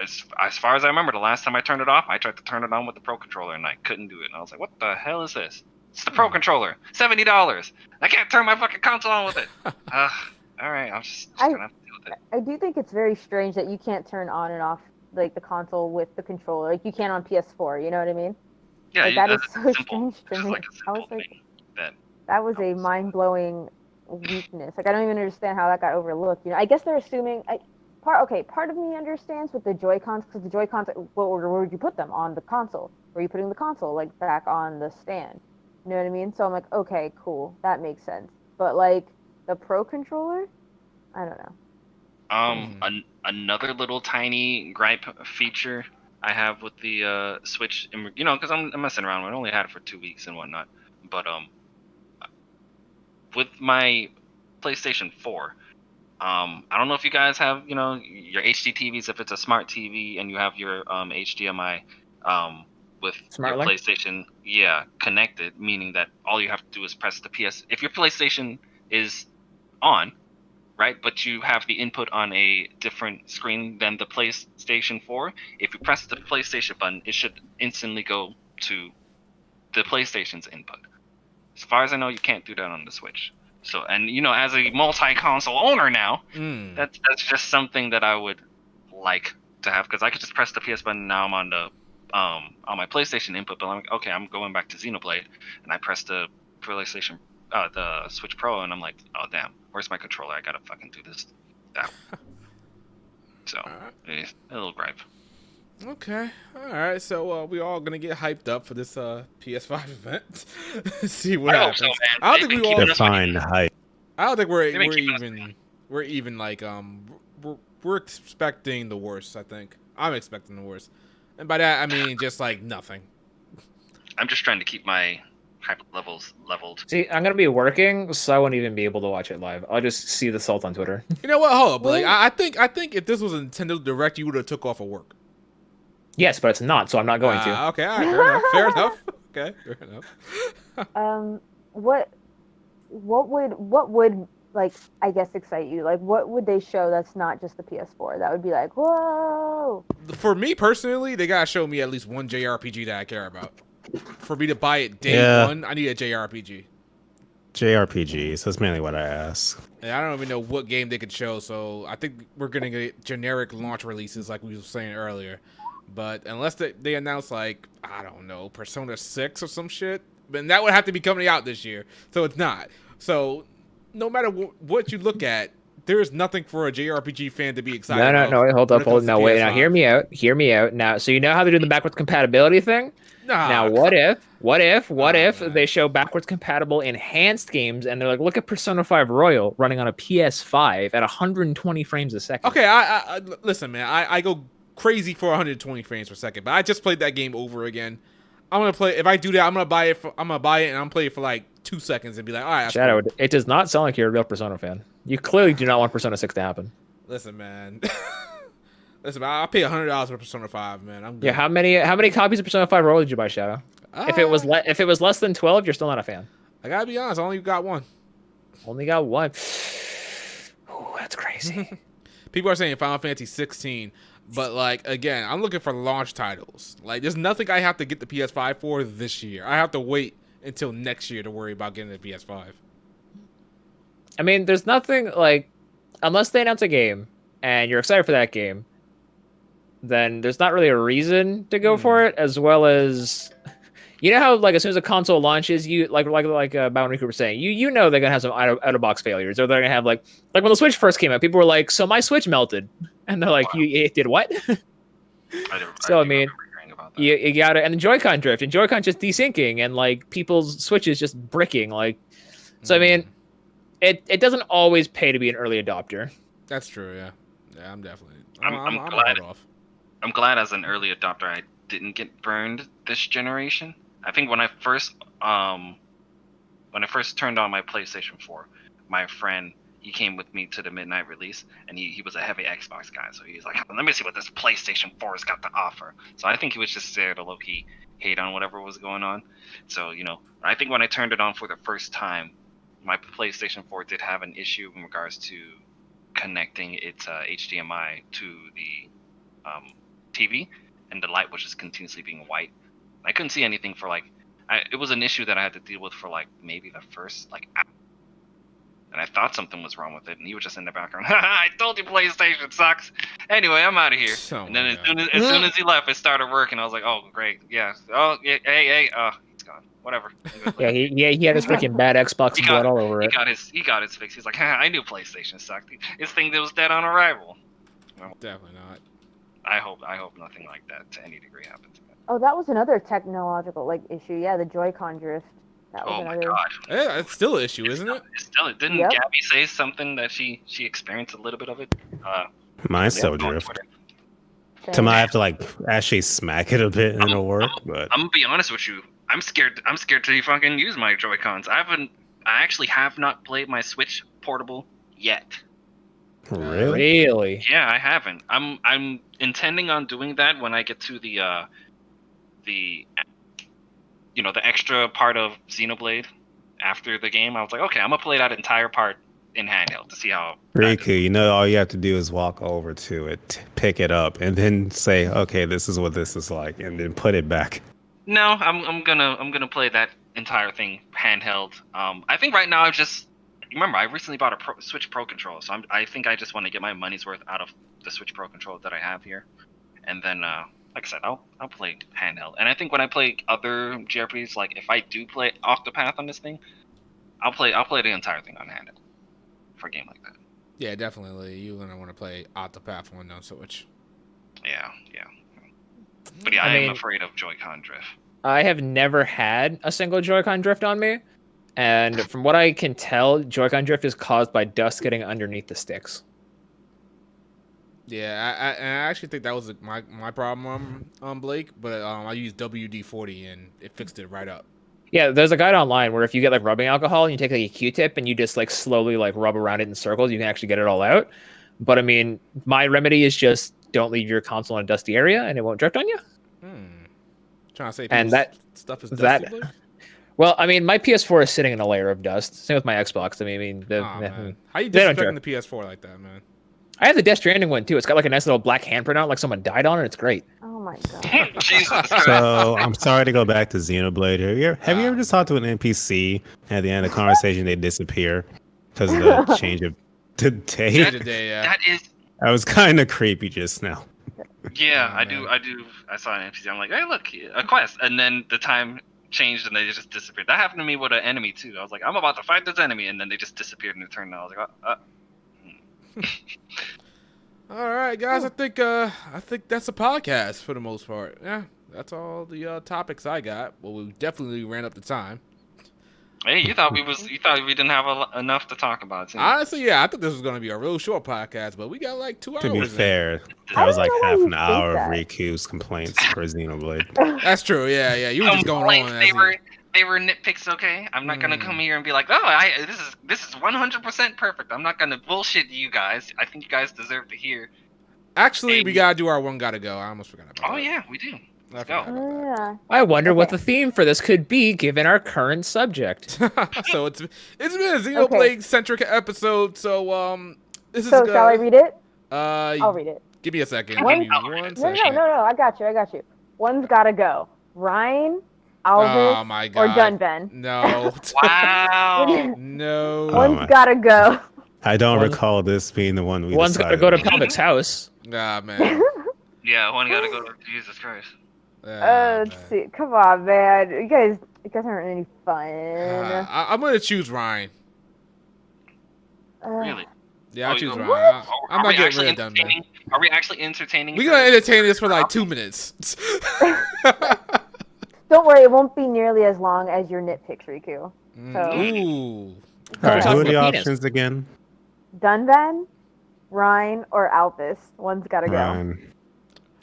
as far as I remember, the last time I turned it off, I tried to turn it on with the Pro Controller, and I couldn't do it. And I was like, what the hell is this? It's the Pro Controller. $70. I can't turn my fucking console on with it. All right, I'm just going to have to deal with it. I do think it's very strange that you can't turn on and off like the console with the controller, like you can on PS4. You know what I mean? Yeah, Like, that is that's so simple. strange to It's me. like a I was simple like, thing that was a mind-blowing weakness. Like, I don't even understand how that got overlooked. You know, I guess they're assuming. Part of me understands with the Joy-Cons, because the Joy-Cons, where would you put them? On the console? Were you putting the console like back on the stand? You know what I mean? So I'm like, okay, cool, that makes sense. But like the Pro Controller, I don't know. Another little tiny gripe feature I have with the Switch, you know, because I'm messing around. I only had it for 2 weeks and whatnot, but with my PlayStation 4, I don't know if you guys have, you know, your HD TVs, if it's a smart TV and you have your HDMI with Smart your Link? PlayStation, connected, meaning that all you have to do is press the PS. If your PlayStation is on, right, but you have the input on a different screen than the PlayStation 4, if you press the PlayStation button, it should instantly go to the PlayStation's input. As far as I know, you can't do that on the Switch. So, and you know, as a multi-console owner now, that's just something that I would like to have, because I could just press the PS button. Now I'm on the on my PlayStation input, but I'm like, okay, I'm going back to Xenoblade, and I press the PlayStation, the Switch Pro, and I'm like, oh damn, where's my controller? I gotta fucking do this. So, a little gripe. Okay. All right. So we all gonna get hyped up for this PS5 event. See what happens. So, man. I don't think we all Define hype. I don't think we're They even like we're expecting the worst. I think I'm expecting the worst, and by that I mean just like nothing. I'm just trying to keep my hype levels leveled. See, I'm gonna be working, so I won't even be able to watch it live. I'll just see the salt on Twitter. You know what? Hold up, Blake. I think if this was a Nintendo Direct, you would have took off of work. Yes, but it's not, so I'm not going to. Okay. All right. Fair enough. Okay. Fair enough. What would like, I guess, excite you? Like, what would they show that's not just the PS4? That would be like, whoa. For me personally, they gotta show me at least one JRPG that I care about. For me to buy it day one, I need a JRPG. JRPGs, that's mainly what I ask. And I don't even know what game they could show, so I think we're gonna get generic launch releases like we were saying earlier. But unless they announce, like, I don't know, Persona 6 or some shit, then that would have to be coming out this year. So it's not. So no matter what you look at, there's nothing for a JRPG fan to be excited about. No, wait, hold up. Now, wait. Now, hear me out. Now, so you know how they're doing the backwards compatibility thing? Nah. Now, what if they show backwards compatible enhanced games and they're like, look at Persona 5 Royal running on a PS5 at 120 frames a second? Okay, I listen, man. I go crazy for 120 frames per second, but I just played that game over again. I'm gonna play. If I do that, I'm gonna buy it and I'm gonna play it for like 2 seconds and be like, all right. Shadow, cool. It does not sound like you're a real Persona fan. You clearly do not want Persona 6 to happen. Listen, man. Listen, man, I'll pay $100 for Persona 5, man. I'm good. Yeah, how many copies of Persona 5 Royal did you buy, Shadow? If it was less than 12, you're still not a fan. I gotta be honest, I only got one. Only got one. Ooh, that's crazy. People are saying Final Fantasy 16. But like again, I'm looking for launch titles. Like there's nothing I have to get the PS5 for this year. I have to wait until next year to worry about getting the PS5. I mean, there's nothing like, unless they announce a game and you're excited for that game, then there's not really a reason to go for it. As well as, you know how like as soon as a console launches, you like Bound Riku was saying, you know they're gonna have some out of box failures, or they're gonna have like when the Switch first came out, people were like, so my Switch melted, and they're like, it did what? So I mean, you gotta, and the Joy-Con drift, and Joy-Con just desyncing, and like people's Switches just bricking, like. So I mean, it doesn't always pay to be an early adopter. That's true. Yeah, yeah, I'm definitely. I'm glad. I'm glad as an early adopter I didn't get burned this generation. I think when I first turned on my PlayStation 4, my friend, he came with me to the midnight release, and he was a heavy Xbox guy, so he's like, let me see what this PlayStation 4's got to offer. So I think he was just there to low-key hate on whatever was going on. So, I think when I turned it on for the first time, my PlayStation 4 did have an issue in regards to connecting its HDMI to the TV, and the light was just continuously being white. I couldn't see anything for it was an issue that I had to deal with for maybe the first hour. And I thought something was wrong with it, and he was just in the background. I told you PlayStation sucks. Anyway, I'm out of here. And then as soon as he left, it started working. I was like, oh great, yeah. Oh yeah, hey, it's gone. Whatever. Yeah, he had his freaking bad Xbox blood all over it. He got his fix. He's like, I knew PlayStation sucked. His thing that was dead on arrival. Well, definitely not. I hope nothing like that to any degree happens. Oh, that was another technological issue. Yeah, the Joy-Con drift. That was my god. Yeah, it's still an issue, isn't it? Didn't Gabby say something that she experienced a little bit of it? Mine still drift. I have to actually smack it a bit and it'll work. But I'm gonna be honest with you. I'm scared to fucking use my Joy-Cons. I actually have not played my Switch Portable yet. Really? Yeah, I haven't. I'm intending on doing that when I get to the extra part of Xenoblade after the game. I was like, okay, I'm gonna play that entire part in handheld to see how. Riku, all you have to do is walk over to it, pick it up, and then say, okay, this is what this is like, and then put it back. No, I'm gonna play that entire thing handheld. I think right now remember I recently bought a Switch Pro controller, so I think I just want to get my money's worth out of the Switch Pro controller that I have here, and then like I said, I'll play handheld. And I think when I play other JRPGs, if I do play Octopath on this thing, I'll play the entire thing on handheld for a game like that. Yeah, definitely. You're gonna want to play Octopath on Switch. Yeah. But yeah, I am afraid of Joy-Con drift. I have never had a single Joy-Con drift on me, and from what I can tell, Joy-Con drift is caused by dust getting underneath the sticks. Yeah, I actually think that was my problem, Blake. But I used WD-40 and it fixed it right up. Yeah, there's a guide online where if you get rubbing alcohol and you take a Q-tip and you just slowly rub around it in circles, you can actually get it all out. But I mean, my remedy is just don't leave your console in a dusty area and it won't drift on you. Trying to say, and that stuff is dusty. Well, I mean, my PS4 is sitting in a layer of dust. Same with my Xbox. I mean, how you disrespecting the PS4 like that, man? I have the Death Stranding one too. It's got a nice little black handprint on it, like someone died on it. It's great. Oh my god. Jesus. So I'm sorry to go back to Xenoblade here. Have you ever just talked to an NPC and at the end of the conversation they disappear because of the change of the day? That was kind of creepy just now. Yeah, I do. I saw an NPC. I'm like, hey, look, a quest, and then the time changed and they just disappeared. That happened to me with an enemy too. I was like, I'm about to fight this enemy, and then they just disappeared and turned. I was like, All right, guys. I think that's a podcast for the most part. Yeah, that's all the topics I got. Well, we definitely ran up the time. Hey, you thought we didn't have enough to talk about. Honestly, yeah, I thought this was gonna be a real short podcast, but we got 2 hours. To be fair, that was half an hour of Riku's complaints for Xenoblade. That's true. Yeah. You were just going on. They were nitpicks, okay? I'm not gonna come here and be like, this is 100% perfect. I'm not gonna bullshit you guys. I think you guys deserve to hear. Actually, we gotta do our one gotta go. I almost forgot about that. Oh yeah, we do. Let's go. Yeah. I wonder what the theme for this could be, given our current subject. So it's been a Xenoblade centric episode. So this is. So shall I read it? I'll read it. Give me a second. One- Give me one No, second. I got you. One's gotta go. Ryan, Oh Alvis, my or god. Dunban. No. Wow. No. One's gotta go. I don't One- recall this being the one we One's got to decided go to on. Pelvic's house. Nah, man. Yeah, one gotta go to Jesus Christ. Let's see. Come on, man. You guys aren't any fun. I'm gonna choose Ryan. Really? Yeah, I'll Oh, choose you- Ryan. I'm Are not we getting actually rid of Dunban. entertaining? Are we actually entertaining? We're gonna entertain this for like 2 minutes. Don't worry, it won't be nearly as long as your nitpicks, Riku. So, Ooh. All right, Talk who are the about penis. options again? Dunban, Ryan, or Alvis. One's gotta go. Ryan.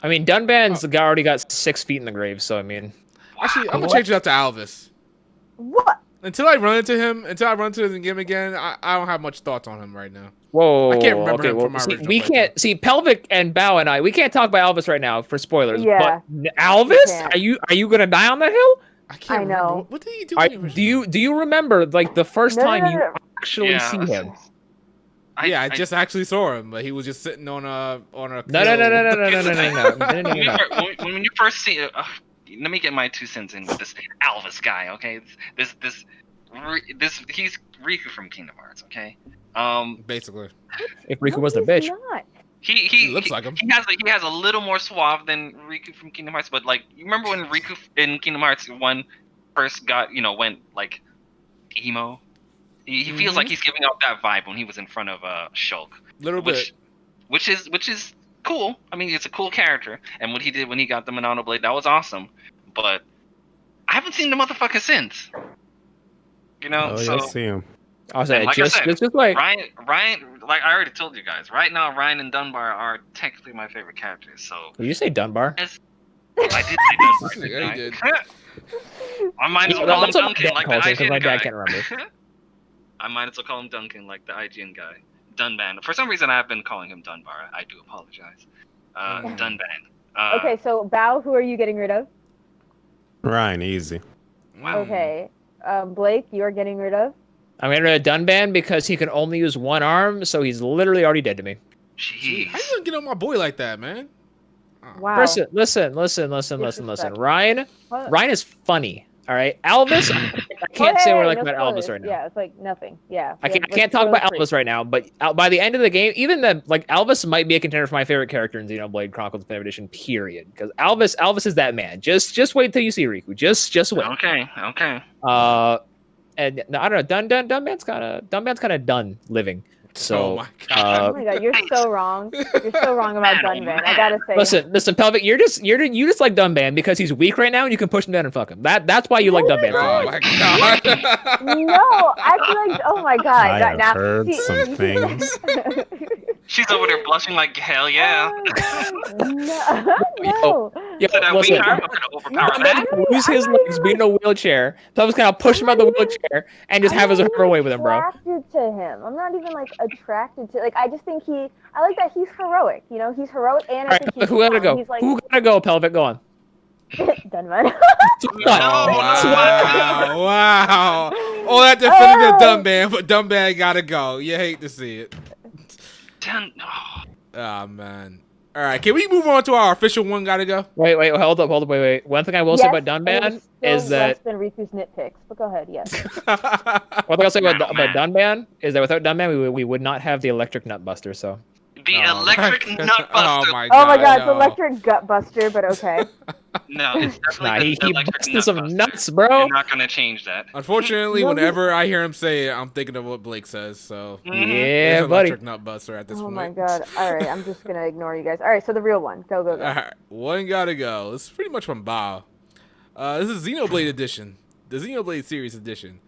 I mean, Dunban's already got 6 feet in the grave, so I mean, Actually, I'm gonna change it up to Alvis. What? Until I run into him again, I don't have much thoughts on him right now. whoa. I can't remember okay, him well, from my see, original we playthrough. can't see Pelvic and Bao and I. We can't talk about Alvis right now for spoilers. Yeah. But Alvis, can't. are you gonna die on the hill? I can't I remember. know. What did he do? I, in the original? do you remember like the first No, time no, you no. actually Yeah, see him? Yeah, I just actually saw him, but he was just sitting on a No. hill. When you first see it, let me get my 2 cents in with this Alvis guy, okay? This he's Riku from Kingdom Hearts, okay? Basically. If Riku No, was the he's bitch. Not. He looks like him. He has a little more suave than Riku from Kingdom Hearts, but like you remember when Riku in Kingdom Hearts 1 first got went like emo. He feels like he's giving off that vibe when he was in front of Shulk. Little bit. Which is cool. I mean, it's a cool character, and what he did when he got the Monano Blade, that was awesome. But I haven't seen the motherfucker since. You know, Oh, yeah, so I see him. I was like, like I just said, like Ryan, like I already told you guys, right now Ryan and Dunbar are technically my favorite characters. So did you say Dunbar? I did say Dunbar. Yeah, didn't I? you did. I might as well call him That's what my Duncan, dad like calls the him, 'cause IGN my guy. dad can't remember. I might as well call him Duncan, like the IGN guy. Dunban. For some reason, I've been calling him Dunbar. I do apologize. Dunban. Okay, so Bao, who are you getting rid of? Ryan, easy. Wow. Okay. Blake, you're getting rid of? I'm getting rid of Dunban because he can only use one arm, so he's literally already dead to me. Gee, how Jeez. you gonna get on my boy like that, man? Wow. Listen. Disrespect. Ryan is funny. All right, Elvis. I can't say we're like about Elvis right now. Yeah, it's like nothing. Yeah. I can't talk about Elvis right now, but by the end of the game, even the Elvis might be a contender for my favorite character in Xenoblade Chronicles Definitive Edition. Period. Because Elvis is that man. Just wait till you see Riku. Just wait. Okay. And I don't know. Dunban's kind of done living. So Oh my god. Oh my god, you're so wrong. You're so wrong about Dunban. I gotta say. listen, Pelvic. You just like Dunban because he's weak right now, and you can push him down and fuck him. That's why you like Dunban. Oh my god. No, I feel like. Oh my god. I have now, heard see- some things. She's over there blushing like hell yeah. No. Yo, So that listen, weak arm, I'm gonna overpower that. lose his legs, be in a wheelchair. So I was gonna push him out the wheelchair and just have his her way with him, bro. Attracted to him. I'm not even like attracted to. Like I just think I like that he's heroic. You know, he's heroic and All I right, think he's who gotta strong. go? He's like Who gotta go, Pelvic? Go on. Dunban. Wow. All that definitive Dunban, but Dunban gotta go. You hate to see it. Oh man. All right, can we move on to our official one gotta go? Wait, hold up, wait. One thing I will say about Yes, Dunban and it's is still that less than Riku's nitpicks. But go ahead. Yes. one thing I'll say about Oh, man. Dunban is that without Dunban, we would not have the electric nut buster. So The Oh electric my- nut Oh buster. my god. Oh my god, it's no. electric gut buster. But okay. No, it's definitely nah, the he electric busted nut some buster. nuts, bro. You're not gonna change that. Unfortunately, No, whenever I hear him say it, I'm thinking of what Blake says. So Mhm. Yeah, it's buddy. electric nut buster at this Oh point. my god. All right, I'm just gonna ignore you guys. All right, so the real one. Go. All right, one gotta go. This is pretty much from Bao. This is Xenoblade Edition, the Xenoblade Series Edition.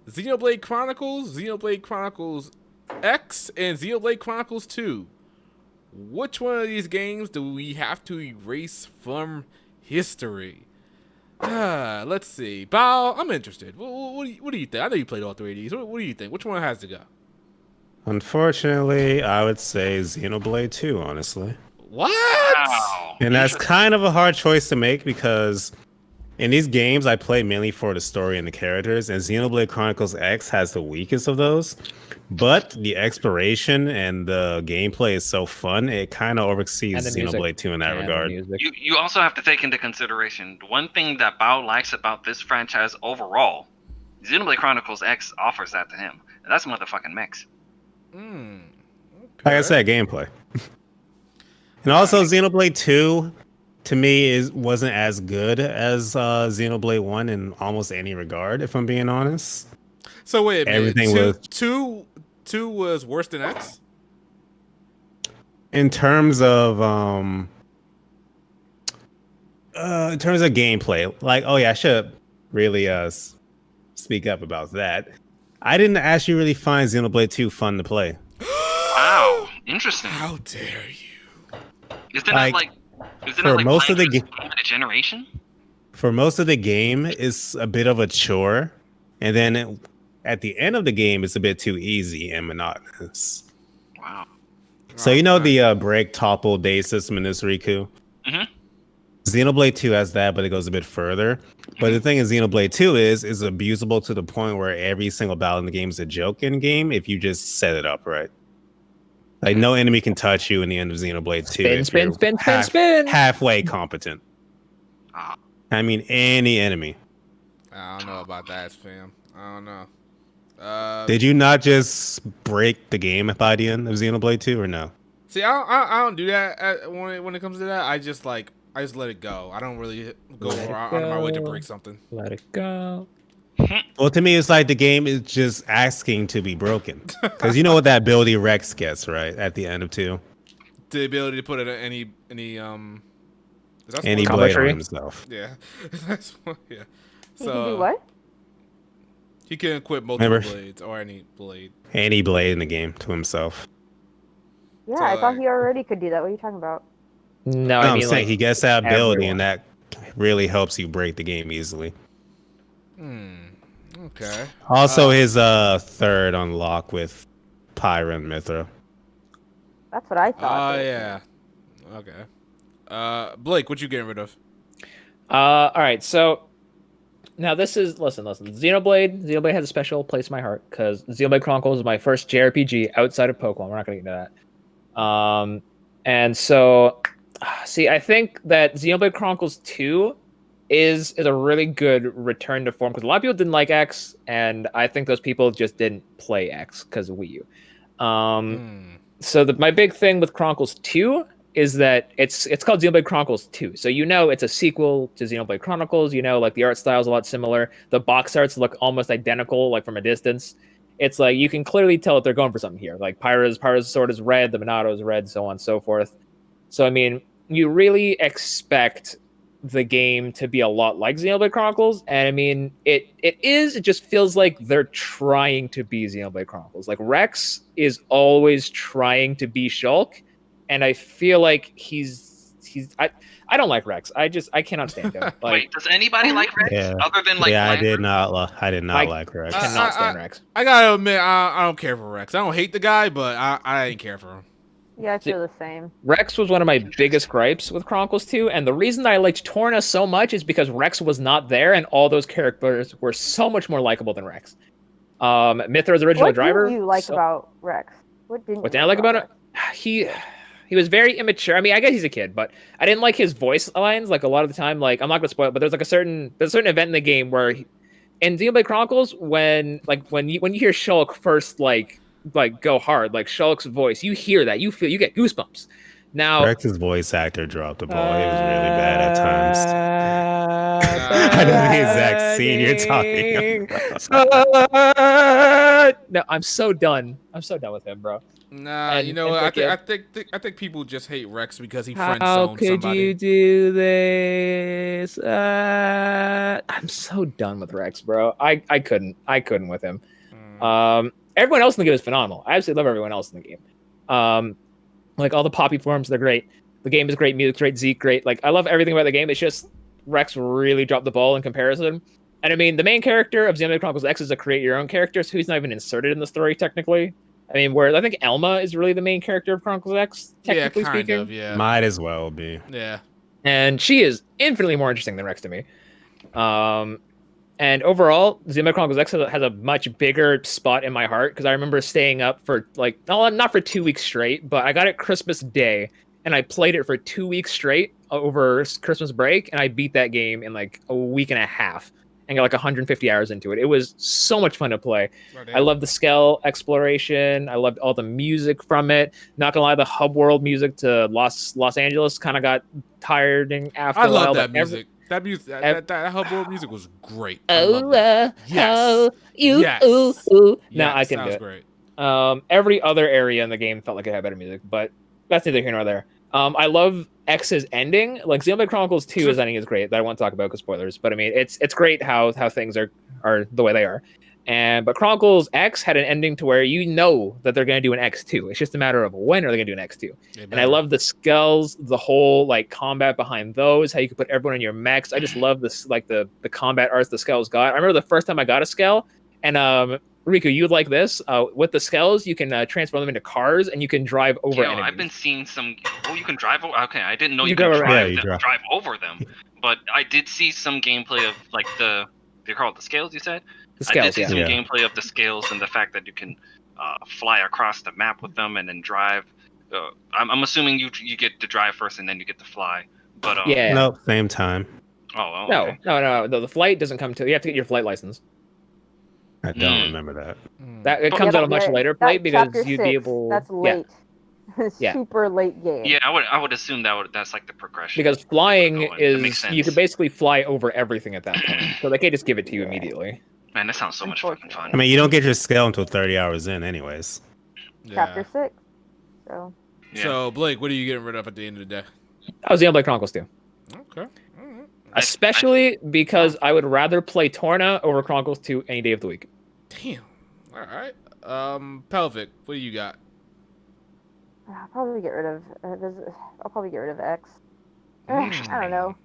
Xenoblade Chronicles, Xenoblade Chronicles X, and Xenoblade Chronicles 2. Which one of these games do we have to erase from history? Let's see. Bao, I'm interested. What do you think? I know you played all three of these. What do you think? Which one has to go? Unfortunately, I would say Xenoblade 2, honestly. What? Wow. And that's kind of a hard choice to make because In these games, I play mainly for the story and the characters, and Xenoblade Chronicles X has the weakest of those. But the exploration and the gameplay is so fun, it kind of oversees And the music. Xenoblade 2 in that And the regard. music. You also have to take into consideration one thing that Bao likes about this franchise overall. Xenoblade Chronicles X offers that to him, and that's motherfucking mechs. Like I said, gameplay. And also, Xenoblade 2, to me, wasn't as good as Xenoblade 1 in almost any regard, if I'm being honest. So wait a minute. Everything was... Two was worse than X? In terms of gameplay, like, oh yeah, I should really speak up about that. I didn't actually really find Xenoblade 2 fun to play. Wow, interesting. How dare you? Isn't it like most of the generation? For most of the game, it's a bit of a chore, and then at the end of the game, it's a bit too easy and monotonous. Wow. So you know the break, topple, day system in this Riku? Mm-hmm. Xenoblade 2 has that, but it goes a bit further. But the thing is, Xenoblade 2 is abusable to the point where every single battle in the game is a joke in game if you just set it up right. Like, no enemy can touch you in the end of Xenoblade 2. Spin. Halfway competent. I mean, any enemy. I don't know about that, fam. I don't know. Did you not just break the game by the end of Xenoblade 2 or no? See, I don't do that when it comes to that. I just let it go. I don't really go out of my way to break something. Let it go. Well, to me, it's like the game is just asking to be broken. Because you know what that ability Rex gets, right? At the end of 2. The ability to put it any blade on himself. Yeah. That's yeah. So, he can do what? He can equip multiple blades or any blade. Any blade in the game to himself. Yeah, I thought he already could do that. What are you talking about? No, I'm saying he gets that ability, and that really helps you break the game easily. Okay. Also, his third unlock with Pyra and Mithra. That's what I thought. Oh, yeah. Okay. Blake, what you getting rid of? All right, so now this is listen. Xenoblade has a special place in my heart because Xenoblade Chronicles is my first JRPG outside of Pokemon. We're not gonna get into that. And so, see, I think that Xenoblade Chronicles 2 is a really good return to form because a lot of people didn't like X, and I think those people just didn't play X because of Wii U. So my big thing with Chronicles 2 is that it's called Xenoblade Chronicles 2. So it's a sequel to Xenoblade Chronicles. Like the art style is a lot similar. The box arts look almost identical, like from a distance. It's like you can clearly tell that they're going for something here. Like Pyra's sword is red, the Minato is red, so on and so forth. So I mean, you really expect the game to be a lot like Xenoblade Chronicles, and I mean it just feels like they're trying to be Xenoblade Chronicles. Like Rex is always trying to be Shulk, and I feel like I don't like Rex. I cannot stand him. Like, wait, does anybody like Rex other than like I did not like Rex. I cannot stand Rex. I gotta admit, I don't care for Rex. I don't hate the guy, but I ain't care for him. Yeah, I feel the same. Rex was one of my biggest gripes with Chronicles 2, and the reason I liked Torna so much is because Rex was not there, and all those characters were so much more likable than Rex. Mithra's original driver. What did you like about Rex? What didn't I like about it? He was very immature. I mean, I guess he's a kid, but I didn't like his voice lines. Like a lot of the time, like I'm not gonna spoil it, but there's like a certain event in the game where in Xenoblade Chronicles when you hear Shulk first like go hard, like Shulk's voice, you hear that, you get goosebumps. Now Rex's voice actor dropped the ball. It was really bad at times. I know the exact scene you're talking about. No, I'm so done with him, bro. Nah, you know what? I think people just hate Rex because he friend zoned somebody. How could you do this? I'm so done with Rex, bro. I couldn't with him. Everyone else in the game is phenomenal. I absolutely love everyone else in the game. Like all the poppy forms, they're great. The game is great, music's great, Zeke great. Like I love everything about the game. It's just Rex really dropped the ball in comparison. And I mean, the main character of Xenoblade Chronicles X is a create your own character, so he's not even inserted in the story technically. I mean, whereas I think Elma is really the main character of Chronicles X, technically speaking. Yeah. Might as well be. Yeah. And she is infinitely more interesting than Rex to me. And overall, Xenoblade Chronicles X has a much bigger spot in my heart because I remember staying up for like not for 2 weeks straight, but I got it Christmas Day and I played it for 2 weeks straight over Christmas break, and I beat that game in like a week and a half and got like 150 hours into it. It was so much fun to play. I love the scale exploration. I loved all the music from it. Not gonna lie, the hub world music to Los Angeles kind of got tiring after a while. I love that music. That music, that hub world music was great. Yes. Yes. No, I can do it. Great. Every other area in the game felt like it had better music, but that's neither here nor there. I love X's ending. Like Xenoblade Chronicles 2's ending is great. That I won't talk about because spoilers. But I mean, it's great how things are the way they are. But Chronicles X had an ending to where you know that they're going to do an X2. It's just a matter of when are they going to do an X2. And I love the skulls, the whole like combat behind those, how you can put everyone in your mechs. I just love this, like the combat arts the skulls got. I remember the first time I got a skull, and Riku, you would like this. With the skulls, you can transform them into cars, and you can drive over enemies. I've been seeing some. Oh, you can drive over. Okay, I didn't know you drive over them. But I did see some gameplay of like they call it the scales. You said. The scales, I did see some gameplay of the scales and the fact that you can fly across the map with them and then drive. I'm assuming you get to drive first and then you get to fly. But nope, same time. Oh, okay. No. The flight doesn't come till you have to get your flight license. I don't remember that. That it comes at a much later play because you'd be able. That's late. Super late game. Yeah, I would assume that's like the progression. Because flying is you could basically fly over everything at that point, so they can't just give it to you immediately. Man, that sounds so much fucking fun. I mean, you don't get your scale until 30 hours in, anyways. Chapter 6. So. Yeah. So Blake, what are you getting rid of at the end of the day? I was Xenoblade Chronicles 2. Okay. Especially because I would rather play Torna over Chronicles 2 any day of the week. Damn. All right. Pelvic, what do you got? I'll probably get rid of X. I don't know.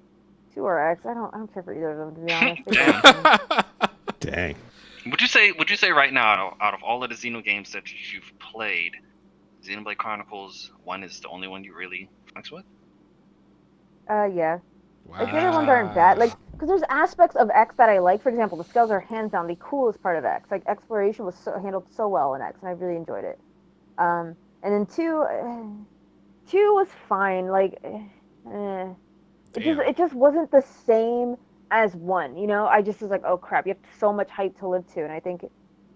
2 or X. I don't care for either of them, to be honest. Dang. Would you say right now, out of all of the Xeno games that you've played, Xenoblade Chronicles 1 is the only one you really flex with? Yeah. Wow. Like, the other ones aren't bad. Like, because there's aspects of X that I like. For example, the scales are hands down the coolest part of X. Like, exploration was handled so well in X, and I really enjoyed it. And then 2 was fine. Like, it just wasn't the same as 1, you know? I just was like, oh crap, you have so much hype to live to, and I think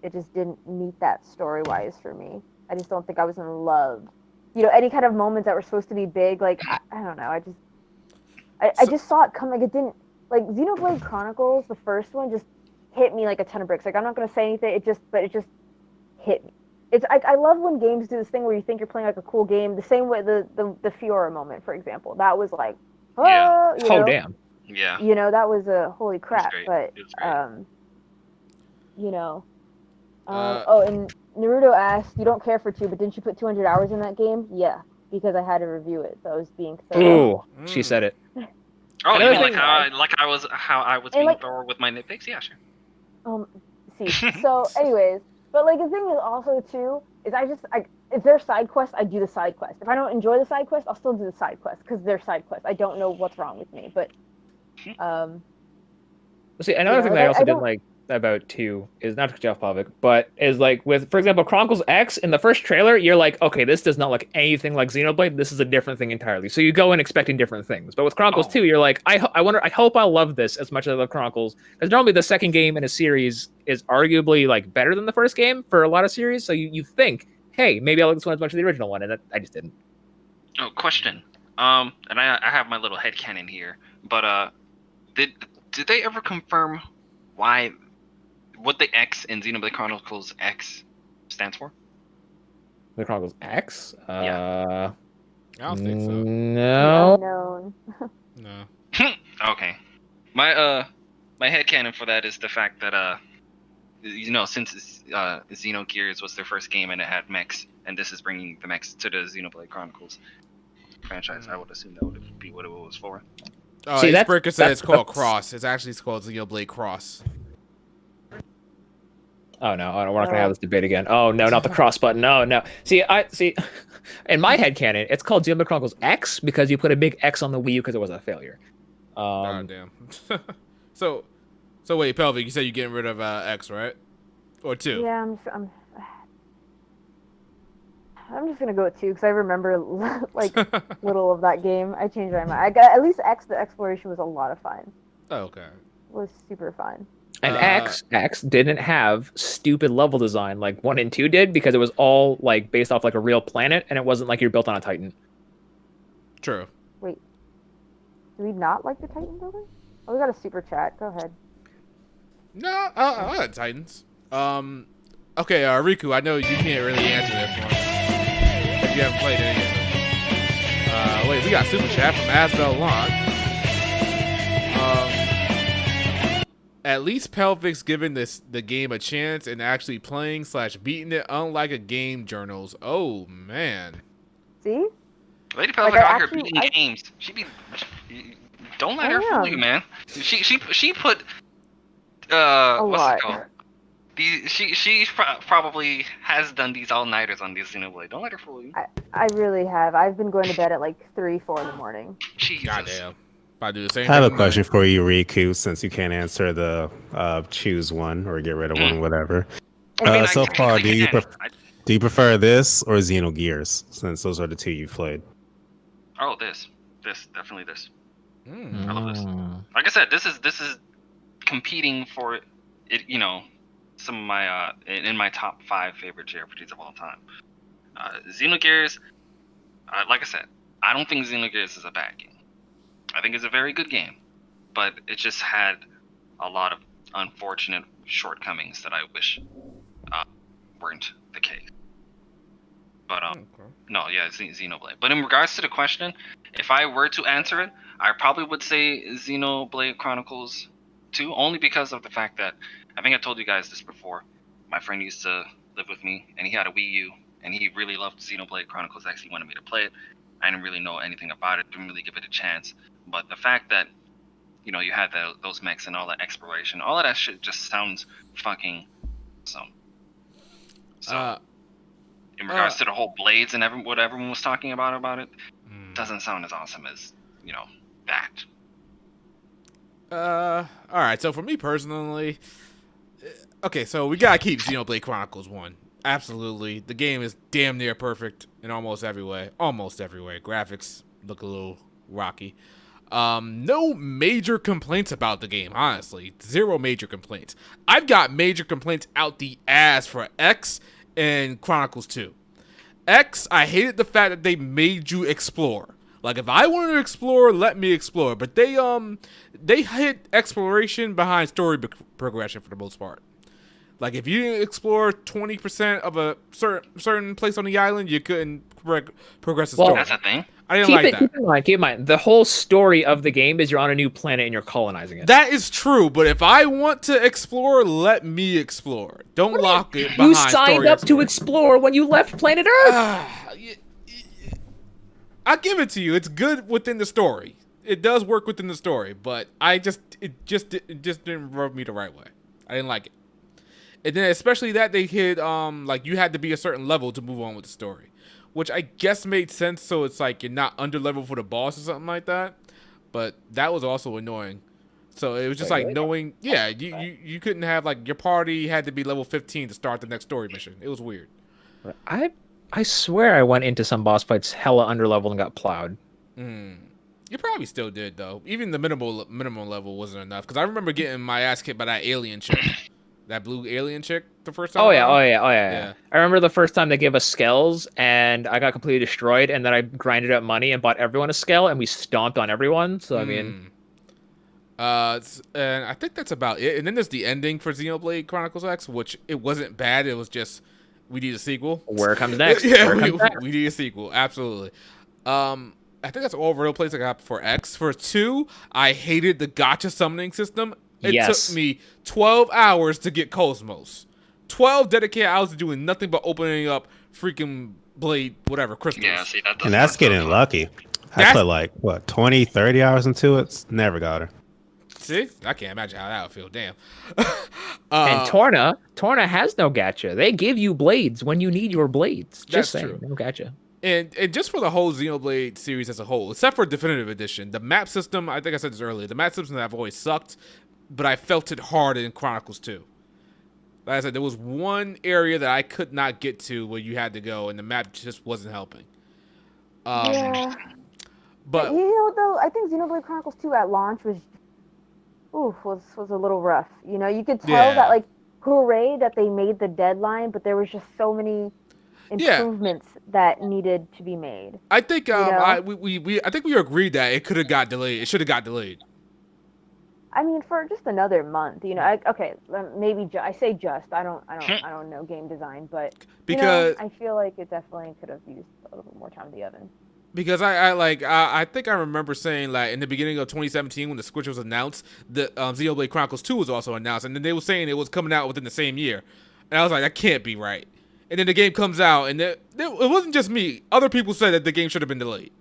it just didn't meet that story-wise for me. I just don't think I was in love. You know, any kind of moments that were supposed to be big, like, I don't know, I just saw it come, like, it didn't, like, Xenoblade Chronicles, the first one, just hit me like a ton of bricks. Like, I'm not going to say anything, it just hit me. I love when games do this thing where you think you're playing like a cool game, the same way the Fiora moment, for example. That was like, oh, you know? Damn. Yeah. You know, that was a holy crap. But you know, and Naruto asked, "You don't care for 2, but didn't you put 200 hours in that game?" Yeah, because I had to review it, so I was being thorough. Ooh, she said it. Oh, you mean like I was being like, thorough with my nitpicks? Yeah, sure. See, so anyways, but like the thing is also too is if there's side quests, I do the side quest. If I don't enjoy the side quest, I'll still do the side quest because they're side quests. I don't know what's wrong with me, but see, another thing that I also didn't like about 2 is not to cut you off, Pavik, but is like with, for example, Chronicles X in the first trailer, you're like, okay, this does not look anything like Xenoblade. This is a different thing entirely. So you go in expecting different things. But with Chronicles 2, you're like, I hope I'll love this as much as I love Chronicles, because normally the second game in a series is arguably like better than the first game for a lot of series. So you think, hey, maybe I'll like this one as much as the original one, and I just didn't. Oh, question. And I have my little headcanon here, but did they ever confirm what the X in Xenoblade Chronicles X stands for? The Chronicles X? I don't think so. No. No. Okay. My headcanon for that is the fact that you know, since Xenogears was their first game and it had mechs, and this is bringing the mechs to the Xenoblade Chronicles franchise, I would assume that would be what it was for. Oh, see, Breaker said it's called Cross. It's actually called Xenoblade Cross. Oh no, we're not gonna have this debate again. Oh no, not the cross button. No. See, in my headcanon, it's called Xenoblade Chronicles X because you put a big X on the Wii U because it was a failure. God damn. So wait, Pelvic, you said you're getting rid of X, right? Or 2? Yeah, I'm just gonna go with 2 because I remember like little of that game. I changed my mind. I got at least X. The exploration was a lot of fun. Oh, okay. It was super fun. And X didn't have stupid level design like 1 and 2 did, because it was all like based off like a real planet, and it wasn't like you're built on a Titan. True. Wait, do we not like the Titan building? Oh, we got a super chat. Go ahead. No, I like Titans. Okay, Riku, I know you can't really answer this one if you haven't played any of them. Wait, we got super chat from Asbel Lon. At least Pelvic's giving the game a chance and actually playing / beating it, unlike a game journals. Oh man. See? Lady Pelvic out here beating games. Don't let her fool you, man. She put what's it called? She probably has done these all-nighters on these Xenoblade. Don't let her fool you. I really have. I've been going to bed at like 3, 4 in the morning. Jesus. Goddamn. I do the same. I have a question for you, Riku, since you can't answer the choose one or get rid of one, whatever. So far, do you prefer this or Xenogears, since those are the 2 you've played? Oh, this definitely this. Mm. I love this. Like I said, this is competing for it. You know, some of my in my top 5 favorite JRPGs of all time. Xenogears, like I said, I don't think Xenogears is a bad game. I think it's a very good game, but it just had a lot of unfortunate shortcomings that I wish weren't the case. But no, yeah, Xenoblade. But in regards to the question, if I were to answer it, I probably would say Xenoblade Chronicles 2, only because of the fact that, I think I told you guys this before, my friend used to live with me, and he had a Wii U, and he really loved Xenoblade Chronicles X. He wanted me to play it. I didn't really know anything about it, didn't really give it a chance. But the fact that, you know, you had those mechs and all that exploration, all of that shit just sounds fucking awesome. So, in regards to the whole blades and what everyone was talking about it, doesn't sound as awesome as, you know, that. All right. So for me personally, okay, so we gotta keep Xenoblade Chronicles 1. Absolutely, the game is damn near perfect in almost every way. Almost every way. Graphics look a little rocky. No major complaints about the game, honestly. 0 major complaints. I've got major complaints out the ass for X and Chronicles 2. X, I hated the fact that they made you explore. Like, if I wanted to explore, let me explore. But they hid exploration behind story progression for the most part. Like, if you didn't explore 20% of a certain place on the island, you couldn't progress the story. That's a thing. I didn't like that. Keep in mind, the whole story of the game is you're on a new planet and you're colonizing it. That is true, but if I want to explore, let me explore. Don't lock it behind You signed up to explore when you left planet Earth. I'll give it to you. It's good within the story. It does work within the story, but it just didn't rub me the right way. I didn't like it. And then especially that they hid like you had to be a certain level to move on with the story, which I guess made sense. So it's like you're not under level for the boss or something like that. But that was also annoying. So it was just like knowing, yeah, you couldn't have like your party had to be level 15 to start the next story mission. It was weird. I swear I went into some boss fights hella underleveled and got plowed. You probably still did though. Even the minimum level wasn't enough because I remember getting my ass kicked by that alien chick. That blue alien chick the first time? Oh yeah. I remember the first time they gave us skells and I got completely destroyed, and then I grinded up money and bought everyone a skell and we stomped on everyone. So I mean, and I think that's about it. And then there's the ending for Xenoblade Chronicles X, which it wasn't bad. It was just we need a sequel. Where comes next? Yeah, we need a sequel. Absolutely. I think that's all real plays I got for X. For 2, I hated the gacha summoning system. It took me 12 hours to get Cosmos. 12 dedicated hours to doing nothing but opening up freaking blade, whatever, crystals. Yeah, see, and that's getting lucky. I put like, 20, 30 hours into it. Never got her. See? I can't imagine how that would feel. Damn. And Torna has no gacha. They give you blades when you need your blades. Just That's saying, true. no gacha. And just for the whole Xenoblade series as a whole, except for Definitive Edition, the map system, I think I said this earlier, the map systems have always sucked. but I felt it hard in Chronicles 2. Like I said, there was one area that I could not get to where you had to go, and the map just wasn't helping. Yeah. But You know, though, I think Xenoblade Chronicles 2 at launch was a little rough. You know, you could tell that, Yeah. like, hooray that they made the deadline, but there was just so many Yeah. improvements that needed to be made. I think You know? I think we agreed that it could have got delayed. It should have got delayed. I mean, for just another month, you know. Okay, maybe I say just. I don't know game design, but Because I feel like it definitely could have used a little bit more time in the oven. Because I think I remember saying, like, in the beginning of 2017 when the Switch was announced, the Xenoblade Chronicles 2 was also announced, and then they were saying it was coming out within the same year, and I was like, that can't be right. And then the game comes out, and it wasn't just me. Other people said that the game should have been delayed.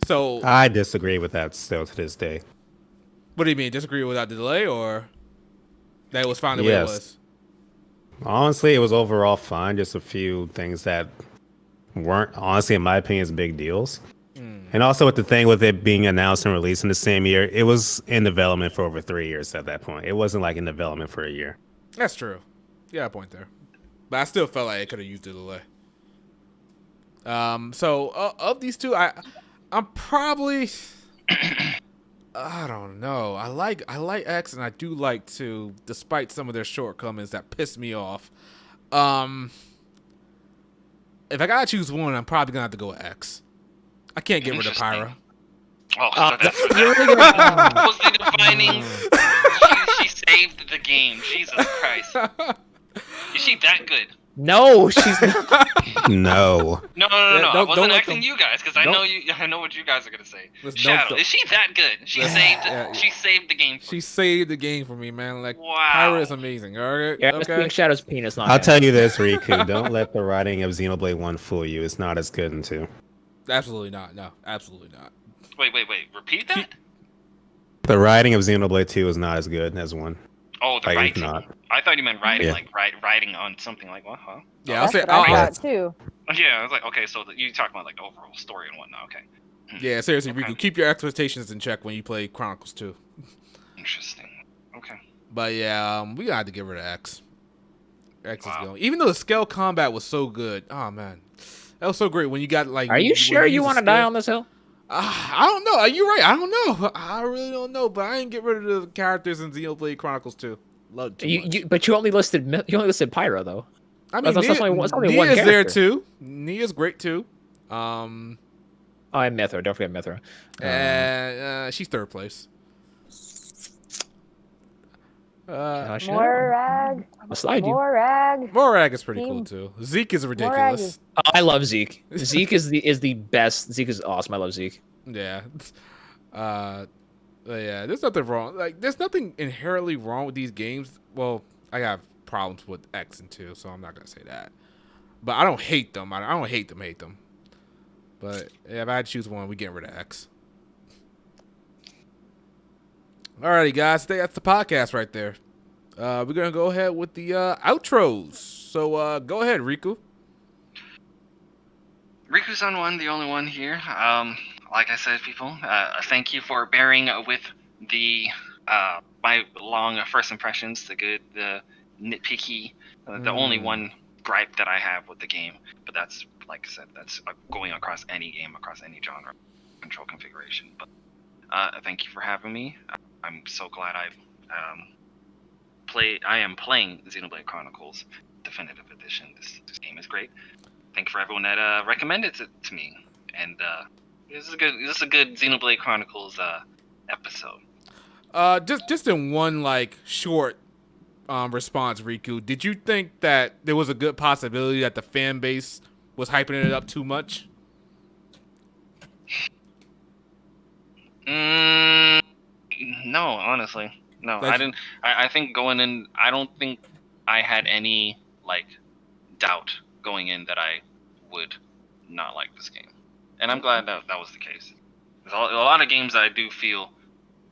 So I disagree with that still to this day. what do you mean? Disagree without the delay, or that it was fine the way it Yes. was? Honestly, it was overall fine. Just a few things that weren't, honestly, in my opinion, big deals. And also with the thing with it being announced and released in the same year, it was in development for over 3 years at that point. It wasn't like in development for a year. That's true. You got a point there. But I still felt like it could have used the delay. So of these two, I'm probably I don't know. I like X and I do like 2, despite some of their shortcomings that piss me off. If I gotta choose one, I'm probably gonna have to go with X. I can't get rid of Pyra. Oh, that's was the defining. She saved the game. Jesus Christ. Is she that good? No, she's not. No. No. Yeah, I don't wasn't let asking them- you guys because I don't- know you. I know what you guys are gonna say. Listen, Shadow, don't- is she that good? She Listen, saved. yeah. She saved the game. She saved the game for me, man. Like, Wow. Pyra is amazing. All right, Yeah, it's okay. being Shadow's penis, not I'll him. tell you this, Riku. Don't let the writing of Xenoblade 1 fool you. It's not as good in 2. Absolutely not. No, absolutely not. Wait. Repeat that. The writing of Xenoblade 2 is not as good as 1. Oh, the Like, writing. not. I thought you meant writing, Yeah. like writing on something like what? Huh? Yeah, I'll That's say. what I I'll- thought too. Yeah, I was like, okay, so you talking about like the overall story and whatnot. Okay, yeah, seriously, Okay. Riku, keep your expectations in check when you play Chronicles 2. interesting. Okay. But yeah, we gotta have to get rid of X. X is Wow. going. Even though the scale combat was so good. Oh man, that was so great when you got like. Are you sure you want to die on this hill? I don't know. You're right. I don't know. I really don't know. But I ain't get rid of the characters in Xenoblade Chronicles 2. Love too much. But you only listed Pyra though. I mean, that's only one Nia's there character. too. Nia's great too. Oh, and Mithra. Don't forget Mithra. And she's third place. Gosh, no. Morag. I'll slide you. Morag. Morag is pretty cool Team- too. Zeke is Morag ridiculous. is- Oh, I love Zeke. Zeke is the best. Zeke is awesome. I love Zeke. Yeah. Yeah, there's nothing wrong. Like, there's nothing inherently wrong with these games. Well, I have problems with X and 2, so I'm not gonna say that. But I don't hate them. I don't hate them. But yeah, if I had to choose one, we getting rid of X. Alrighty, guys, that's the podcast right there. We're gonna go ahead with the outros. So go ahead, Riku. Riku's-san one, the only one here. Like I said, people, thank you for bearing with the my long first impressions, the good, the nitpicky, the only one gripe that I have with the game. But that's, like I said, that's going across any game, across any genre, control configuration. But thank you for having me. I'm so glad I am playing Xenoblade Chronicles Definitive Edition. This game is great. Thank you for everyone that recommended it to me. And this is a good Xenoblade Chronicles episode. Just in one like short response, Riku, did you think that there was a good possibility that the fan base was hyping it up too much? No, honestly, no. That's- I didn't. I think going in, I don't think I had any like doubt going in that I would not like this game, and I'm glad that was the case. There's a lot of games that I do feel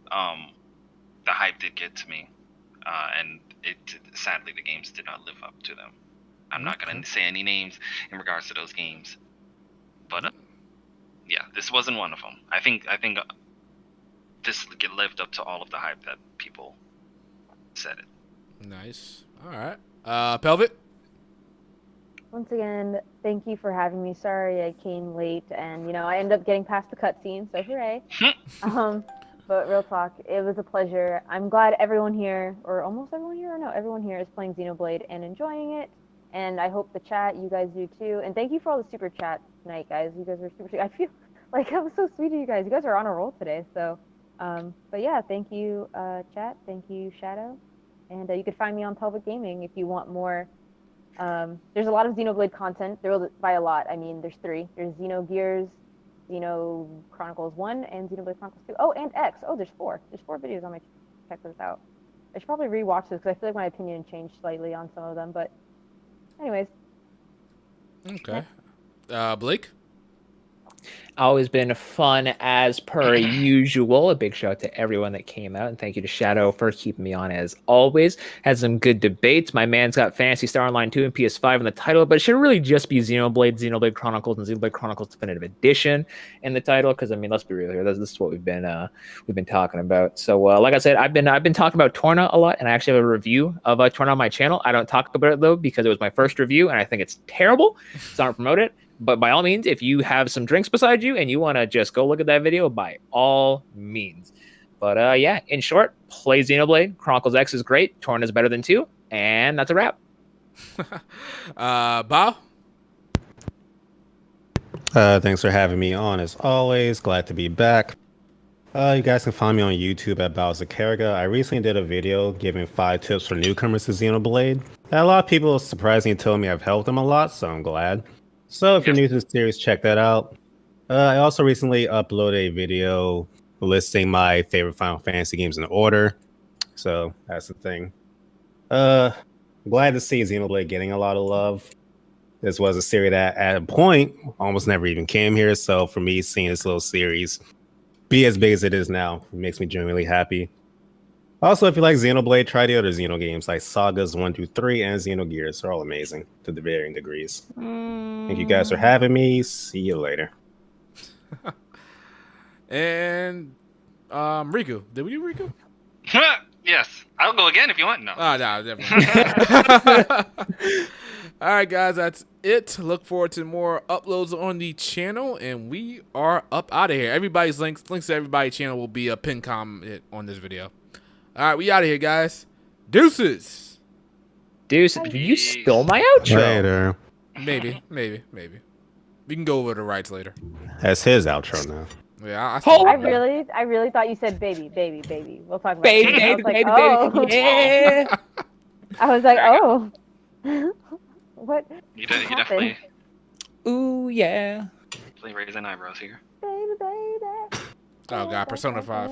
the hype did get to me, and sadly the games did not live up to them. I'm not gonna say any names in regards to those games, but yeah, this wasn't one of them. I think this lived up to all of the hype that people said it. Nice. All right. Pelvic. Once again, thank you for having me. Sorry I came late, and I ended up getting past the cutscene, so hooray. But real talk, it was a pleasure. I'm glad everyone here, or almost everyone here, or no, everyone here is playing Xenoblade and enjoying it. And I hope the chat, you guys do too. And thank you for all the super chats tonight, guys. You guys are super sweet. I feel like that was so sweet of you guys. You guys are on a roll today. So, but yeah, thank you, chat. Thank you, Shadow. And you can find me on Pelvic Gaming if you want more. There's a lot of Xenoblade content. By a lot, I mean there's 3. There's Xenogears, Xenoblade Chronicles 1, and Xenoblade Chronicles 2. Oh, and X. Oh, there's 4. There's 4 videos on my channel. Check those out. I should probably rewatch this because I feel like my opinion changed slightly on some of them. But anyways. Okay. Blake. Always been fun as per usual. A big shout out to everyone that came out, and thank you to Shadow for keeping me on as always. Had some good debates. My man's got Phantasy Star Online 2 and PS5 in the title, but it should really just be Xenoblade Chronicles, and Xenoblade Chronicles Definitive Edition in the title. Because I mean, let's be real here. This is what we've been talking about. So, like I said, I've been talking about Torna a lot, and I actually have a review of Torna on my channel. I don't talk about it though because it was my first review, and I think it's terrible. So I don't promote it. But by all means, if you have some drinks beside you and you want to just go look at that video, by all means. But yeah, in short, play Xenoblade. Chronicles X is great. Torn is better than 2. And that's a wrap. Bow? Thanks for having me on as always. Glad to be back. You guys can find me on YouTube at Bowser Carriga. I recently did a video giving 5 tips for newcomers to Xenoblade. And a lot of people surprisingly told me I've helped them a lot, so I'm glad. So if you're new to the series, check that out. I also recently uploaded a video listing my favorite Final Fantasy games in order. So that's the thing. Glad to see Xenoblade getting a lot of love. This was a series that at a point almost never even came here. So for me, seeing this little series be as big as it is now makes me genuinely happy. Also, if you like Xenoblade, try the other Xeno games like Sagas 1 through 3 and Xenogears. They're all amazing to the varying degrees. Thank you guys for having me. See you later. And Riku. Did we do Riku? Yes. I'll go again if you want. No. Oh, no, definitely. All right, guys, that's it. Look forward to more uploads on the channel, and we are up out of here. Everybody's links to everybody's channel will be a pin comment on this video. All right, we out of here, guys. Deuces. Deuces. You stole my outro. Later. Maybe. We can go over the rights later. That's his outro now. Yeah, I really thought you said baby. We'll talk about Baby, it. baby, Like, yeah. I was like, oh. What? You definitely Ooh, yeah. raising eyebrows here. Baby. Oh, God, Persona 5.